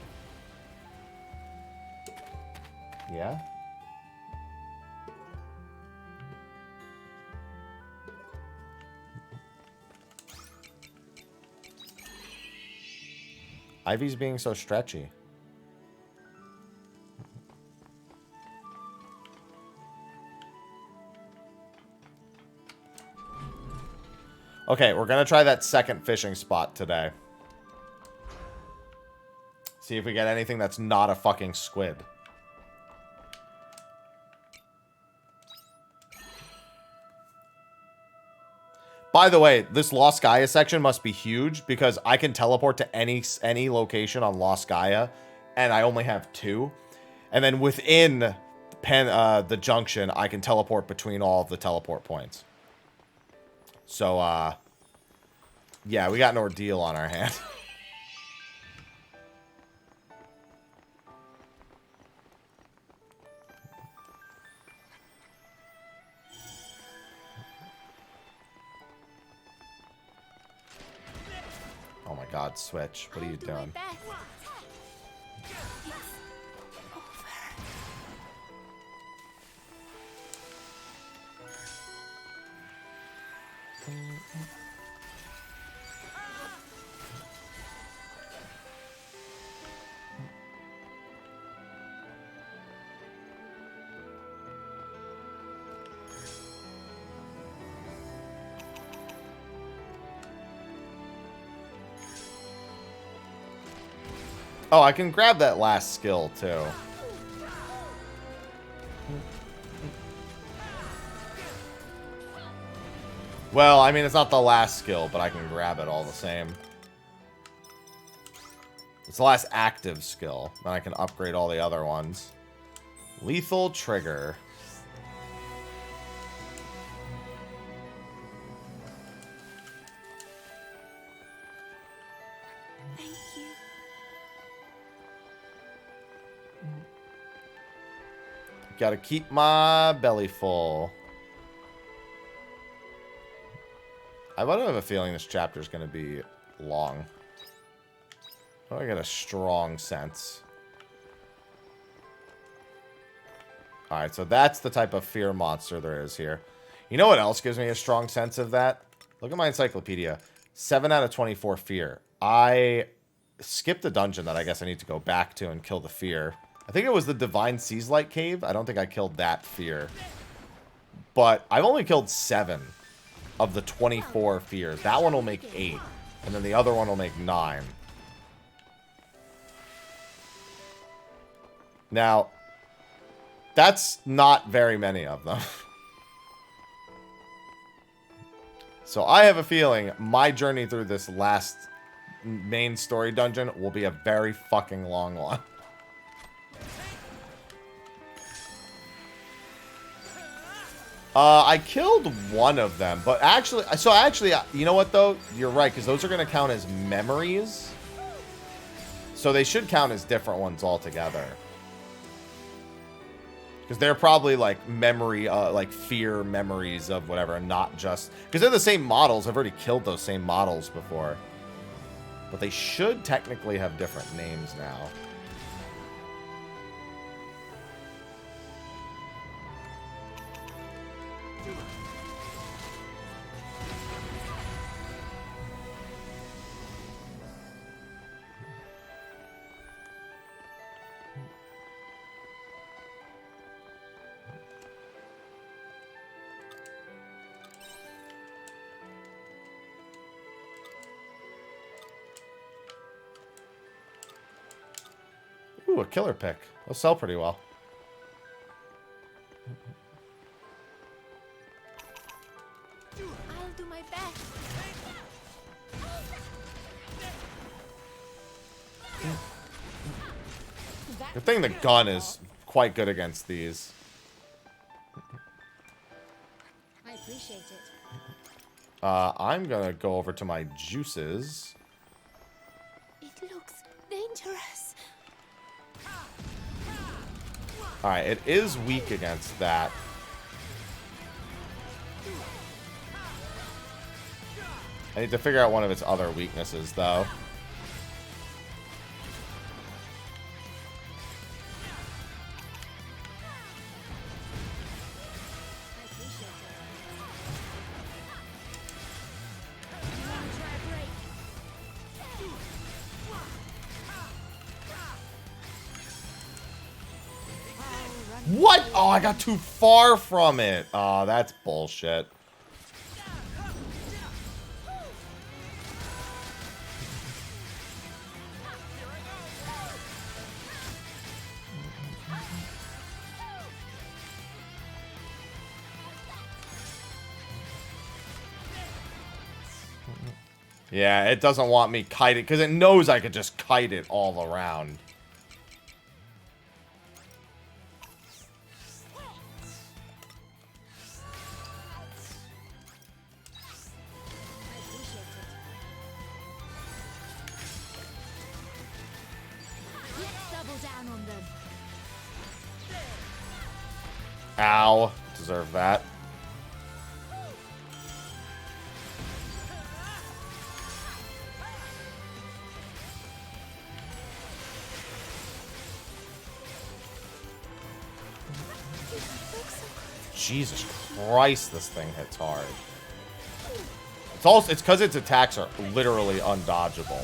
Yeah? Ivy's being so stretchy. Okay, we're gonna try that second fishing spot today. See if we get anything that's not a fucking squid. By the way, this Lost Gaia section must be huge because I can teleport to any location on Lost Gaia, and I only have 2. And then within the junction, I can teleport between all of the teleport points. So, yeah, we got an ordeal on our hand. Oh my god, Switch. What are you doing? Oh, I can grab that last skill, too. Well, I mean, it's not the last skill, but I can grab it all the same. It's the last active skill. Then I can upgrade all the other ones. Lethal Trigger. Thank you. Gotta keep my belly full. I don't have a feeling this chapter is going to be long. Oh, I got a strong sense. Alright, so that's the type of fear monster there is here. You know what else gives me a strong sense of that? Look at my encyclopedia. 7 out of 24 fear. I skipped a dungeon that I guess I need to go back to and kill the fear. I think it was the Divine Seaslight Cave. I don't think I killed that fear. But I've only killed 7 of the 24 fears. That one will make 8. And then the other one will make 9. Now, that's not very many of them. So I have a feeling my journey through this last main story dungeon will be a very fucking long one. I killed one of them, but actually, you know what though? You're right, because those are going to count as memories. So they should count as different ones altogether. Because they're probably like memory, like fear memories of whatever, and not just... Because they're the same models. I've already killed those same models before. But they should technically have different names now. Ooh, a killer pick. They'll sell pretty well. I'll do my best. Good thing the gun is quite good against these. I appreciate it. I'm gonna go over to my juices. It looks dangerous. Alright, it is weak against that. I need to figure out one of its other weaknesses, though. I appreciate it. You wanna try a break? What? Oh, I got too far from it. Oh, that's bullshit. Yeah, it doesn't want me kited because it knows I could just kite it all around. Let's double down on them. Ow. Deserve that. Jesus Christ, this thing hits hard. It's because its attacks are literally undodgeable.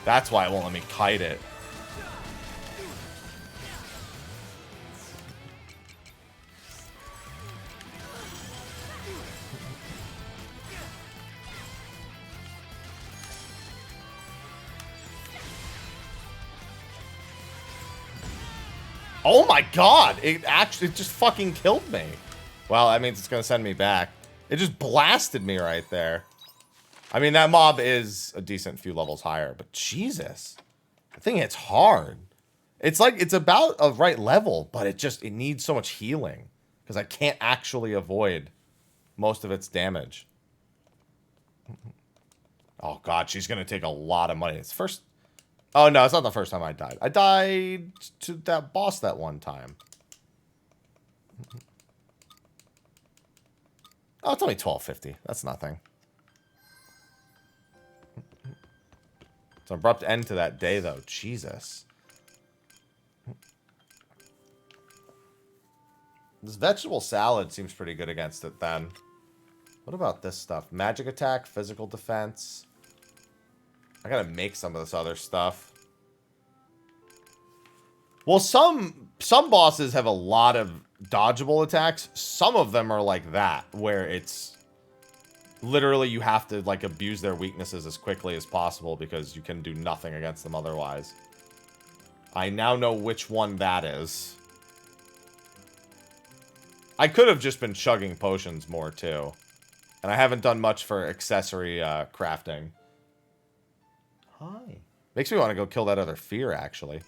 That's why it won't let me kite it. Oh my god! It just fucking killed me. Well, that means it's gonna send me back. It just blasted me right there. I mean, that mob is a decent few levels higher, but Jesus. The thing hits hard. It's like, it's about a right level, but it needs so much healing. Because I can't actually avoid most of its damage. Oh god, she's gonna take a lot of money. It's first... Oh no, it's not the first time I died. I died to that boss that one time. Oh, it's only $12.50. That's nothing. It's an abrupt end to that day, though. Jesus. This vegetable salad seems pretty good against it, then. What about this stuff? Magic attack, physical defense. I gotta make some of this other stuff. Well, some bosses have a lot of dodgeable attacks. Some of them are like that, where it's literally you have to like abuse their weaknesses as quickly as possible because you can do nothing against them otherwise. I now know which one that is. I could have just been chugging potions more too. And I haven't done much for accessory crafting. Hi. Makes me want to go kill that other fear, actually.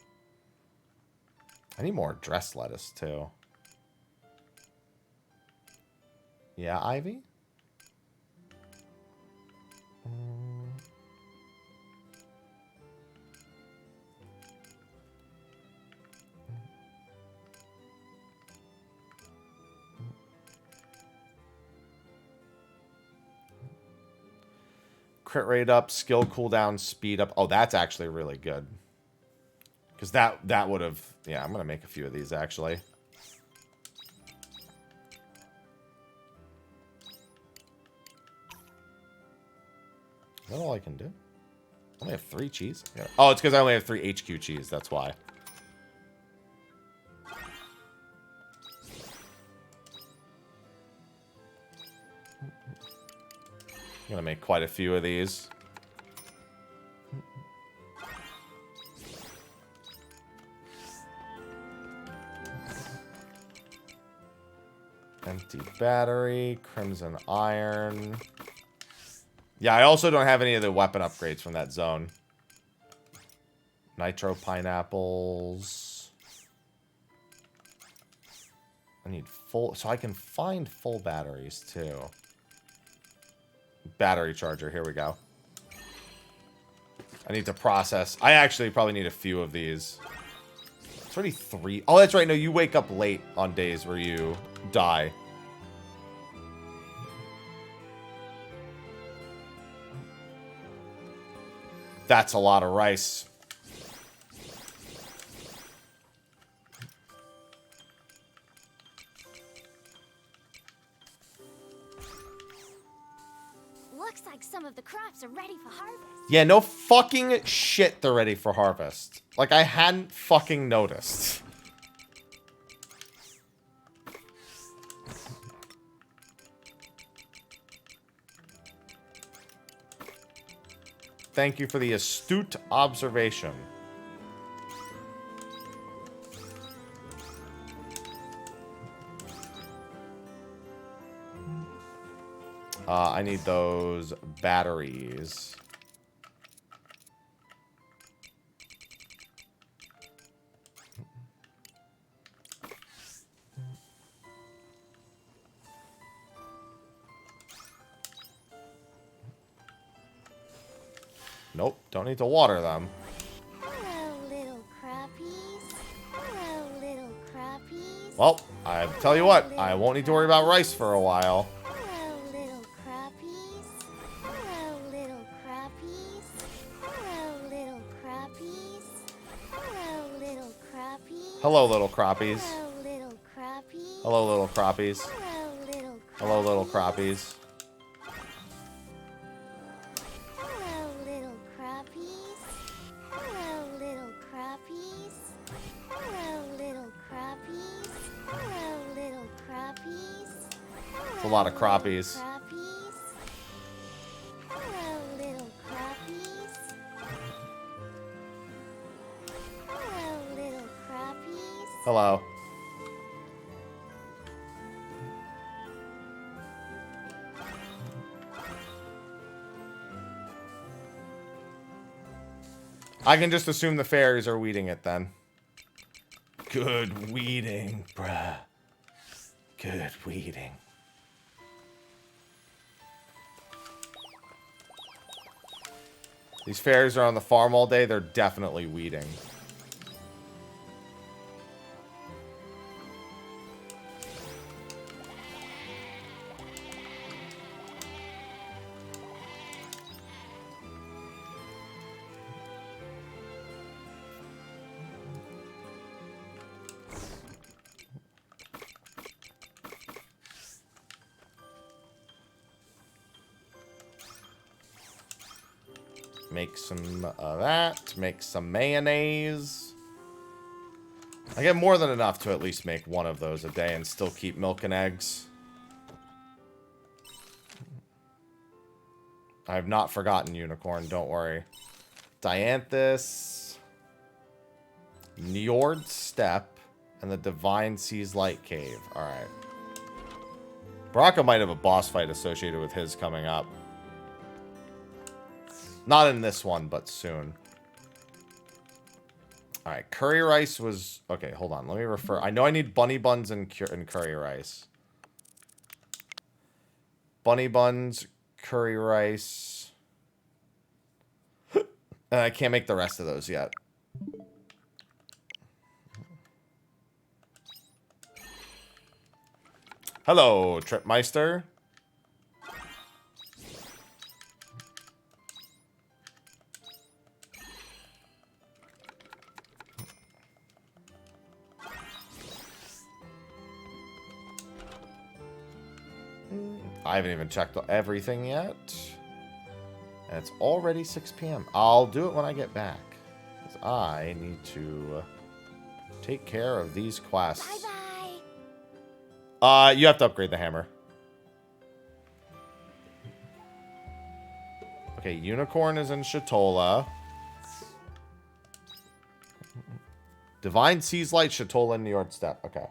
I need more dressed lettuce, too. Yeah, Ivy? Crit rate up, skill cooldown, speed up. Oh, that's actually really good. Because that would have... Yeah, I'm going to make a few of these, actually. Is that all I can do? I only have 3 cheese? Yeah. Oh, it's because I only have 3 HQ cheese. That's why. I'm going to make quite a few of these. Empty battery, crimson iron. Yeah, I also don't have any of the weapon upgrades from that zone. Nitro pineapples. I need full... So I can find full batteries, too. Battery charger, here we go. I need to process. I actually probably need a few of these. It's already 3. Oh, that's right. No, you wake up late on days where you die. That's a lot of rice. Looks like some of the crops are ready for harvest. Yeah, no fucking shit they're ready for harvest. Like, I hadn't fucking noticed. Thank you for the astute observation. I need those batteries. Nope, don't need to water them. Hello, little crappies. Hello, little crappies. Well, I tell you what, I won't need to worry about rice for a while. Hello, little crappies. Hello, little crappies. Hello, little crappies. Hello, little crappies. Hello, little crappies. Hello, little crappies. Hello, little crappies. Hello, little crappies. Hello, little crappies. Hello, little crappies. Hello, little crappies. Hello, little crappies. Hello, little crappies. It's a lot of crappies. Crappies. Hello, little crappies. Hello, little crappies. Hello. I can just assume the fairies are weeding it then. Good weeding, bruh. Good weeding. These fairies are on the farm all day. They're definitely weeding. Make some of that. Make some mayonnaise. I get more than enough to at least make one of those a day and still keep milk and eggs. I have not forgotten Unicorn, don't worry. Dianthus, Njord Step, and the Divine Seas Light Cave. Alright. Baraka might have a boss fight associated with his coming up. Not in this one, but soon. Alright, curry rice was... Okay, hold on. Let me refer... I know I need bunny buns and curry rice. Bunny buns, curry rice. And I can't make the rest of those yet. Hello, Tripmeister. I haven't even checked everything yet. And it's already 6 p.m. I'll do it when I get back. Because I need to take care of these quests. Bye-bye. You have to upgrade the hammer. Okay, Unicorn is in Shatola. Divine Seas Light, Shatola, and New York Step. Okay.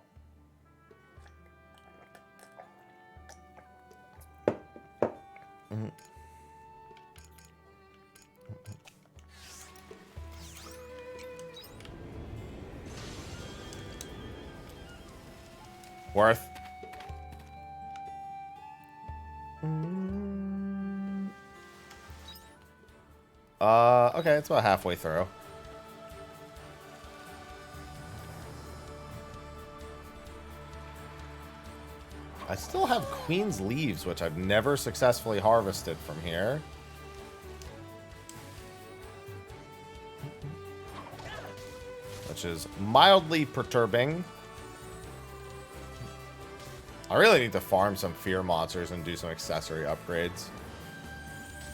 Worth. Okay, it's about halfway through. I still have Queen's Leaves, which I've never successfully harvested from here. Which is mildly perturbing. I really need to farm some fear monsters and do some accessory upgrades.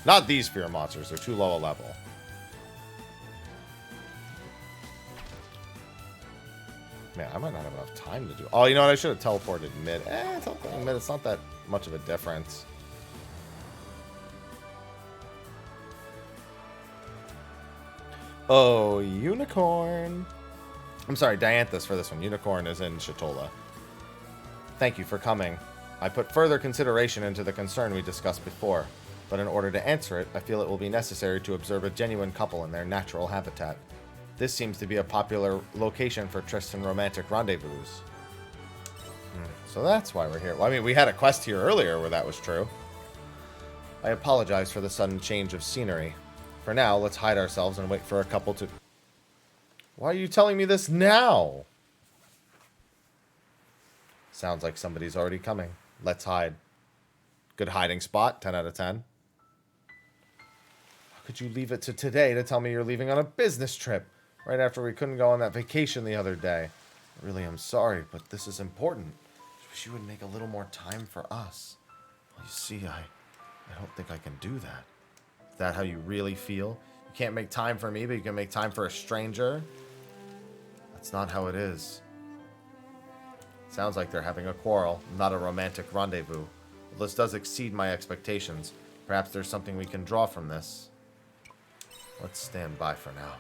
Not these fear monsters, they're too low a level. Man, I might not have enough time to do... Oh, you know what? I should have teleported mid. Teleporting mid, it's not that much of a difference. Oh, Unicorn. I'm sorry, Dianthus for this one. Unicorn is in Shatola. Thank you for coming. I put further consideration into the concern we discussed before, but in order to answer it, I feel it will be necessary to observe a genuine couple in their natural habitat. This seems to be a popular location for trysts and romantic rendezvous. So that's why we're here. Well, I mean, we had a quest here earlier where that was true. I apologize for the sudden change of scenery. For now, let's hide ourselves and wait for a couple to... Why are you telling me this now? Sounds like somebody's already coming. Let's hide. Good hiding spot. 10 out of 10. How could you leave it to today to tell me you're leaving on a business trip? Right after we couldn't go on that vacation the other day. I really am sorry, but this is important. I wish you would make a little more time for us. Well, you see, I don't think I can do that. Is that how you really feel? You can't make time for me, but you can make time for a stranger? That's not how it is. Sounds like they're having a quarrel, not a romantic rendezvous. Well, this does exceed my expectations. Perhaps there's something we can draw from this. Let's stand by for now.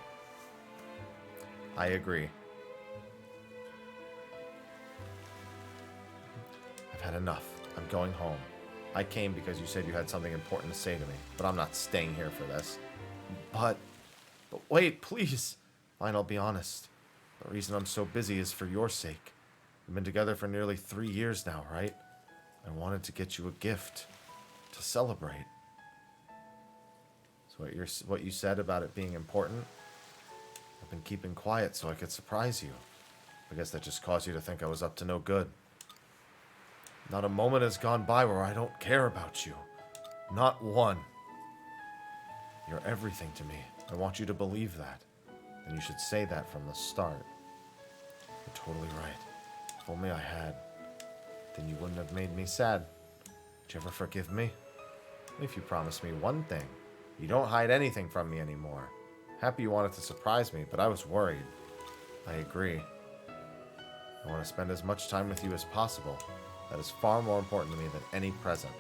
I agree. had enough. I'm going home. I came because you said you had something important to say to me, but I'm not staying here for this. But wait, please. Fine, I'll be honest. The reason I'm so busy is for your sake. We've been together for nearly 3 years now, right? I wanted to get you a gift to celebrate. So what you said about it being important, I've been keeping quiet so I could surprise you. I guess that just caused you to think I was up to no good. Not a moment has gone by where I don't care about you. Not one. You're everything to me. I want you to believe that. And you should say that from the start. You're totally right. If only I had. Then you wouldn't have made me sad. Did you ever forgive me? If you promise me one thing. You don't hide anything from me anymore. Happy you wanted to surprise me, but I was worried. I agree. I want to spend as much time with you as possible. That is far more important to me than any present.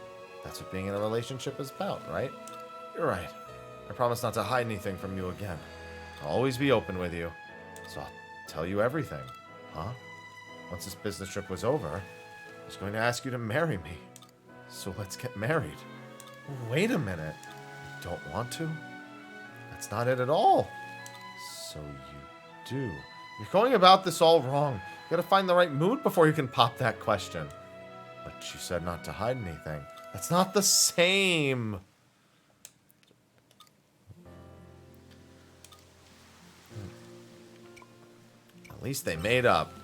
That's what being in a relationship is about, right? You're right. I promise not to hide anything from you again. I'll always be open with you. So I'll tell you everything. Huh? Once this business trip was over, I was going to ask you to marry me. So let's get married. Wait a minute. You don't want to? That's not it at all. So you do. You're going about this all wrong. You gotta find the right mood before you can pop that question. But you said not to hide anything. That's not the same. At least they made up.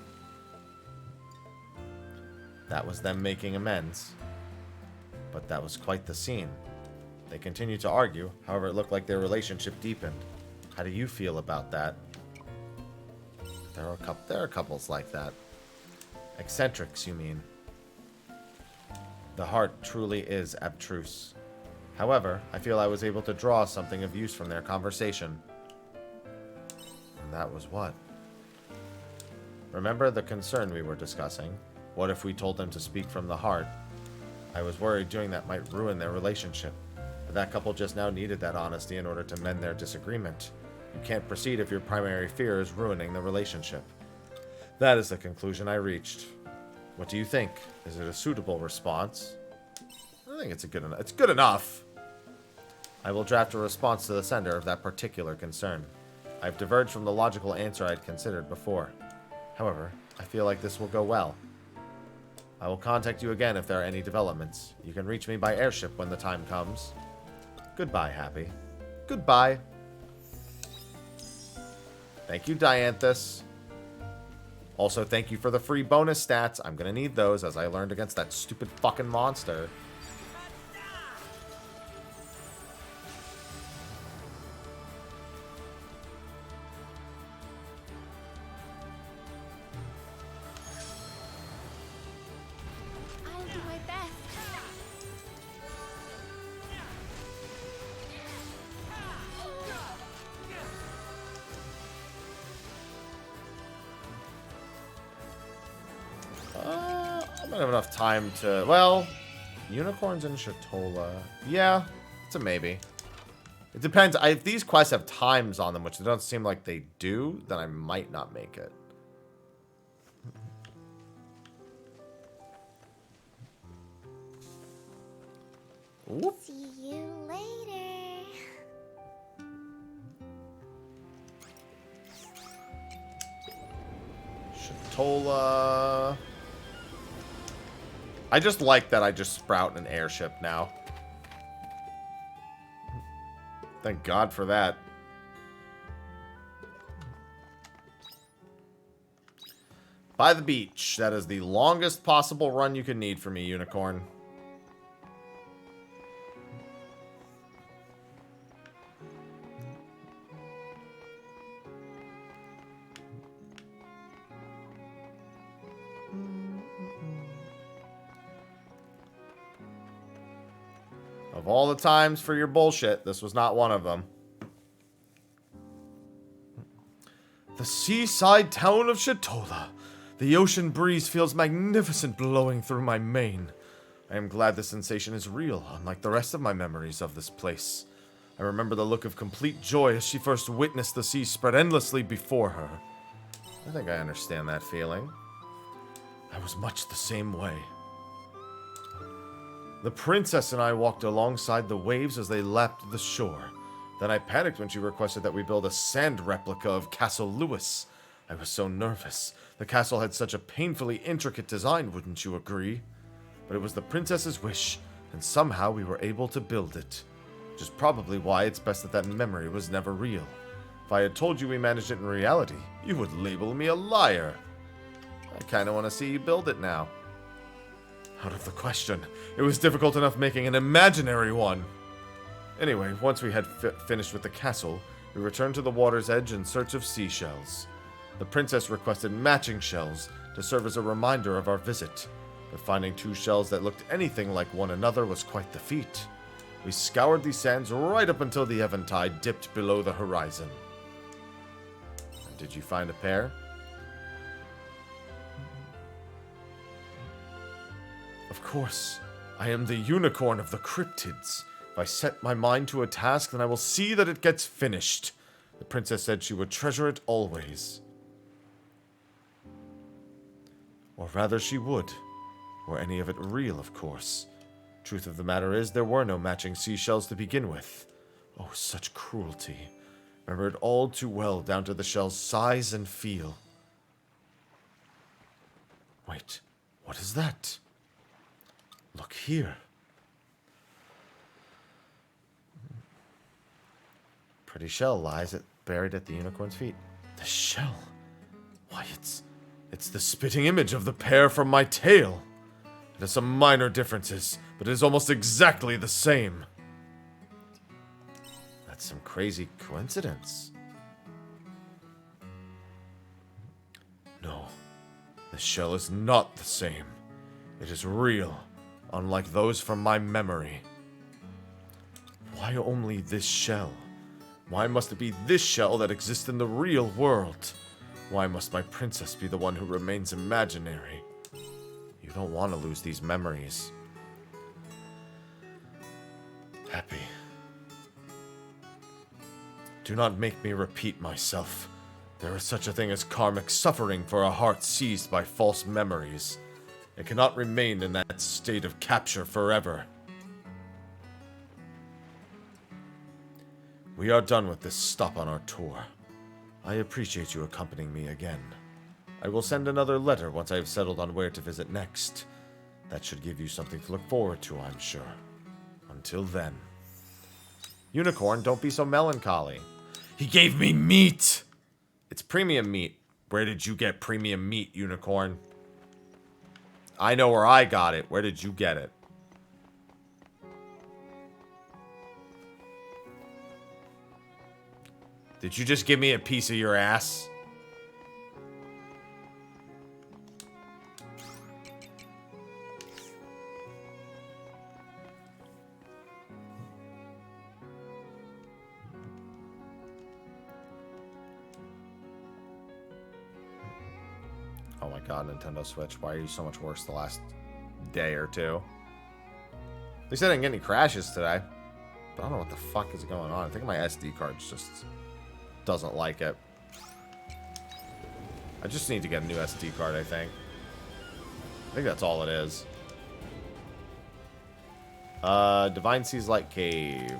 That was them making amends. But that was quite the scene. They continued to argue, however it looked like their relationship deepened. How do you feel about that? There are couples like that. Eccentrics, you mean? The heart truly is abstruse. However, I feel I was able to draw something of use from their conversation. And that was what? Remember the concern we were discussing? What if we told them to speak from the heart? I was worried doing that might ruin their relationship. But that couple just now needed that honesty in order to mend their disagreement. You can't proceed if your primary fear is ruining the relationship. That is the conclusion I reached. What do you think? Is it a suitable response? I think it's good enough. I will draft a response to the sender of that particular concern. I've diverged from the logical answer I'd considered before. However, I feel like this will go well. I will contact you again if there are any developments. You can reach me by airship when the time comes. Goodbye, Happy. Goodbye. Thank you, Dianthus. Also, thank you for the free bonus stats. I'm gonna need those as I learned against that stupid fucking monster. I'll do my best. I don't have enough time to... Well, unicorns in Shatola. Yeah, it's a maybe. It depends. If these quests have times on them, which it doesn't seem like they do, then I might not make it. Whoop. See you later. Shatola. I just like that I just sprout an airship now. Thank God for that. By the beach. That is the longest possible run you can need for me, Unicorn. Of all the times for your bullshit, this was not one of them. The seaside town of Shatola. The ocean breeze feels magnificent blowing through my mane. I am glad the sensation is real, unlike the rest of my memories of this place. I remember the look of complete joy as she first witnessed the sea spread endlessly before her. I think I understand that feeling. I was much the same way. The princess and I walked alongside the waves as they lapped the shore. Then I panicked when she requested that we build a sand replica of Castle Lewis. I was so nervous. The castle had such a painfully intricate design, wouldn't you agree? But it was the princess's wish, and somehow we were able to build it. Which is probably why it's best that that memory was never real. If I had told you we managed it in reality, you would label me a liar. I kinda want to see you build it now. Out of the question. It was difficult enough making an imaginary one. Anyway, once we had finished with the castle, we returned to the water's edge in search of seashells. The princess requested matching shells to serve as a reminder of our visit, but finding 2 shells that looked anything like one another was quite the feat. We scoured these sands right up until the eventide dipped below the horizon. And did you find a pair? Of course. I am the unicorn of the cryptids. If I set my mind to a task, then I will see that it gets finished. The princess said she would treasure it always. Or rather, she would. Were any of it real, of course. Truth of the matter is, there were no matching seashells to begin with. Oh, such cruelty. Remembered all too well, down to the shell's size and feel. Wait, what is that? Look here. Pretty shell lies buried at the unicorn's feet. The shell? Why, it's the spitting image of the pear from my tail. It has some minor differences, but it is almost exactly the same. That's some crazy coincidence. No, the shell is not the same. It is real, unlike those from my memory. Why only this shell? Why must it be this shell that exists in the real world? Why must my princess be the one who remains imaginary? You don't want to lose these memories. Happy. Do not make me repeat myself. There is such a thing as karmic suffering for a heart seized by false memories. It cannot remain in that state of capture forever. We are done with this stop on our tour. I appreciate you accompanying me again. I will send another letter once I have settled on where to visit next. That should give you something to look forward to, I'm sure. Until then. Unicorn, don't be so melancholy. He gave me meat! It's premium meat. Where did you get premium meat, Unicorn? I know where I got it. Where did you get it? Did you just give me a piece of your ass? Oh my god, Nintendo Switch. Why are you so much worse the last day or two? At least I didn't get any crashes today. But I don't know what the fuck is going on. I think my SD card's just doesn't like it. I just need to get a new SD card, I think. I think that's all it is. Divine Seas Light Cave.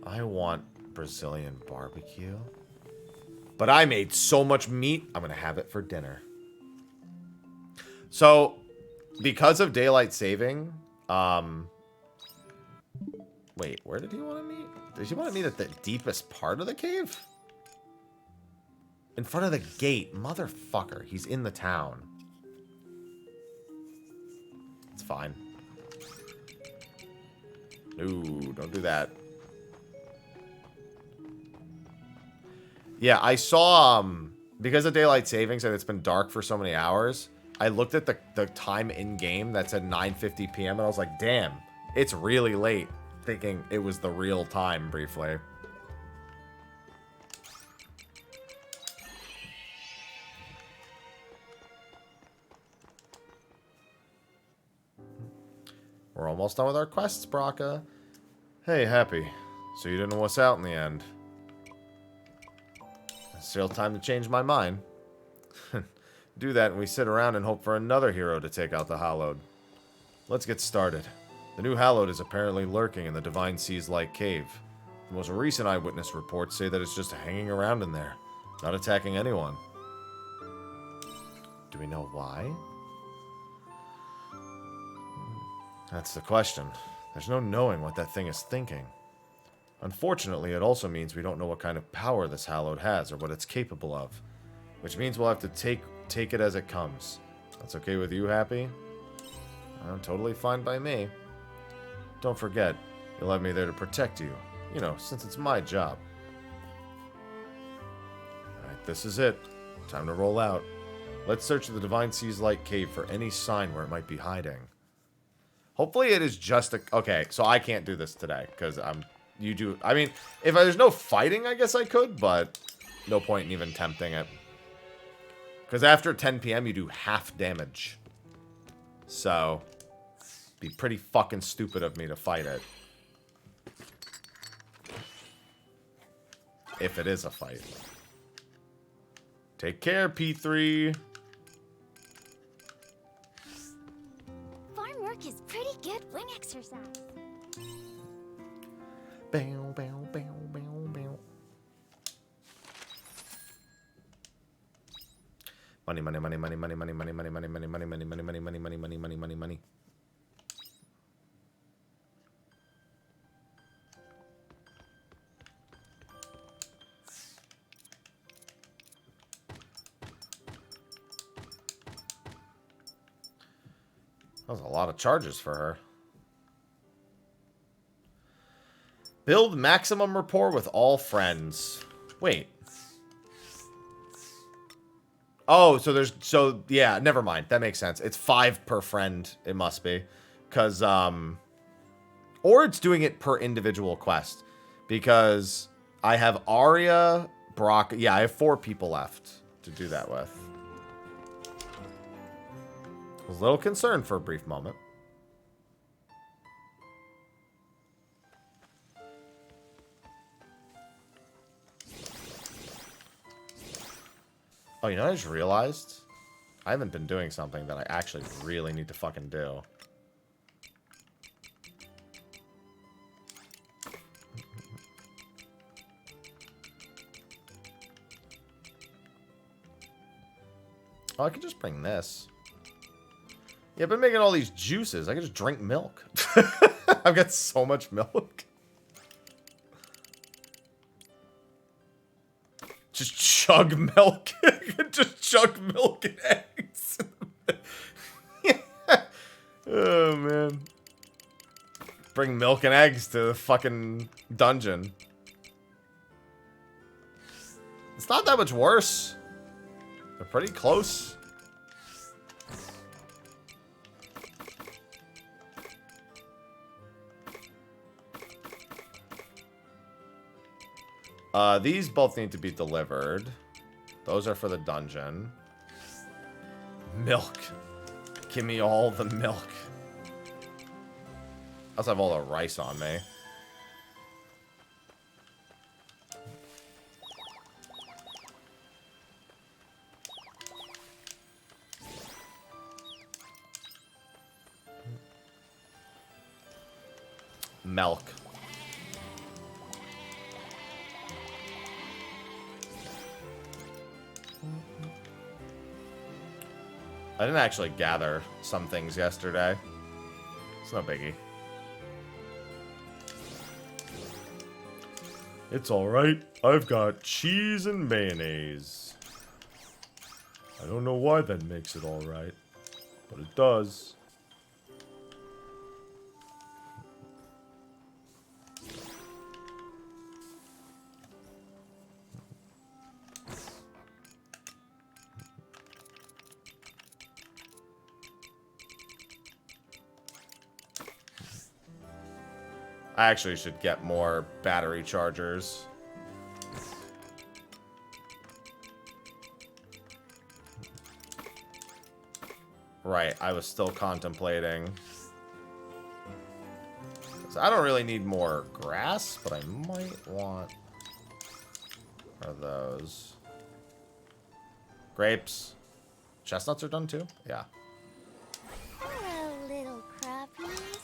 I want Brazilian barbecue. But I made so much meat, I'm gonna have it for dinner. So, because of daylight saving, wait, where did he want to meet? Did he want to meet at the deepest part of the cave? In front of the gate. Motherfucker, he's in the town. It's fine. No, don't do that. Yeah, I saw, because of daylight savings and it's been dark for so many hours, I looked at the time in-game that said 9:50 p.m. and I was like, damn, it's really late. Thinking it was the real time briefly. We're almost done with our quests, Braca. Hey, Happy. So you didn't know what's out in the end. Still time to change my mind. Do that and we sit around and hope for another hero to take out the Hallowed. Let's get started. The new Hallowed is apparently lurking in the Divine Seas-like cave. The most recent eyewitness reports say that it's just hanging around in there, not attacking anyone. Do we know why? That's the question. There's no knowing what that thing is thinking. Unfortunately, it also means we don't know what kind of power this Hallowed has or what it's capable of. Which means we'll have to take it as it comes. That's okay with you, Happy? Totally fine by me. Don't forget, you'll have me there to protect you. You know, since it's my job. Alright, this is it. Time to roll out. Let's search the Divine Seas Light Cave for any sign where it might be hiding. Hopefully it is just a... Okay, so I can't do this today, because you do... I mean, if there's no fighting, I guess I could, but no point in even tempting it. Because after 10 p.m., you do half damage. So, be pretty fucking stupid of me to fight it. If it is a fight. Take care, P3. Farm work is pretty good wing exercise. Bow, bow, bow, bow, bow. Money, money, money, money, money, money, money, money, money, money, money, money, money, money, money, money, money, money, money, money. That was a lot of charges for her. Build maximum rapport with all friends. Wait. Oh, so yeah, never mind. That makes sense. It's 5 per friend, it must be. Because, or it's doing it per individual quest. Because I have Arya, Brock, yeah, I have 4 people left to do that with. I was a little concerned for a brief moment. Oh, you know what I just realized? I haven't been doing something that I actually really need to fucking do. Oh, I could just bring this. Yeah, I've been making all these juices. I can just drink milk. I've got so much milk. Just chug milk. Just chug milk and eggs. Oh, man. Bring milk and eggs to the fucking dungeon. It's not that much worse. They're pretty close. These both need to be delivered. Those are for the dungeon. Milk. Give me all the milk. I also have all the rice on me. Milk. I didn't actually gather some things yesterday. It's no biggie. It's alright. I've got cheese and mayonnaise. I don't know why that makes it alright, but it does. I actually should get more battery chargers. Right, I was still contemplating. So I don't really need more grass, but I might want one of those. Grapes. Chestnuts are done too? Yeah. Hello, little crappies.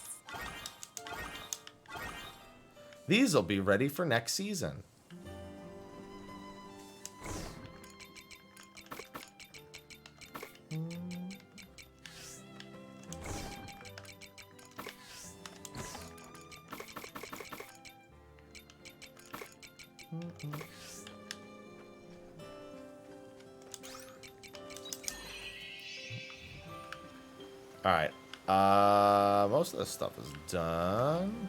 These will be ready for next season. Alright. Most of this stuff is done.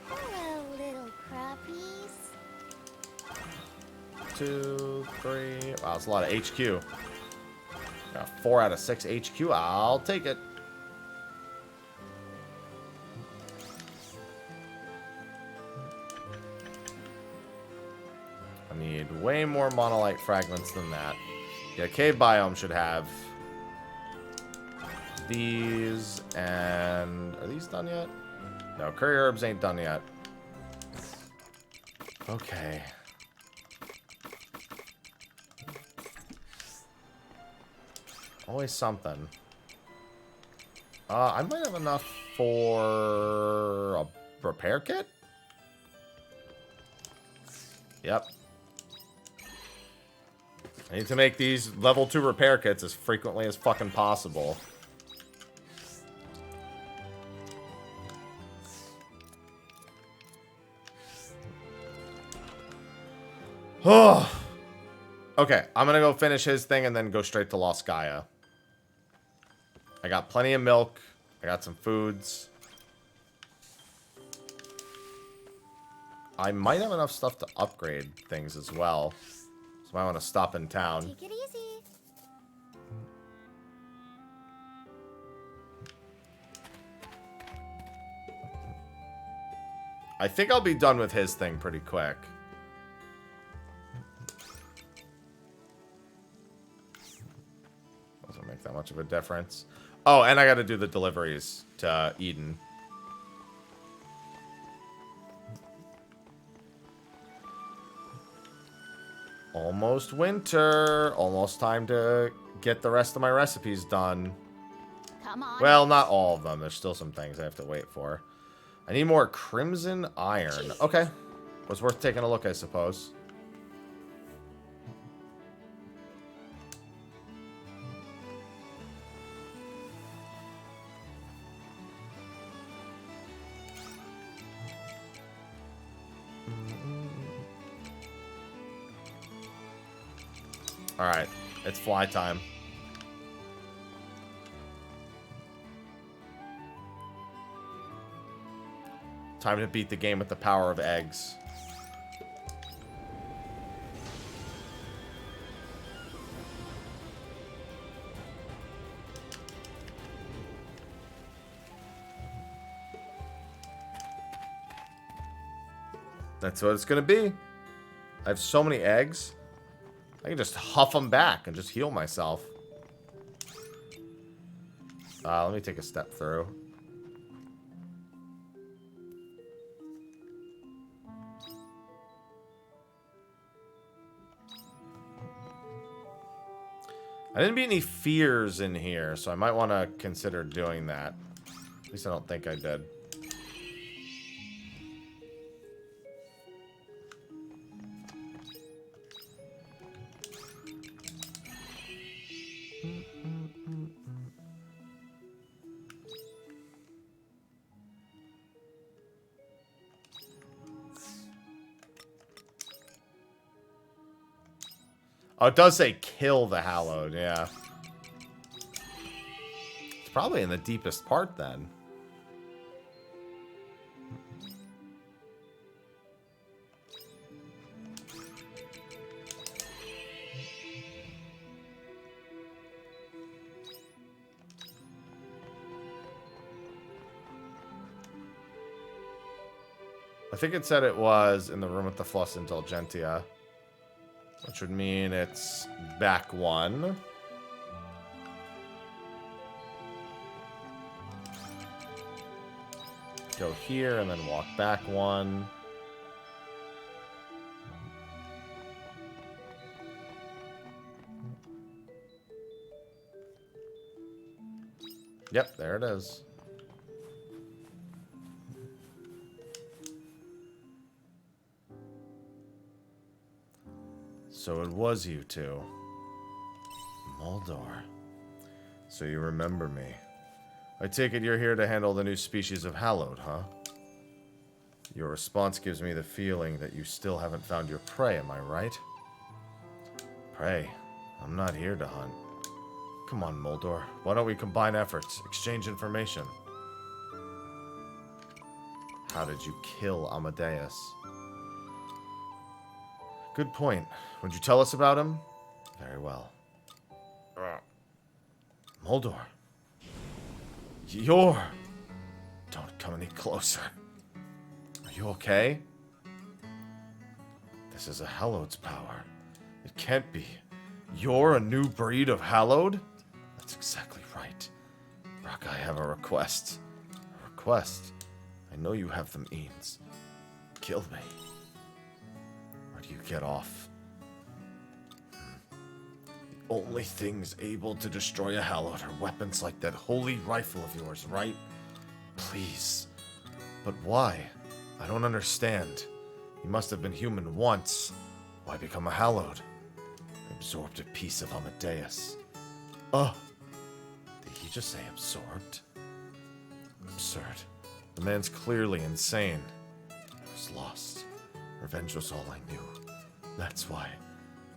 Hello, little crappies. 2, 3. Wow, that's a lot of HQ. Got 4 out of 6 HQ. I'll take it. I need way more monolite fragments than that. Yeah, cave biome should have these, and are these done yet? No, curry herbs ain't done yet. Okay. Always something. I might have enough for a repair kit? Yep. I need to make these level 2 repair kits as frequently as fucking possible. Oh. Okay, I'm gonna go finish his thing and then go straight to Lost Gaia. I got plenty of milk. I got some foods. I might have enough stuff to upgrade things as well. So I want to stop in town. Take it easy. I think I'll be done with his thing pretty quick. Doesn't make that much of a difference. Oh, and I got to do the deliveries to Eden. Almost winter. Almost time to get the rest of my recipes done. Come on. Well, not all of them. There's still some things I have to wait for. I need more crimson iron. Okay. Was worth taking a look, I suppose. Alright, it's fly time. Time to beat the game with the power of eggs. That's what it's gonna be. I have so many eggs. I can just huff them back and just heal myself. Let me take a step through. I didn't beat any fears in here, so I might want to consider doing that. At least I don't think I did. Oh, it does say kill the Hallowed, yeah. It's probably in the deepest part, then. I think it said it was in the room with the Flus Indulgentia. Which would mean it's back one. Go here and then walk back one. Yep, there it is. So it was you two. Moldor. So you remember me. I take it you're here to handle the new species of Hallowed, huh? Your response gives me the feeling that you still haven't found your prey, am I right? Prey? I'm not here to hunt. Come on, Moldor. Why don't we combine efforts, exchange information? How did you kill Amadeus? Good point. Would you tell us about him? Very well. Moldor. You're... Don't come any closer. Are you okay? This is a Hallowed's power. It can't be. You're a new breed of Hallowed? That's exactly right. Brock, I have a request. A request? I know you have the means. Kill me. Or do you get off? The only things able to destroy a Hallowed are weapons like that holy rifle of yours, right? Please. But why? I don't understand. You must have been human once. Why become a Hallowed? I absorbed a piece of Amadeus. Did he just say absorbed? Absurd. The man's clearly insane. I was lost. Revenge was all I knew. That's why,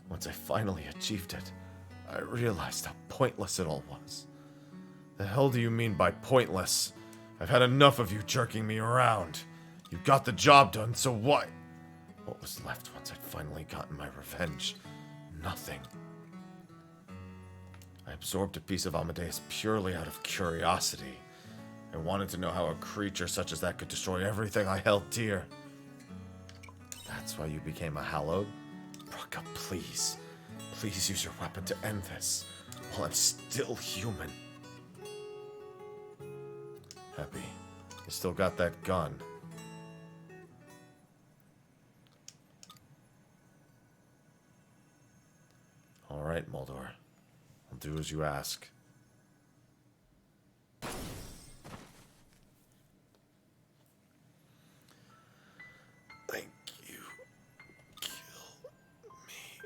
once I finally achieved it, I realized how pointless it all was. The hell do you mean by pointless? I've had enough of you jerking me around. You got the job done, so what? What was left once I'd finally gotten my revenge? Nothing. I absorbed a piece of Amadeus purely out of curiosity. I wanted to know how a creature such as that could destroy everything I held dear. That's why you became a Hallowed? Braca, please. Please use your weapon to end this, while I'm still human. Happy. You still got that gun. Alright, Moldor. I'll do as you ask. Thank you. Kill me.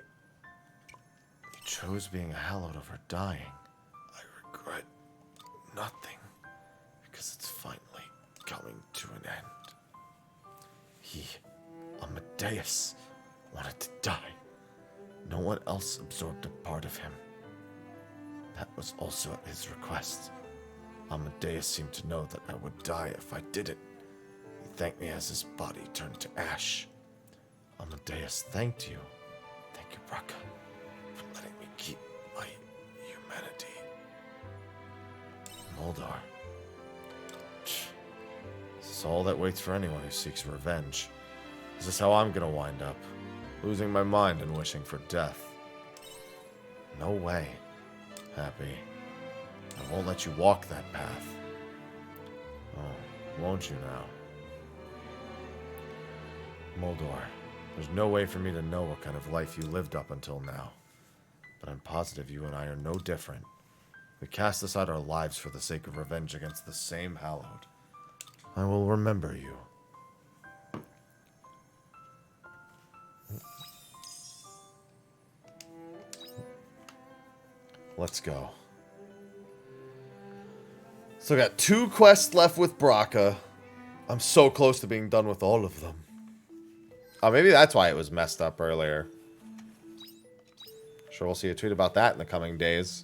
You chose being a Hallowed over dying. I regret nothing, because it's finally coming to an end. He, Amadeus, wanted to die. No one else absorbed a part of him. That was also at his request. Amadeus seemed to know that I would die if I did it. He thanked me as his body turned to ash. Amadeus thanked you. Thank you, Braca, for letting me keep my humanity. Moldor. This is all that waits for anyone who seeks revenge. Is this how I'm gonna wind up? Losing my mind and wishing for death? No way. Happy. I won't let you walk that path. Oh, won't you now? Moldor, there's no way for me to know what kind of life you lived up until now. But I'm positive you and I are no different. We cast aside our lives for the sake of revenge against the same Hallowed. I will remember you. Let's go. So I got 2 quests left with Braca. I'm so close to being done with all of them. Oh, maybe that's why it was messed up earlier. Sure, we'll see a tweet about that in the coming days.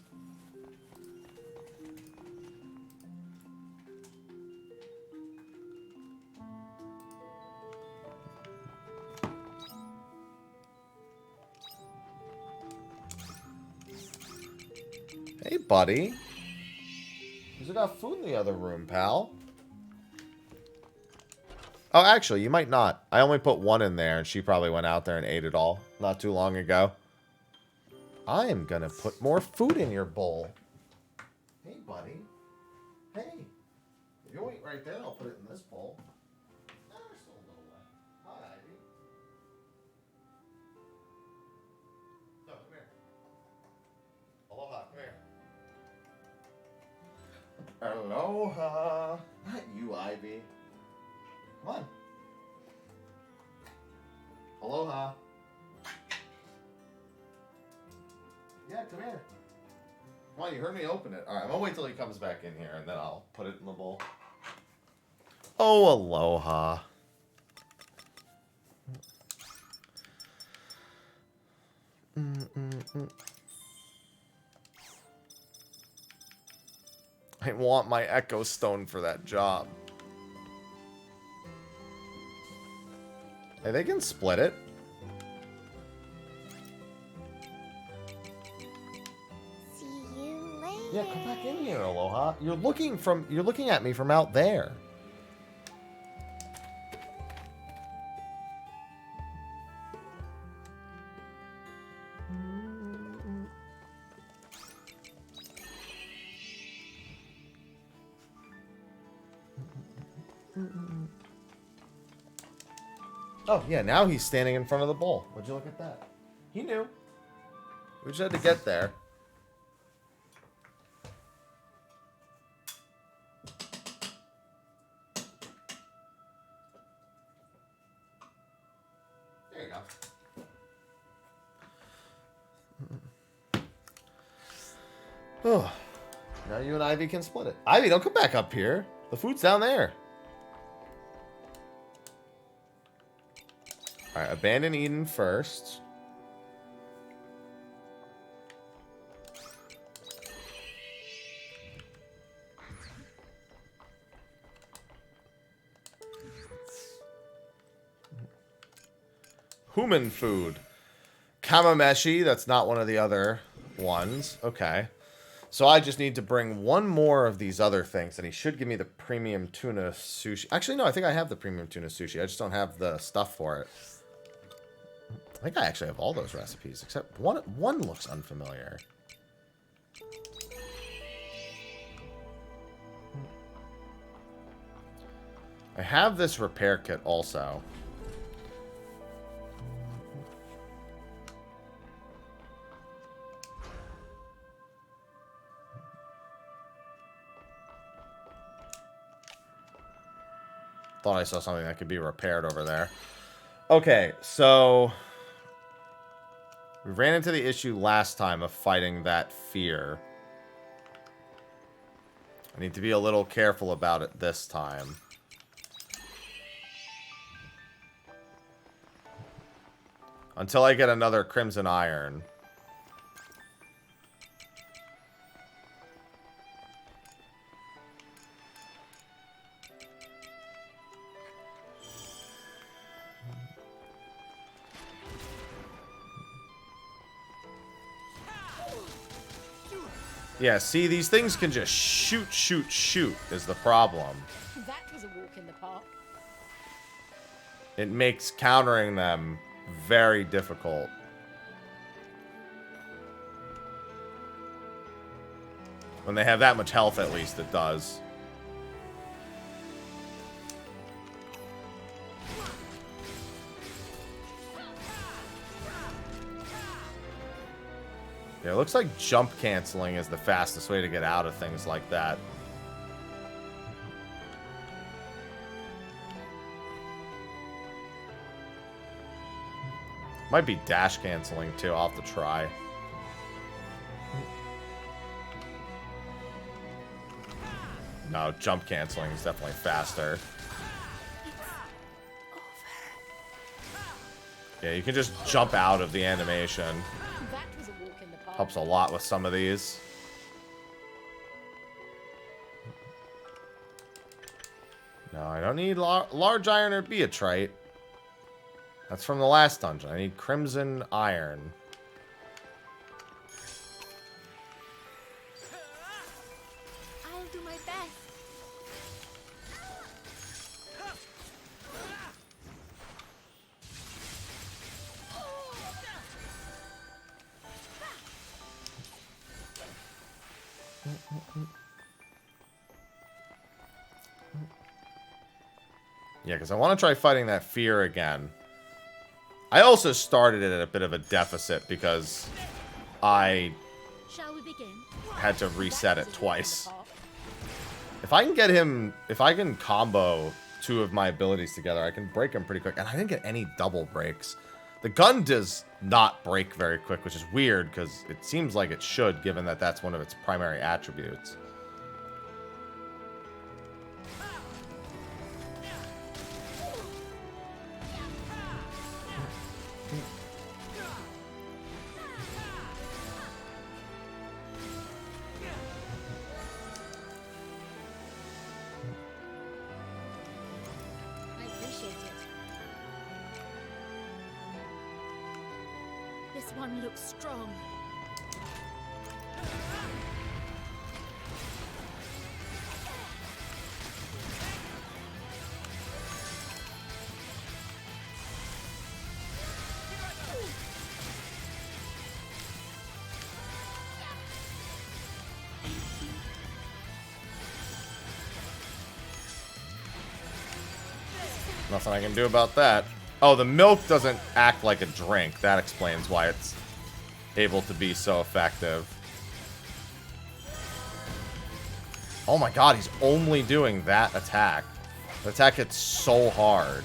Hey, buddy. There's enough food in the other room, pal. Oh, actually, you might not. I only put 1 in there, and she probably went out there and ate it all not too long ago. I am gonna put more food in your bowl. Hey, buddy. Hey. If you wait right there, I'll put it in this bowl. Ah, there's still a little left. Hi, Ivy. No, come here. Aloha, come here. Aloha. Not you, Ivy. Come on. Aloha. Yeah, come here. Come on, you heard me open it. Alright, I'm gonna wait till he comes back in here and then I'll put it in the bowl. Oh, aloha. I want my Echo Stone for that job. Hey, they can split it. See you later. Yeah, come back in here, Aloha. You're looking at me from out there. Oh, yeah, now he's standing in front of the bowl. Would you look at that? He knew. We just had to get there. There you go. Oh, now you and Ivy can split it. Ivy, don't come back up here. The food's down there. Alright, abandon Eden first. Human food. Kamameshi, that's not one of the other ones. Okay. So I just need to bring one more of these other things, and he should give me the premium tuna sushi. Actually, no, I think I have the premium tuna sushi. I just don't have the stuff for it. I think I actually have all those recipes, except one looks unfamiliar. I have this repair kit also. Thought I saw something that could be repaired over there. Okay, so we ran into the issue last time of fighting that fear. I need to be a little careful about it this time. Until I get another Crimson Iron. Yeah, see, these things can just shoot is the problem. That was a walk in the park. It makes countering them very difficult. When they have that much health, at least, it does. Yeah, it looks like jump canceling is the fastest way to get out of things like that. Might be dash canceling too. I'll have to try. No, jump canceling is definitely faster. Yeah, you can just jump out of the animation. That was a walk in the park. Helps a lot with some of these. No, I don't need large iron or beatrite. That's from the last dungeon. I need crimson iron. I'll do my best. Yeah, because I want to try fighting that fear again. I also started it at a bit of a deficit because I Shall we begin? had to reset That it was a walk in the twice. park. If I can get him... If I can combo 2 of my abilities together, I can break him pretty quick. And I didn't get any double breaks. The gun does not break very quick, which is weird, because it seems like it should, given that that's one of its primary attributes. I appreciate it. This one looks strong. Nothing I can do about that. Oh, the milk doesn't act like a drink. That explains why it's able to be so effective. Oh my god, he's only doing that attack. The attack hits so hard.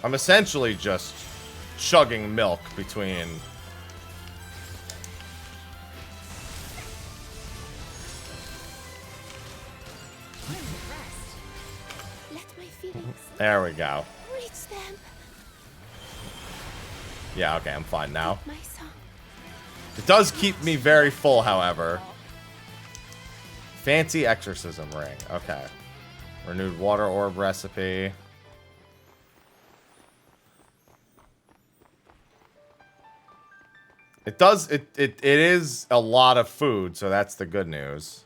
I'm essentially just chugging milk between... Let my feelings There we go. reach them. Yeah, okay, I'm fine now. My song. It does keep me very full, however. Fancy exorcism ring. Okay. Renewed water orb recipe. It is a lot of food, so that's the good news.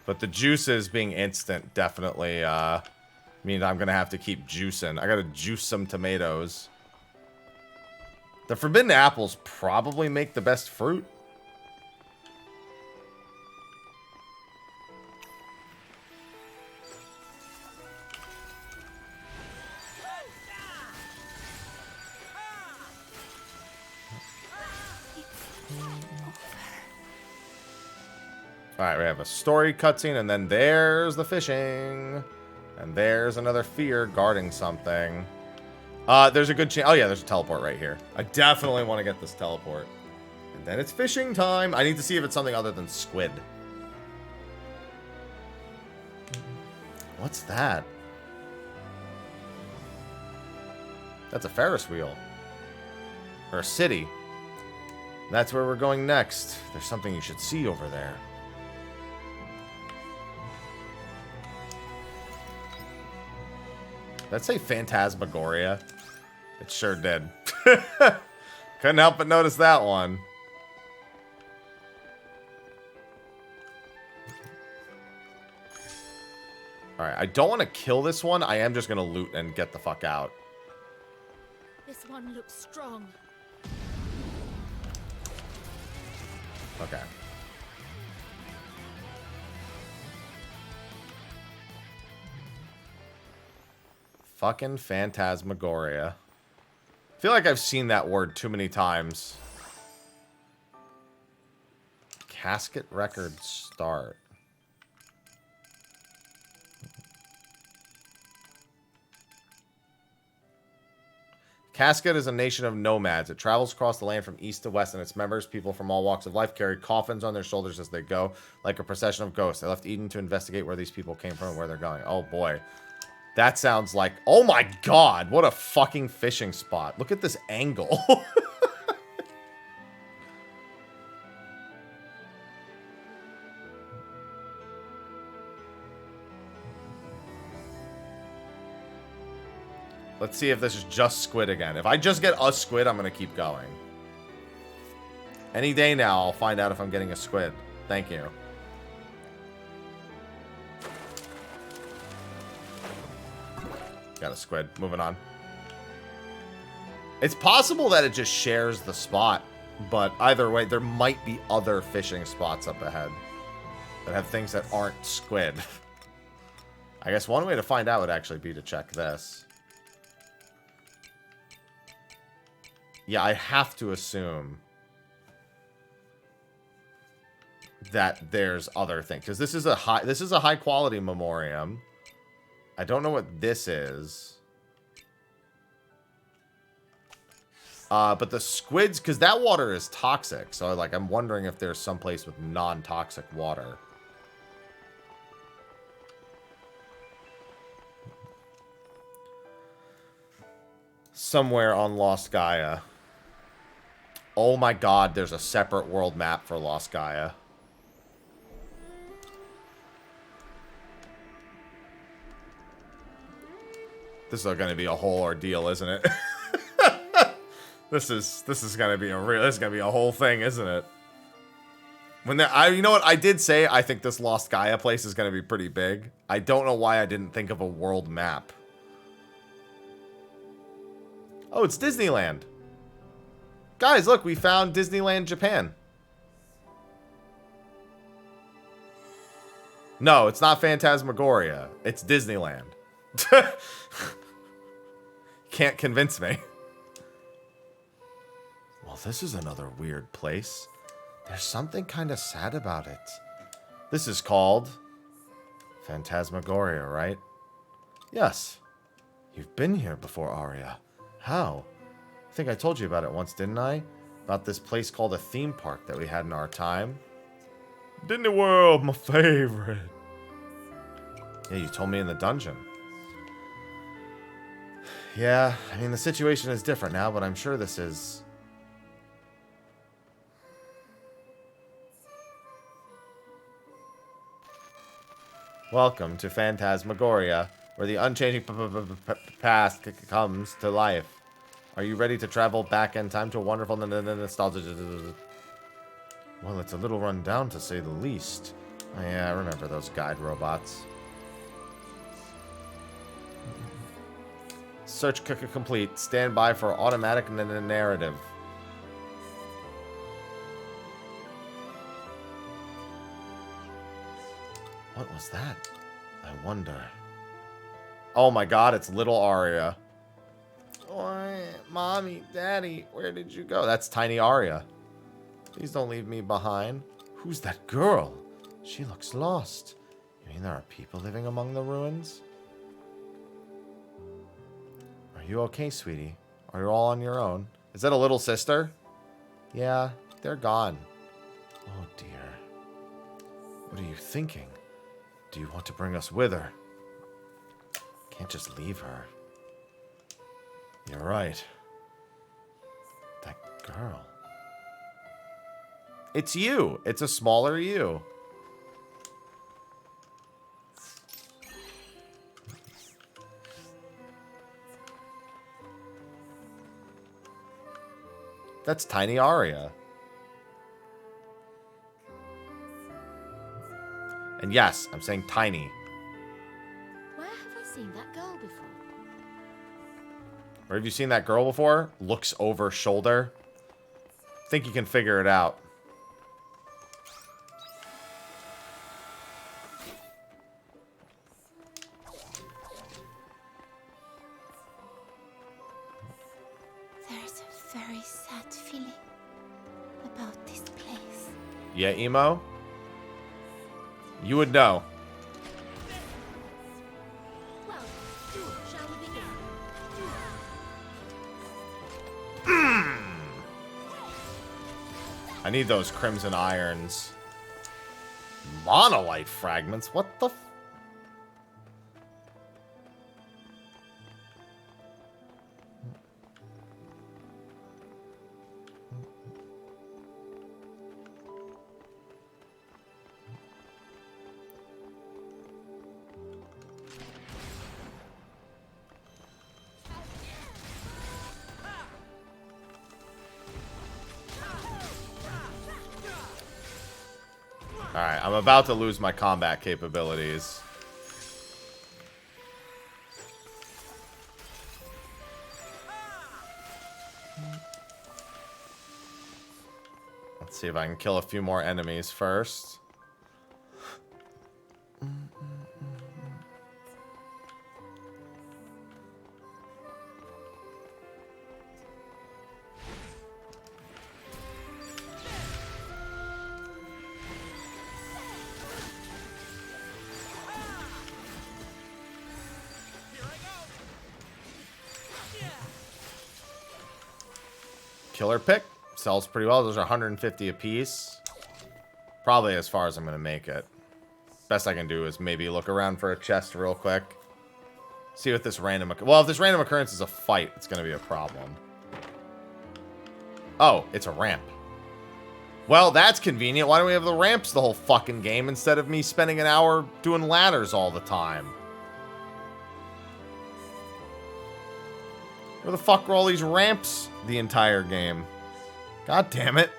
But the juices being instant definitely means I'm gonna have to keep juicing. I gotta juice some tomatoes. The forbidden apples probably make the best fruit. Alright, we have a story cutscene, and then there's the fishing. And there's another fear guarding something. There's a good chance. Oh, yeah, there's a teleport right here. I definitely want to get this teleport. And then it's fishing time. I need to see if it's something other than squid. What's that? That's a Ferris wheel. Or a city. That's where we're going next. There's something you should see over there. Did that say Phantasmagoria? It sure did. Couldn't help but notice that one. Alright, I don't want to kill this one. I am just going to loot and get the fuck out. This one looks strong. Okay. Fucking Phantasmagoria. I feel like I've seen that word too many times. Casket record start. Casket is a nation of nomads. It travels across the land from east to west, and its members, people from all walks of life, carry coffins on their shoulders as they go, like a procession of ghosts. They left Eden to investigate where these people came from and where they're going. Oh boy. That sounds like... Oh my god, what a fucking fishing spot. Look at this angle. Let's see if this is just squid again. If I just get a squid, I'm going to keep going. Any day now, I'll find out if I'm getting a squid. Thank you. Got a squid. Moving on. It's possible that it just shares the spot, but either way, there might be other fishing spots up ahead that have things that aren't squid. I guess one way to find out would actually be to check this. Yeah, I have to assume that there's other things, because this is a high quality memoriam. I don't know what this is. But the squids, because that water is toxic, so like I'm wondering if there's some place with non-toxic water. Somewhere on Lost Gaia. Oh my god, there's a separate world map for Lost Gaia. This is going to be a whole ordeal, isn't it? This is going to be a whole thing, isn't it? You know what? I did say I think this Lost Gaia place is going to be pretty big. I don't know why I didn't think of a world map. Oh, it's Disneyland. Guys, look, we found Disneyland Japan. No, it's not Phantasmagoria. It's Disneyland. Can't convince me. Well, this is another weird place. There's something kind of sad about it. This is called Phantasmagoria, right? Yes. You've been here before, Aria. How? I think I told you about it once, didn't I? About this place called a theme park that we had in our time. Disney World, my favorite. Yeah, you told me in the dungeon. Yeah, I mean, the situation is different now, but I'm sure this is... Welcome to Phantasmagoria, where the unchanging past comes to life. Are you ready to travel back in time to a wonderful nostalgia? Well, it's a little run down, to say the least. Oh, yeah, I remember those guide robots. Search complete. Stand by for automatic narrative. What was that? I wonder. Oh my god, it's little Aria. Oh, Mommy, Daddy, where did you go? That's tiny Aria. Please don't leave me behind. Who's that girl? She looks lost. You mean there are people living among the ruins? Are you okay, sweetie? Are you all on your own? Is that a little sister? Yeah, they're gone. Oh dear. What are you thinking? Do you want to bring us with her? Can't just leave her. You're right. That girl. It's you. It's a smaller you. That's tiny Aria. And yes, I'm saying tiny. Where have I seen that girl before? Where have you seen that girl before? Looks over shoulder. Think you can figure it out. There's a very sad feeling about this place. Yeah, Emo? You would know. Well, shall we begin? I need those crimson irons. Monolite fragments? What the f... Alright, I'm about to lose my combat capabilities. Let's see if I can kill a few more enemies first. Killer pick. Sells pretty well. Those are 150 a piece. Probably as far as I'm going to make it. Best I can do is maybe look around for a chest real quick. See what this random... Well, if this random occurrence is a fight, it's going to be a problem. Oh, it's a ramp. Well, that's convenient. Why don't we have the ramps the whole fucking game instead of me spending an hour doing ladders all the time? Where the fuck were all these ramps the entire game? God damn it.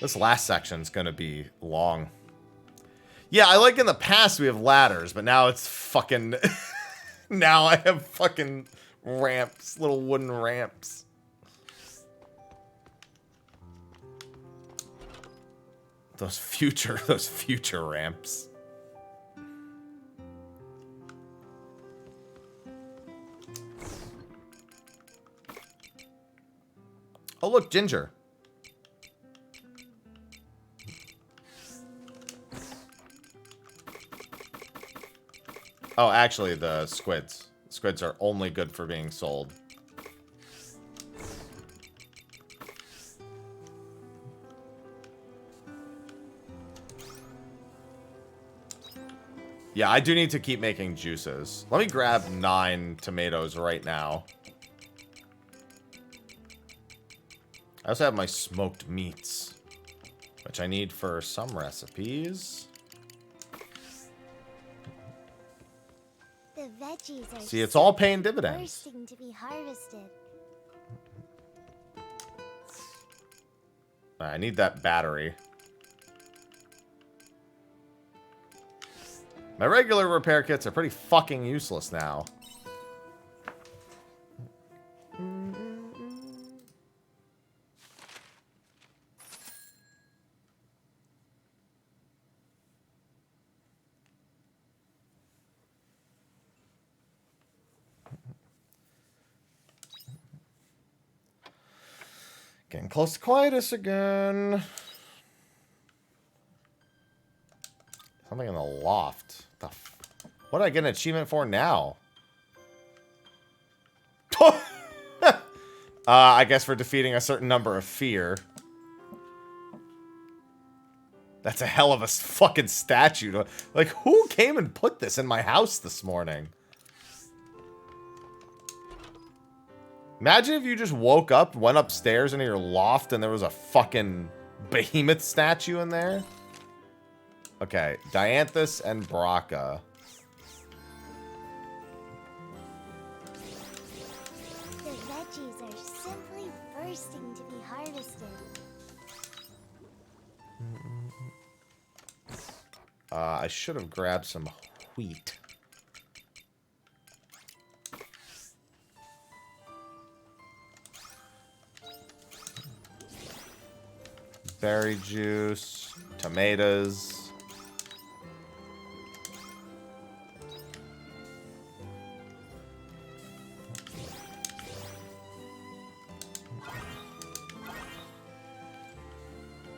This last section's gonna be long. Yeah, I like in the past we have ladders, but now it's fucking... now I have fucking ramps, little wooden ramps. Those future ramps. Oh, look, Ginger. Oh, actually, the squids. Squids are only good for being sold. Yeah, I do need to keep making juices. Let me grab 9 tomatoes right now. I also have my smoked meats, which I need for some recipes. The veggies are See, it's all paying dividends. bursting to be harvested. I need that battery. My regular repair kits are pretty fucking useless now. Getting close to quietus again. Something in the loft. What did I get an achievement for now? I guess for defeating a certain number of fear. That's a hell of a fucking statue. Like, who came and put this in my house this morning? Imagine if you just woke up, went upstairs into your loft, and there was a fucking behemoth statue in there. Okay, Dianthus and Braca. The veggies are simply bursting to be harvested. I should have grabbed some wheat. Berry juice, tomatoes.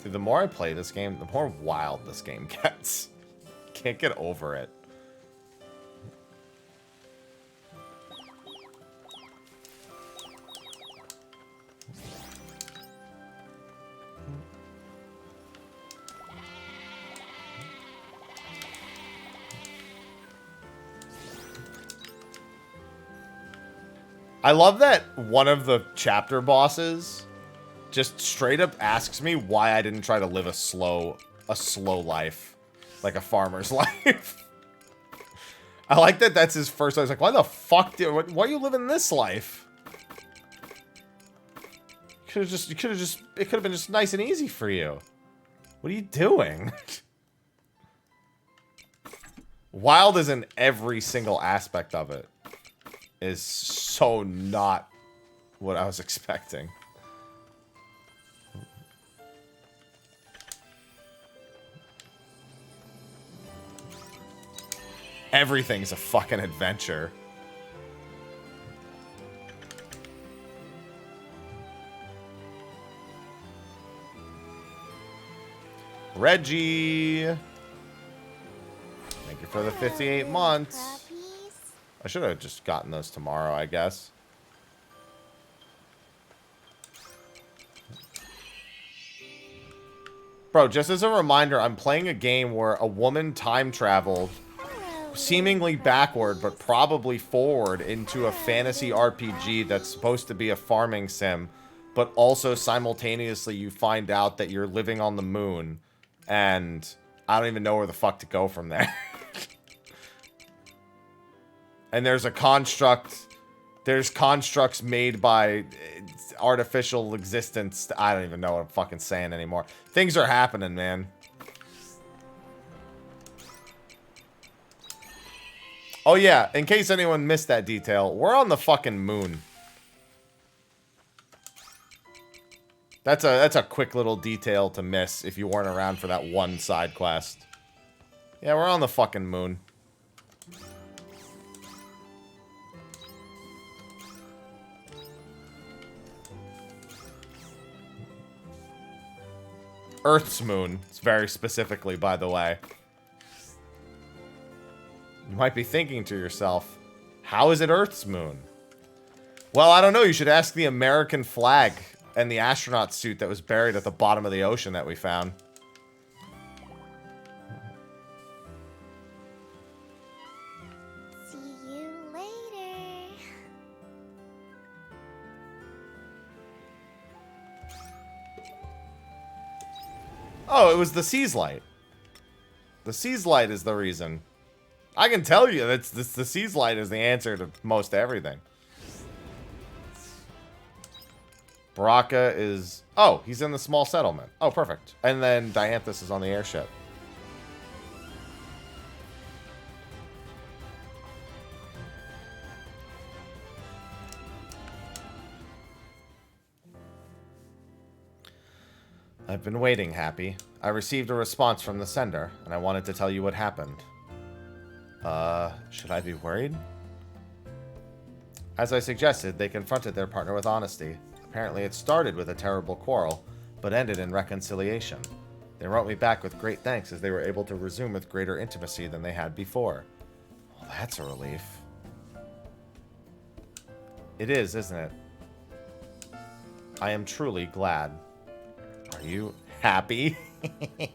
Dude, the more I play this game, the more wild this game gets. Can't get over it. I love that one of the chapter bosses just straight up asks me why I didn't try to live a slow life. Like a farmer's life. I like that that's his first. I was like, why the fuck why are you living this life? It could have been just nice and easy for you. What are you doing? Wild is in every single aspect of it. Is so not what I was expecting. Everything's a fucking adventure. Reggie! Thank you for the 58 months. Mrhappies. I should have just gotten those tomorrow, I guess. Bro, just as a reminder, I'm playing a game where a woman time traveled Hello, seemingly backward, but probably forward into a fantasy RPG that's supposed to be a farming sim, but also simultaneously you find out that you're living on the moon, and I don't even know where the fuck to go from there. And there's a construct, there's constructs made by artificial existence. I don't even know what I'm fucking saying anymore. Things are happening, man. Oh yeah, in case anyone missed that detail, we're on the fucking moon. That's a quick little detail to miss if you weren't around for that one side quest. Yeah, we're on the fucking moon. Earth's moon. It's very specifically, by the way. You might be thinking to yourself, how is it Earth's moon? Well, I don't know. You should ask the American flag and the astronaut suit that was buried at the bottom of the ocean that we found. See you later. Oh, it was the Sea's Light. The Sea's Light is the reason. I can tell you that the Sea's Light is the answer to most everything. Baraka is... Oh, he's in the small settlement. Oh, perfect. And then Dianthus is on the airship. I've been waiting, Happy. I received a response from the sender, and I wanted to tell you what happened. Should I be worried? As I suggested, they confronted their partner with honesty. Apparently it started with a terrible quarrel, but ended in reconciliation. They wrote me back with great thanks as they were able to resume with greater intimacy than they had before. Well, that's a relief. It is, isn't it? I am truly glad. Are you happy?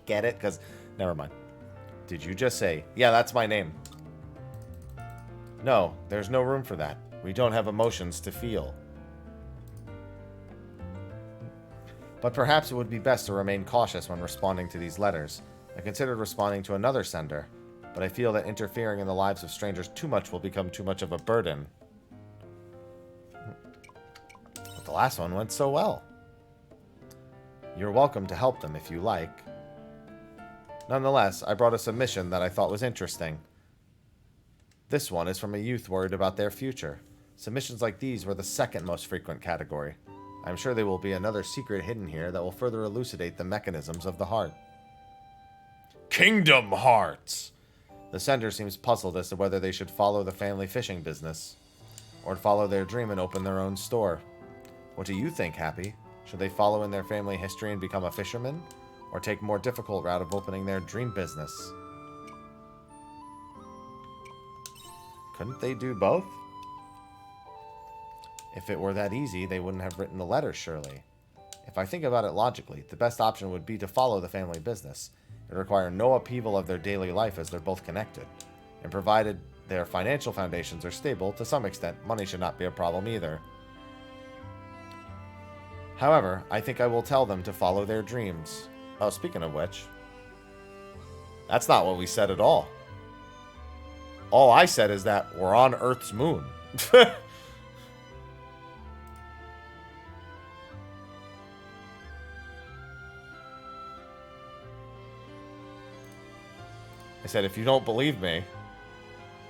Get it? Because, never mind. Did you just say, yeah, that's my name? No, there's no room for that. We don't have emotions to feel. But perhaps it would be best to remain cautious when responding to these letters. I considered responding to another sender, but I feel that interfering in the lives of strangers too much will become too much of a burden. But the last one went so well. You're welcome to help them if you like. Nonetheless, I brought a submission that I thought was interesting. This one is from a youth worried about their future. Submissions like these were the second most frequent category. I'm sure there will be another secret hidden here that will further elucidate the mechanisms of the heart. Kingdom Hearts! The sender seems puzzled as to whether they should follow the family fishing business, or follow their dream and open their own store. What do you think, Happy? Should they follow in their family history and become a fisherman, or take more difficult route of opening their dream business? Couldn't they do both? If it were that easy, they wouldn't have written the letter, surely. If I think about it logically, the best option would be to follow the family business. It would require no upheaval of their daily life as they're both connected. And provided their financial foundations are stable, to some extent, money should not be a problem either. However, I think I will tell them to follow their dreams. Oh, speaking of which, that's not what we said at all. All I said is that we're on Earth's moon. I said, if you don't believe me,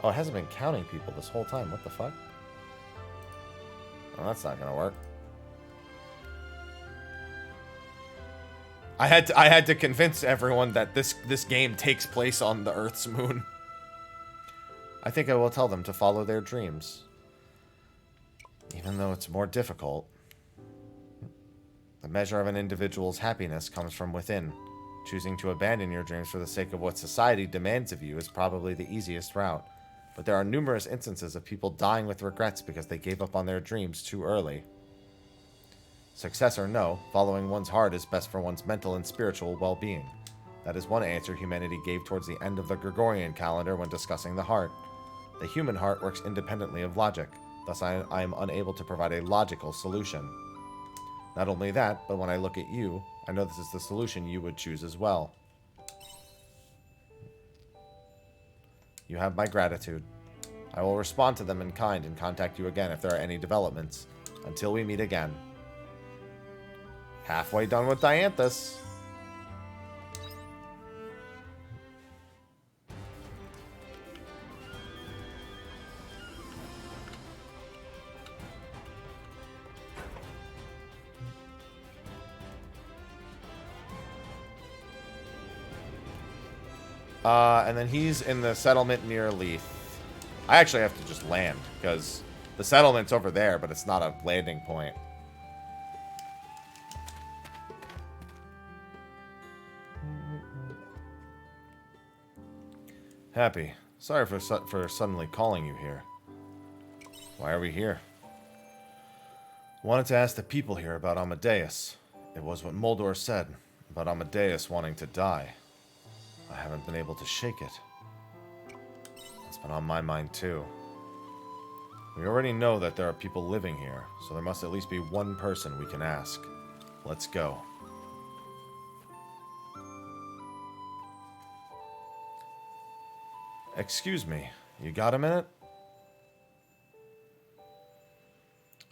Oh, it hasn't been counting people this whole time. What the fuck? Oh, that's not gonna work. I had to convince everyone that this game takes place on the Earth's moon. I think I will tell them to follow their dreams. Even though it's more difficult. The measure of an individual's happiness comes from within. Choosing to abandon your dreams for the sake of what society demands of you is probably the easiest route. But there are numerous instances of people dying with regrets because they gave up on their dreams too early. Success or no, following one's heart is best for one's mental and spiritual well-being. That is one answer humanity gave towards the end of the Gregorian calendar when discussing the heart. The human heart works independently of logic, thus I am unable to provide a logical solution. Not only that, but when I look at you, I know this is the solution you would choose as well. You have my gratitude. I will respond to them in kind and contact you again if there are any developments. Until we meet again. Halfway done with Dianthus. And then he's in the settlement near Leith. I actually have to just land, because the settlement's over there, but it's not a landing point. Happy. Sorry for suddenly calling you here. Why are we here? Wanted to ask the people here about Amadeus. It was what Moldor said, about Amadeus wanting to die. I haven't been able to shake it. It's been on my mind too. We already know that there are people living here, so there must at least be one person we can ask. Let's go. Excuse me, you got a minute?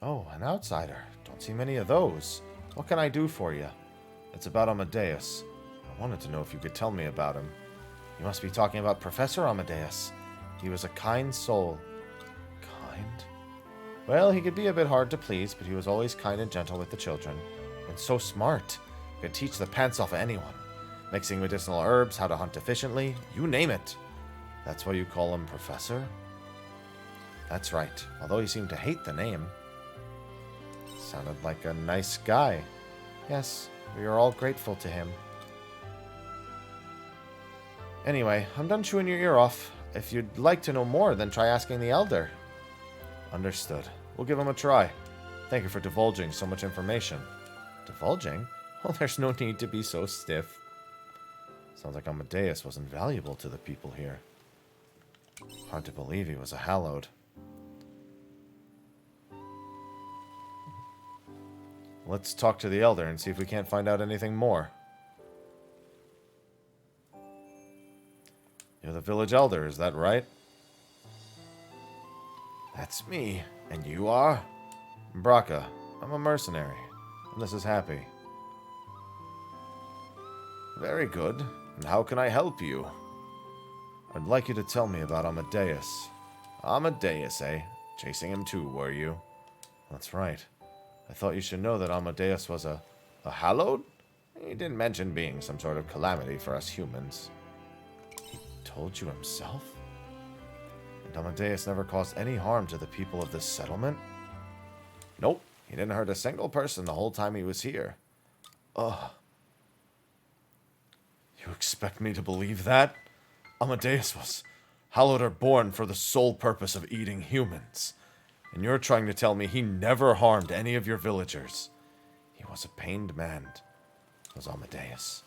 Oh, an outsider. Don't see many of those. What can I do for you? It's about Amadeus. I wanted to know if you could tell me about him. You must be talking about Professor Amadeus. He was a kind soul. Kind? Well, he could be a bit hard to please, but he was always kind and gentle with the children. And so smart. Could teach the pants off of anyone. Mixing medicinal herbs, how to hunt efficiently, you name it. That's why you call him Professor? That's right, although he seemed to hate the name. Sounded like a nice guy. Yes, we are all grateful to him. Anyway, I'm done chewing your ear off. If you'd like to know more, then try asking the Elder. Understood. We'll give him a try. Thank you for divulging so much information. Divulging? Well, there's no need to be so stiff. Sounds like Amadeus was invaluable to the people here. Hard to believe he was a hallowed. Let's talk to the Elder and see if we can't find out anything more. You're the village elder, is that right? That's me. And you are? Mrhappy. I'm a mercenary. And this is Happy. Very good. And how can I help you? I'd like you to tell me about Amadeus. Amadeus, eh? Chasing him too, were you? That's right. I thought you should know that Amadeus was a hallowed? He didn't mention being some sort of calamity for us humans. He told you himself? And Amadeus never caused any harm to the people of this settlement? Nope. He didn't hurt a single person the whole time he was here. Ugh. You expect me to believe that? Amadeus was hallowed or born for the sole purpose of eating humans. And you're trying to tell me he never harmed any of your villagers. He was a pained man, was Amadeus.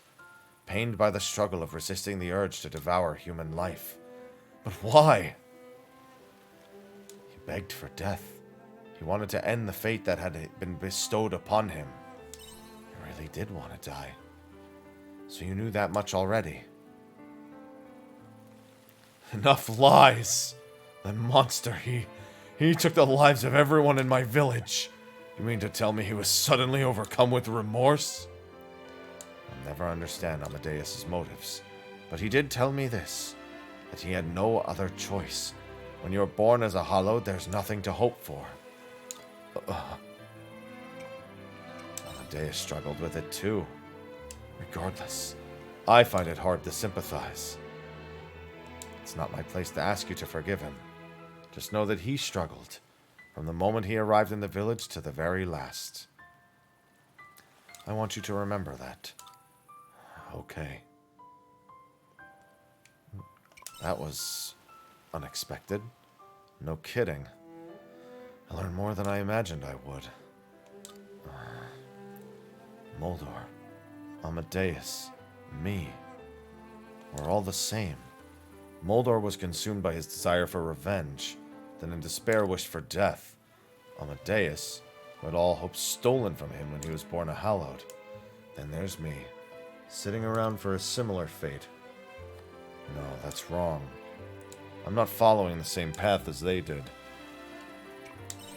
Pained by the struggle of resisting the urge to devour human life. But why? He begged for death. He wanted to end the fate that had been bestowed upon him. He really did want to die. So you knew that much already. Enough lies! That monster, he took the lives of everyone in my village. You mean to tell me he was suddenly overcome with remorse? I'll never understand Amadeus' motives, but he did tell me this, that he had no other choice When you're born as a hallowed, there's nothing to hope for. Amadeus struggled with it too. Regardless, I find it hard to sympathize. It's not my place to ask you to forgive him. Just know that he struggled, from the moment he arrived in the village to the very last. I want you to remember that. Okay. That was unexpected. No kidding. I learned more than I imagined I would. Moldor, Amadeus, me. We're all the same. Moldor was consumed by his desire for revenge, then in despair wished for death. Amadeus, who had all hope stolen from him when he was born a hallowed. Then there's me, sitting around for a similar fate. No, that's wrong. I'm not following the same path as they did.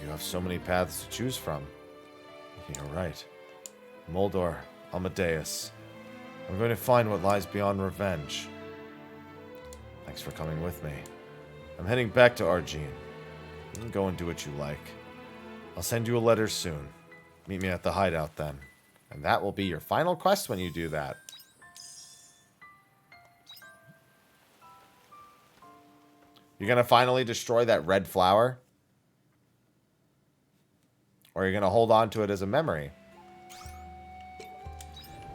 You have so many paths to choose from. You're right. Moldor, Amadeus. I'm going to find what lies beyond revenge. Thanks for coming with me. I'm heading back to Argene. You can go and do what you like. I'll send you a letter soon. Meet me at the hideout then. And that will be your final quest when you do that. You're going to finally destroy that red flower? Or you're going to hold on to it as a memory?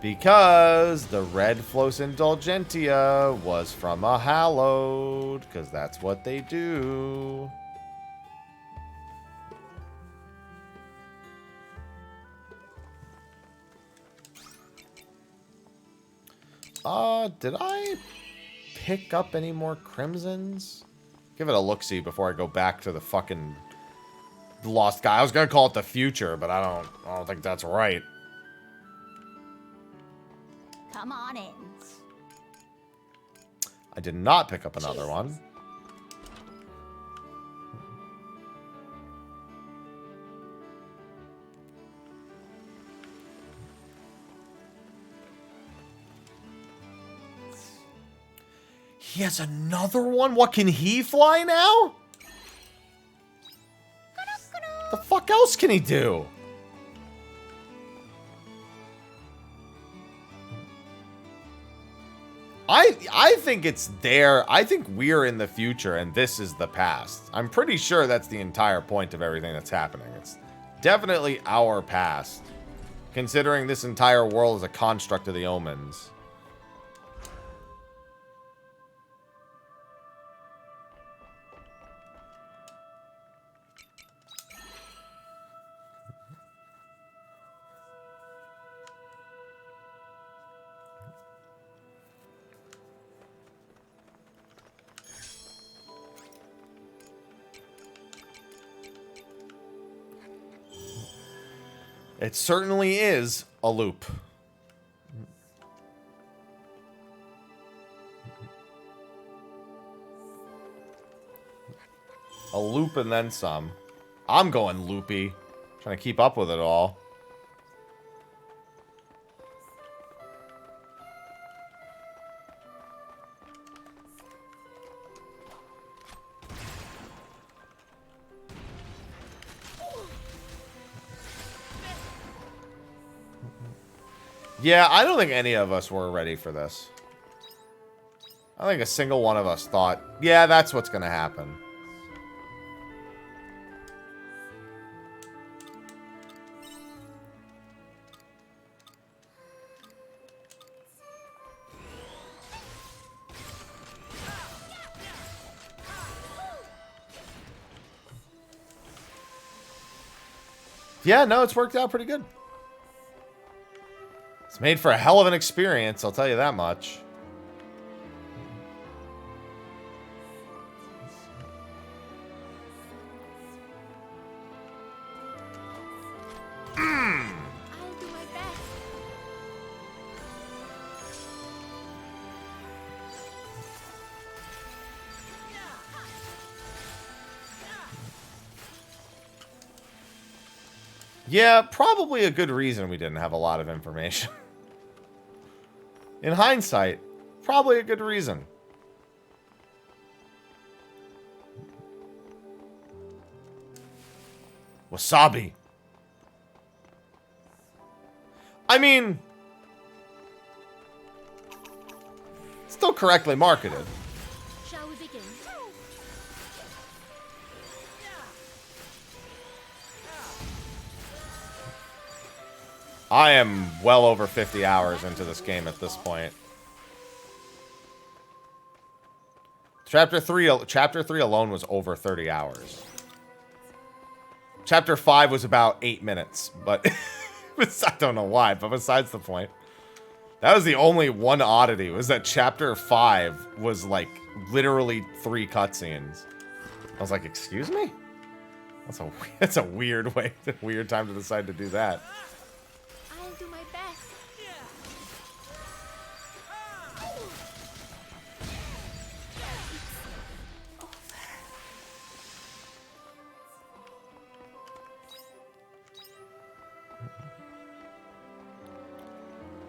Because the red Flos Indulgentia was from a hallowed. Because that's what they do. Did I pick up any more crimsons? Give it a look-see before I go back to the fucking lost guy. I was gonna call it the future, but I don't think that's right. Come on in. I did not pick up another one. He has another one? What, can he fly now? The fuck else can he do? I think it's there. I think we're in the future and this is the past. I'm pretty sure that's the entire point of everything that's happening. It's definitely our past. Considering this entire world is a construct of the omens. It certainly is a loop. A loop and then some. I'm going loopy. Trying to keep up with it all. Yeah, I don't think any of us were ready for this. I don't think a single one of us thought, yeah, that's what's going to happen. Yeah, no, it's worked out pretty good. It's made for a hell of an experience, I'll tell you that much. I'll do my best. Yeah, probably a good reason we didn't have a lot of information. In hindsight, probably a good reason. Wasabi. I mean, still correctly marketed. Shall we begin? I am well over 50 hours into this game at this point. Chapter 3 alone was over 30 hours. Chapter 5 was about 8 minutes, but I don't know why, but besides the point. That was the only one oddity, was that Chapter 5 was like literally 3 cutscenes. I was like, excuse me? That's a weird way, weird time to decide to do that. I'll do my best.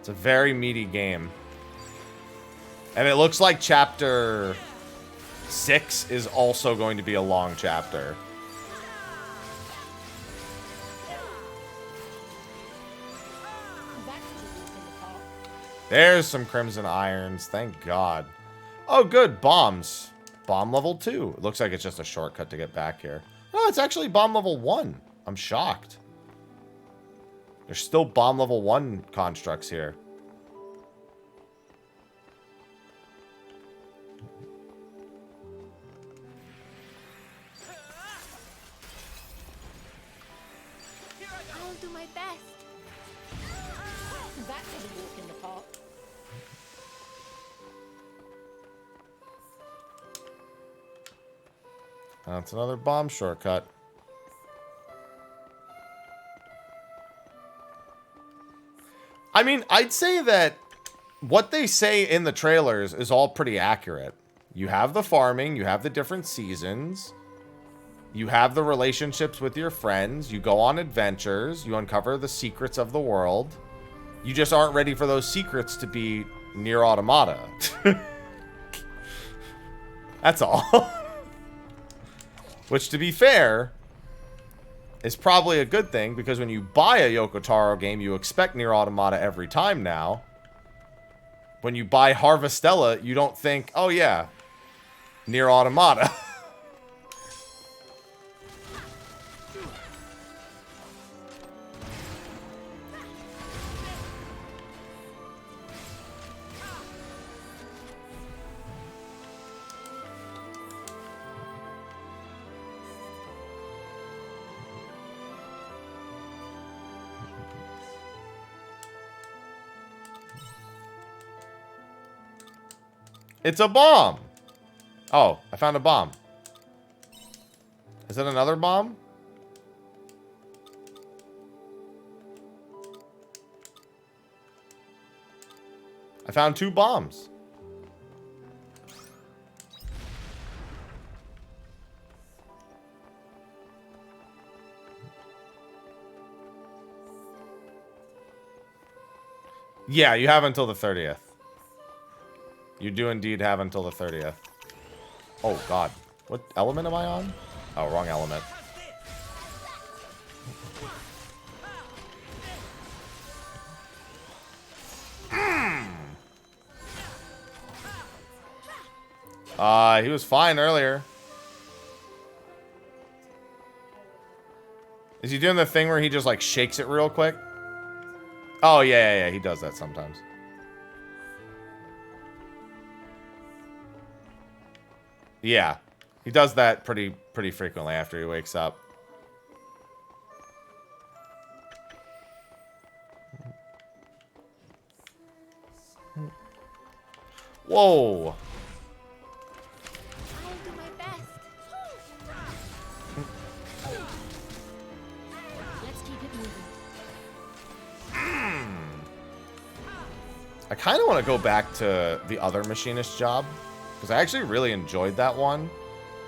It's a very meaty game. And it looks like Chapter 6 is also going to be a long chapter. There's some Crimson Irons, thank God. Oh, good, bombs. Bomb level 2. It looks like it's just a shortcut to get back here. No, it's actually bomb level 1. I'm shocked. There's still bomb level 1 constructs here. I'll do my best. That doesn't walk in the park. That's another bomb shortcut. I mean, I'd say that what they say in the trailers is all pretty accurate. You have the farming, you have the different seasons, you have the relationships with your friends, you go on adventures, you uncover the secrets of the world. You just aren't ready for those secrets to be Nier Automata. That's all. Which, to be fair, is probably a good thing, because when you buy a Yoko Taro game, you expect Nier Automata every time now. When you buy Harvestella, you don't think, oh yeah, Nier Automata. It's a bomb. Oh, I found a bomb. Is that another bomb? I found 2 bombs. Yeah, you have until the 30th. You do indeed have until the 30th. Oh, God. What element am I on? Oh, wrong element. He was fine earlier. Is he doing the thing where he just, like, shakes it real quick? Oh, yeah. He does that sometimes. Yeah, he does that pretty frequently after he wakes up. Whoa. I'll do my best. Let's keep it moving. I kind of want to go back to the other machinist job, because I actually really enjoyed that one.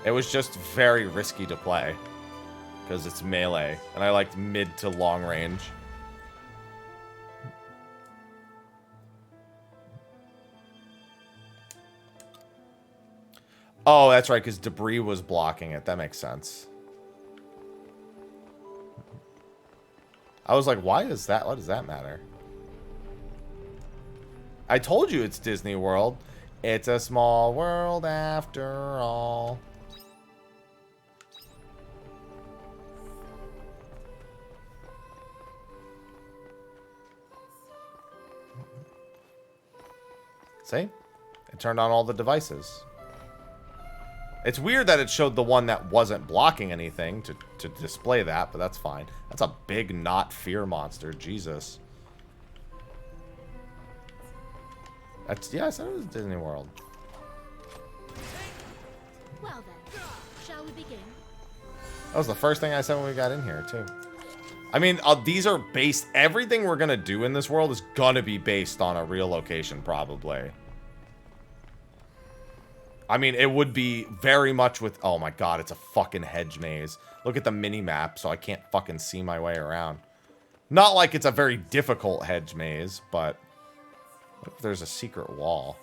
It was just very risky to play, because it's melee, and I liked mid to long range. Oh, that's right, because debris was blocking it. That makes sense. I was like, why is that? What does that matter? I told you it's Disney World. It's a small world after all. See? It turned on all the devices. It's weird that it showed the one that wasn't blocking anything to display that, but that's fine. That's a big not fear monster. Jesus. That's, yeah, I said it was Disney World. Well then, shall we begin? That was the first thing I said when we got in here, too. I mean, these are based... Everything we're going to do in this world is going to be based on a real location, probably. I mean, it would be very much with... Oh my god, it's a fucking hedge maze. Look at the mini-map, so I can't fucking see my way around. Not like it's a very difficult hedge maze, but... What if there's a secret wall?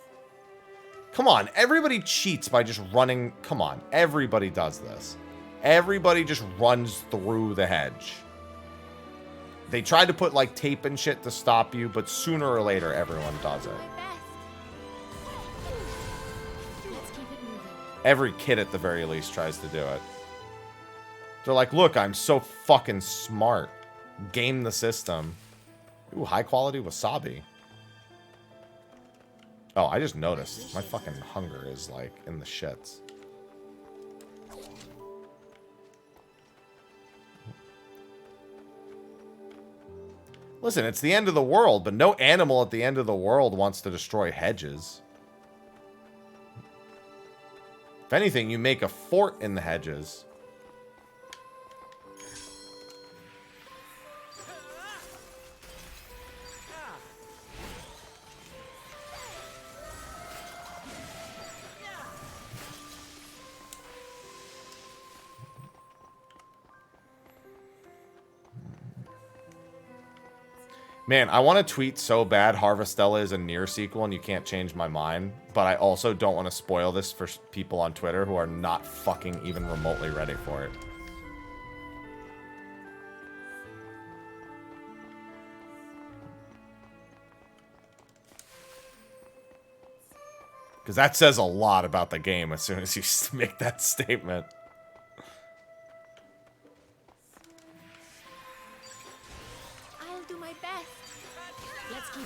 Come on, everybody cheats by just running... Come on, everybody does this. Everybody just runs through the hedge. They tried to put, like, tape and shit to stop you, but sooner or later, everyone does it. My best. Let's keep it moving. Every kid, at the very least, tries to do it. They're like, look, I'm so fucking smart. Game the system. Ooh, high-quality wasabi. Oh, I just noticed. My fucking hunger is, like, in the shits. Listen, it's the end of the world, but no animal at the end of the world wants to destroy hedges. If anything, you make a fort in the hedges. Man, I want to tweet so bad Harvestella is a Nier sequel and you can't change my mind, but I also don't want to spoil this for people on Twitter who are not fucking even remotely ready for it. Because that says a lot about the game as soon as you make that statement.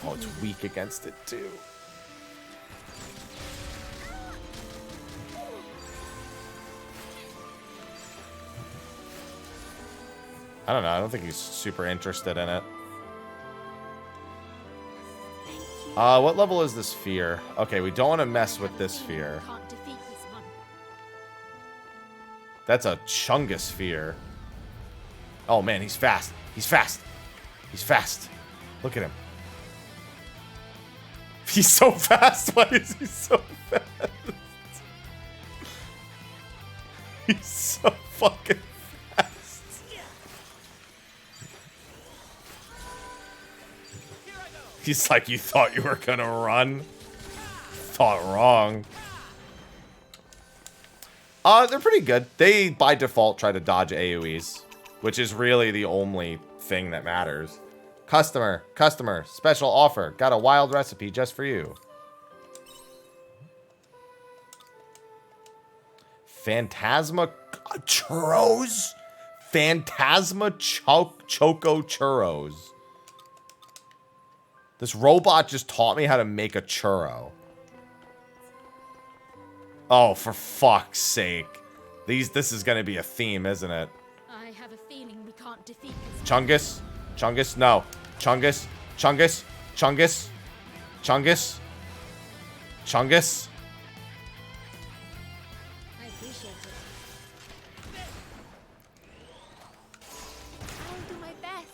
Oh, it's weak against it, too. I don't know. I don't think he's super interested in it. What level is this sphere? Okay, we don't want to mess with this sphere. That's a Chungus sphere. Oh, man, he's fast. He's fast. He's fast. Look at him. He's so fast. Why is he so fast? He's so fucking fast. He's like, you thought you were gonna run? Thought wrong. They're pretty good. They, by default, try to dodge AoEs, which is really the only thing that matters. Customer, special offer. Got a wild recipe just for you. Phantasma churros? Phantasma choco churros. This robot just taught me how to make a churro. Oh, for fuck's sake. This is gonna be a theme, isn't it? I have a feeling we can't defeat this. Chungus? Chungus? No. Chungus? Chungus? Chungus? Chungus? Chungus? I appreciate it. I'll do my best.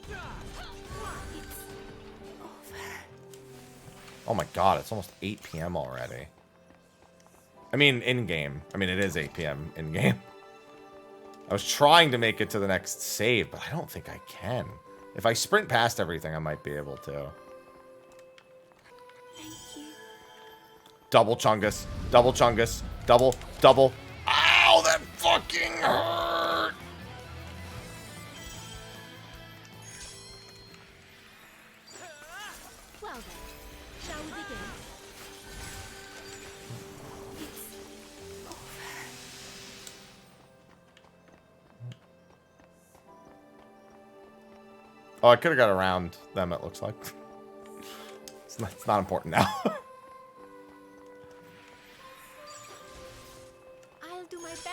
It's over. Oh my god, it's almost 8 p.m. already. I mean, in-game. I mean, it is 8 p.m. in-game. I was trying to make it to the next save, but I don't think I can. If I sprint past everything, I might be able to. Thank you. Double Chungus. Double Chungus. Double. Ow, that fucking hurt! Oh, I could have got around them, it looks like. It's not important now. I'll do my best.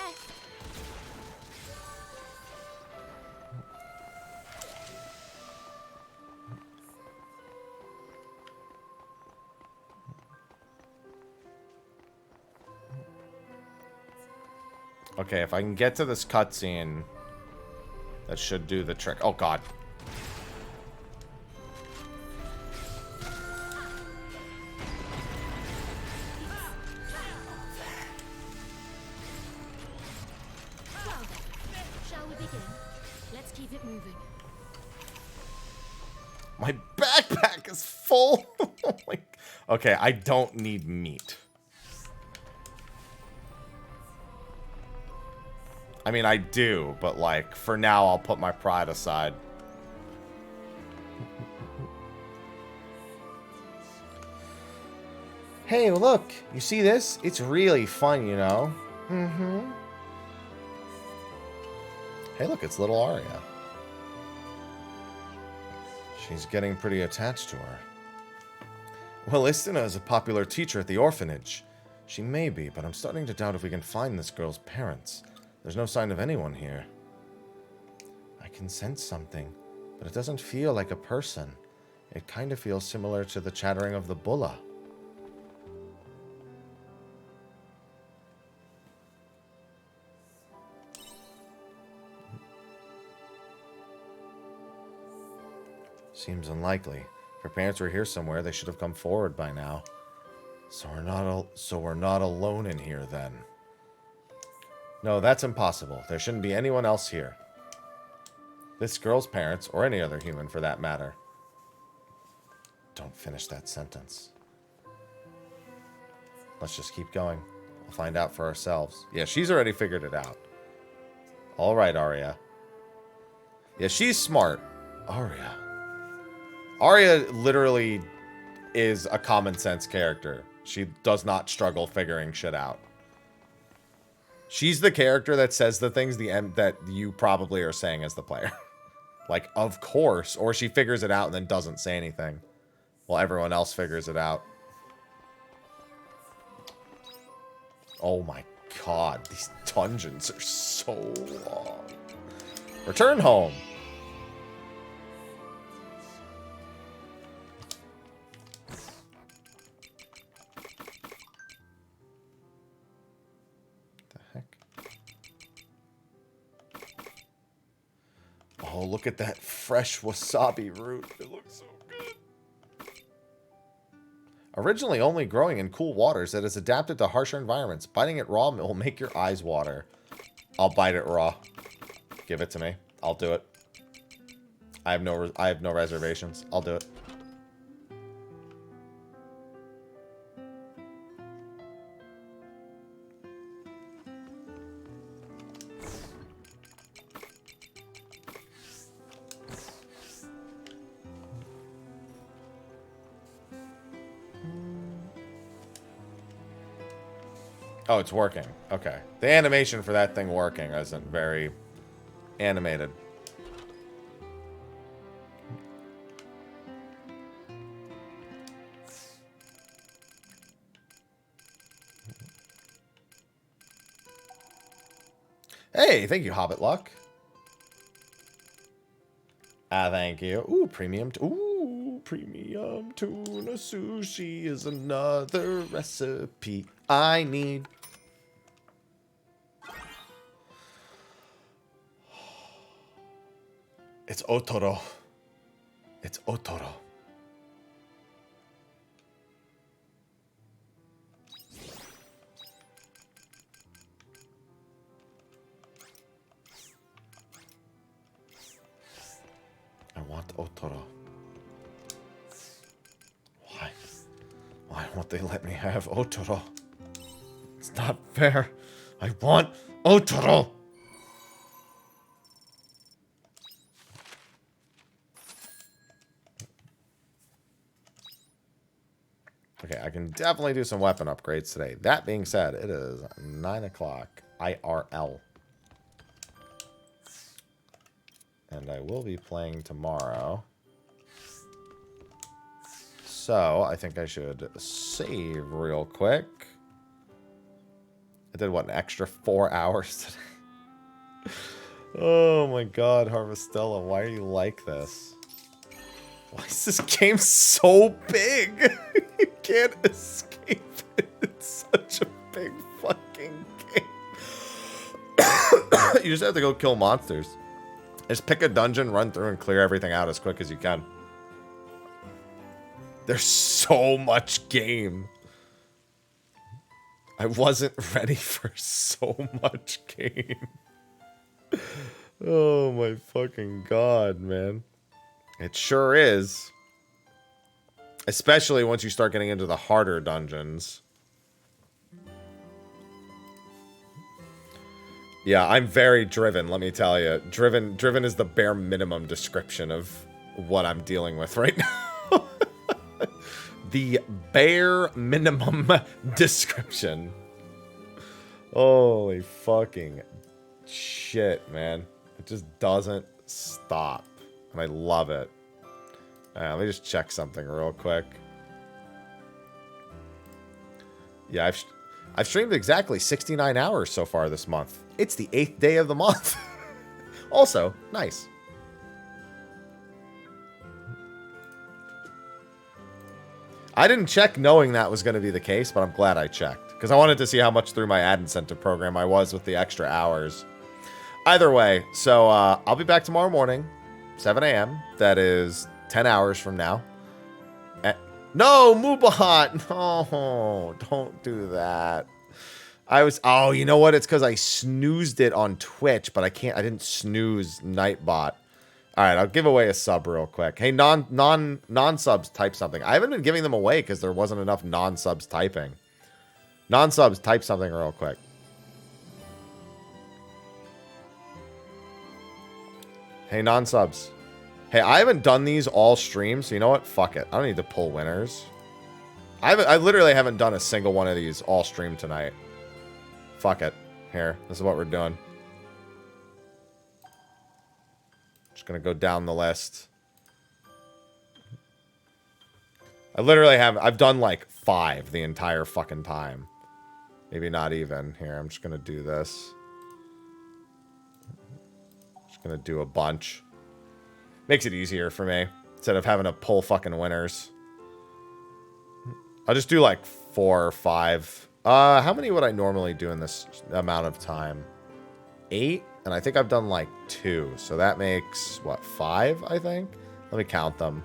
Okay, if I can get to this cutscene, that should do the trick. Oh, God. Well then, shall we begin? Let's keep it moving. My backpack is full. Okay, I don't need meat. I mean, I do, but like, for now, I'll put my pride aside. Hey, look, you see this? It's really fun, you know? Mm-hmm. Hey, look, it's little Arya. She's getting pretty attached to her. Well, Istina is a popular teacher at the orphanage. She may be, but I'm starting to doubt if we can find this girl's parents. There's no sign of anyone here. I can sense something, but it doesn't feel like a person. It kind of feels similar to the chattering of the bulla. Seems unlikely. If her parents were here somewhere, they should have come forward by now. So we're not alone in here then. No, that's impossible. There shouldn't be anyone else here. This girl's parents, or any other human for that matter. Don't finish that sentence. Let's just keep going. We'll find out for ourselves. Yeah, she's already figured it out. All right, Arya. Yeah, she's smart. Arya. Arya literally is a common sense character. She does not struggle figuring shit out. She's the character that says the things that you probably are saying as the player. Like, of course. Or she figures it out and then doesn't say anything. While everyone else figures it out. Oh my god. These dungeons are so long. Return home. Oh, look at that fresh wasabi root. It looks so good. Originally only growing in cool waters, it has adapted to harsher environments. Biting it raw will make your eyes water. I'll bite it raw. Give it to me. I'll do it. I have no reservations. I'll do it. Oh, it's working. Okay. The animation for that thing working isn't very animated. Hey, thank you, Hobbit Luck. Thank you. Ooh, premium tuna sushi is another recipe I need. It's Otoro. It's Otoro. I want Otoro. Why? Why won't they let me have Otoro? It's not fair. I want Otoro. Okay, I can definitely do some weapon upgrades today. That being said, it is 9 o'clock IRL. and I will be playing tomorrow. So, I think I should save real quick. I did, what, an extra 4 hours today? Oh my god, Harvestella, why are you like this? Why is this game so big? You can't escape it. It's such a big fucking game. You just have to go kill monsters. Just pick a dungeon, run through, and clear everything out as quick as you can. There's so much game. I wasn't ready for so much game. Oh my fucking god, man. It sure is. Especially once you start getting into the harder dungeons. Yeah, I'm very driven, let me tell you. Driven is the bare minimum description of what I'm dealing with right now. The bare minimum description. Holy fucking shit, man. It just doesn't stop. And I love it. Let me just check something real quick. Yeah, I've streamed exactly 69 hours so far this month. It's the 8th day of the month. Also, nice. I didn't check knowing that was going to be the case, but I'm glad I checked. Because I wanted to see how much through my ad incentive program I was with the extra hours. Either way, so I'll be back tomorrow morning, 7 a.m. That is 10 hours from now. No, Mubahat! No, don't do that. Oh, you know what? It's because I snoozed it on Twitch, but I didn't snooze Nightbot. All right, I'll give away a sub real quick. Hey, non-subs, type something. I haven't been giving them away because there wasn't enough non-subs typing. Non-subs, type something real quick. Hey, non-subs. Hey, I haven't done these all stream, so you know what? Fuck it. I don't need to pull winners. I literally haven't done a single one of these all stream tonight. Fuck it. Here, this is what we're doing. Just gonna go down the list. I literally I've done like 5 the entire fucking time. Maybe not even. Here, I'm just gonna do this. Just gonna do a bunch. Makes it easier for me, instead of having to pull fucking winners. I'll just do like 4 or 5. How many would I normally do in this amount of time? 8? And I think I've done like 2. So that makes, what, 5, I think? Let me count them.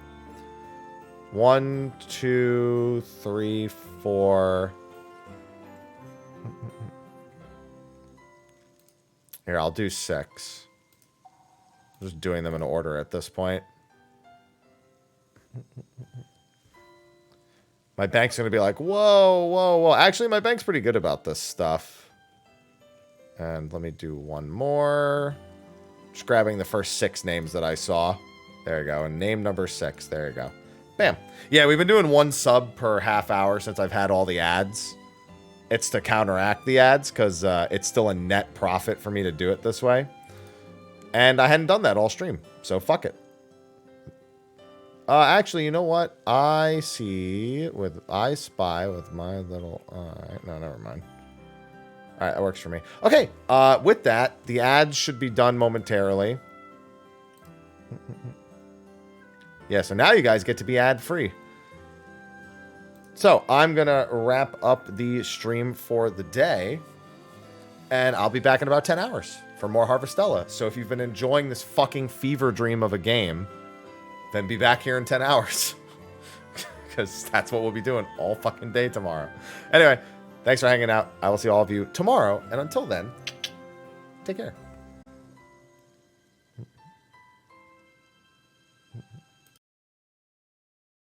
1, 2, 3, 4. Here, I'll do 6. I'm just doing them in order at this point. My bank's going to be like, whoa, whoa, whoa. Actually, my bank's pretty good about this stuff. And let me do one more. Just grabbing the first 6 names that I saw. There you go. And name number 6. There you go. Bam. Yeah, we've been doing 1 sub per half hour since I've had all the ads. It's to counteract the ads because it's still a net profit for me to do it this way. And I hadn't done that all stream. So fuck it. Actually, you know what? I spy with my little eye. No, never mind. All right, that works for me. Okay, with that, the ads should be done momentarily. Yeah, so now you guys get to be ad-free. So, I'm going to wrap up the stream for the day. And I'll be back in about 10 hours for more Harvestella. So if you've been enjoying this fucking fever dream of a game, then be back here in 10 hours. Because that's what we'll be doing all fucking day tomorrow. Anyway, thanks for hanging out. I will see all of you tomorrow. And until then, take care.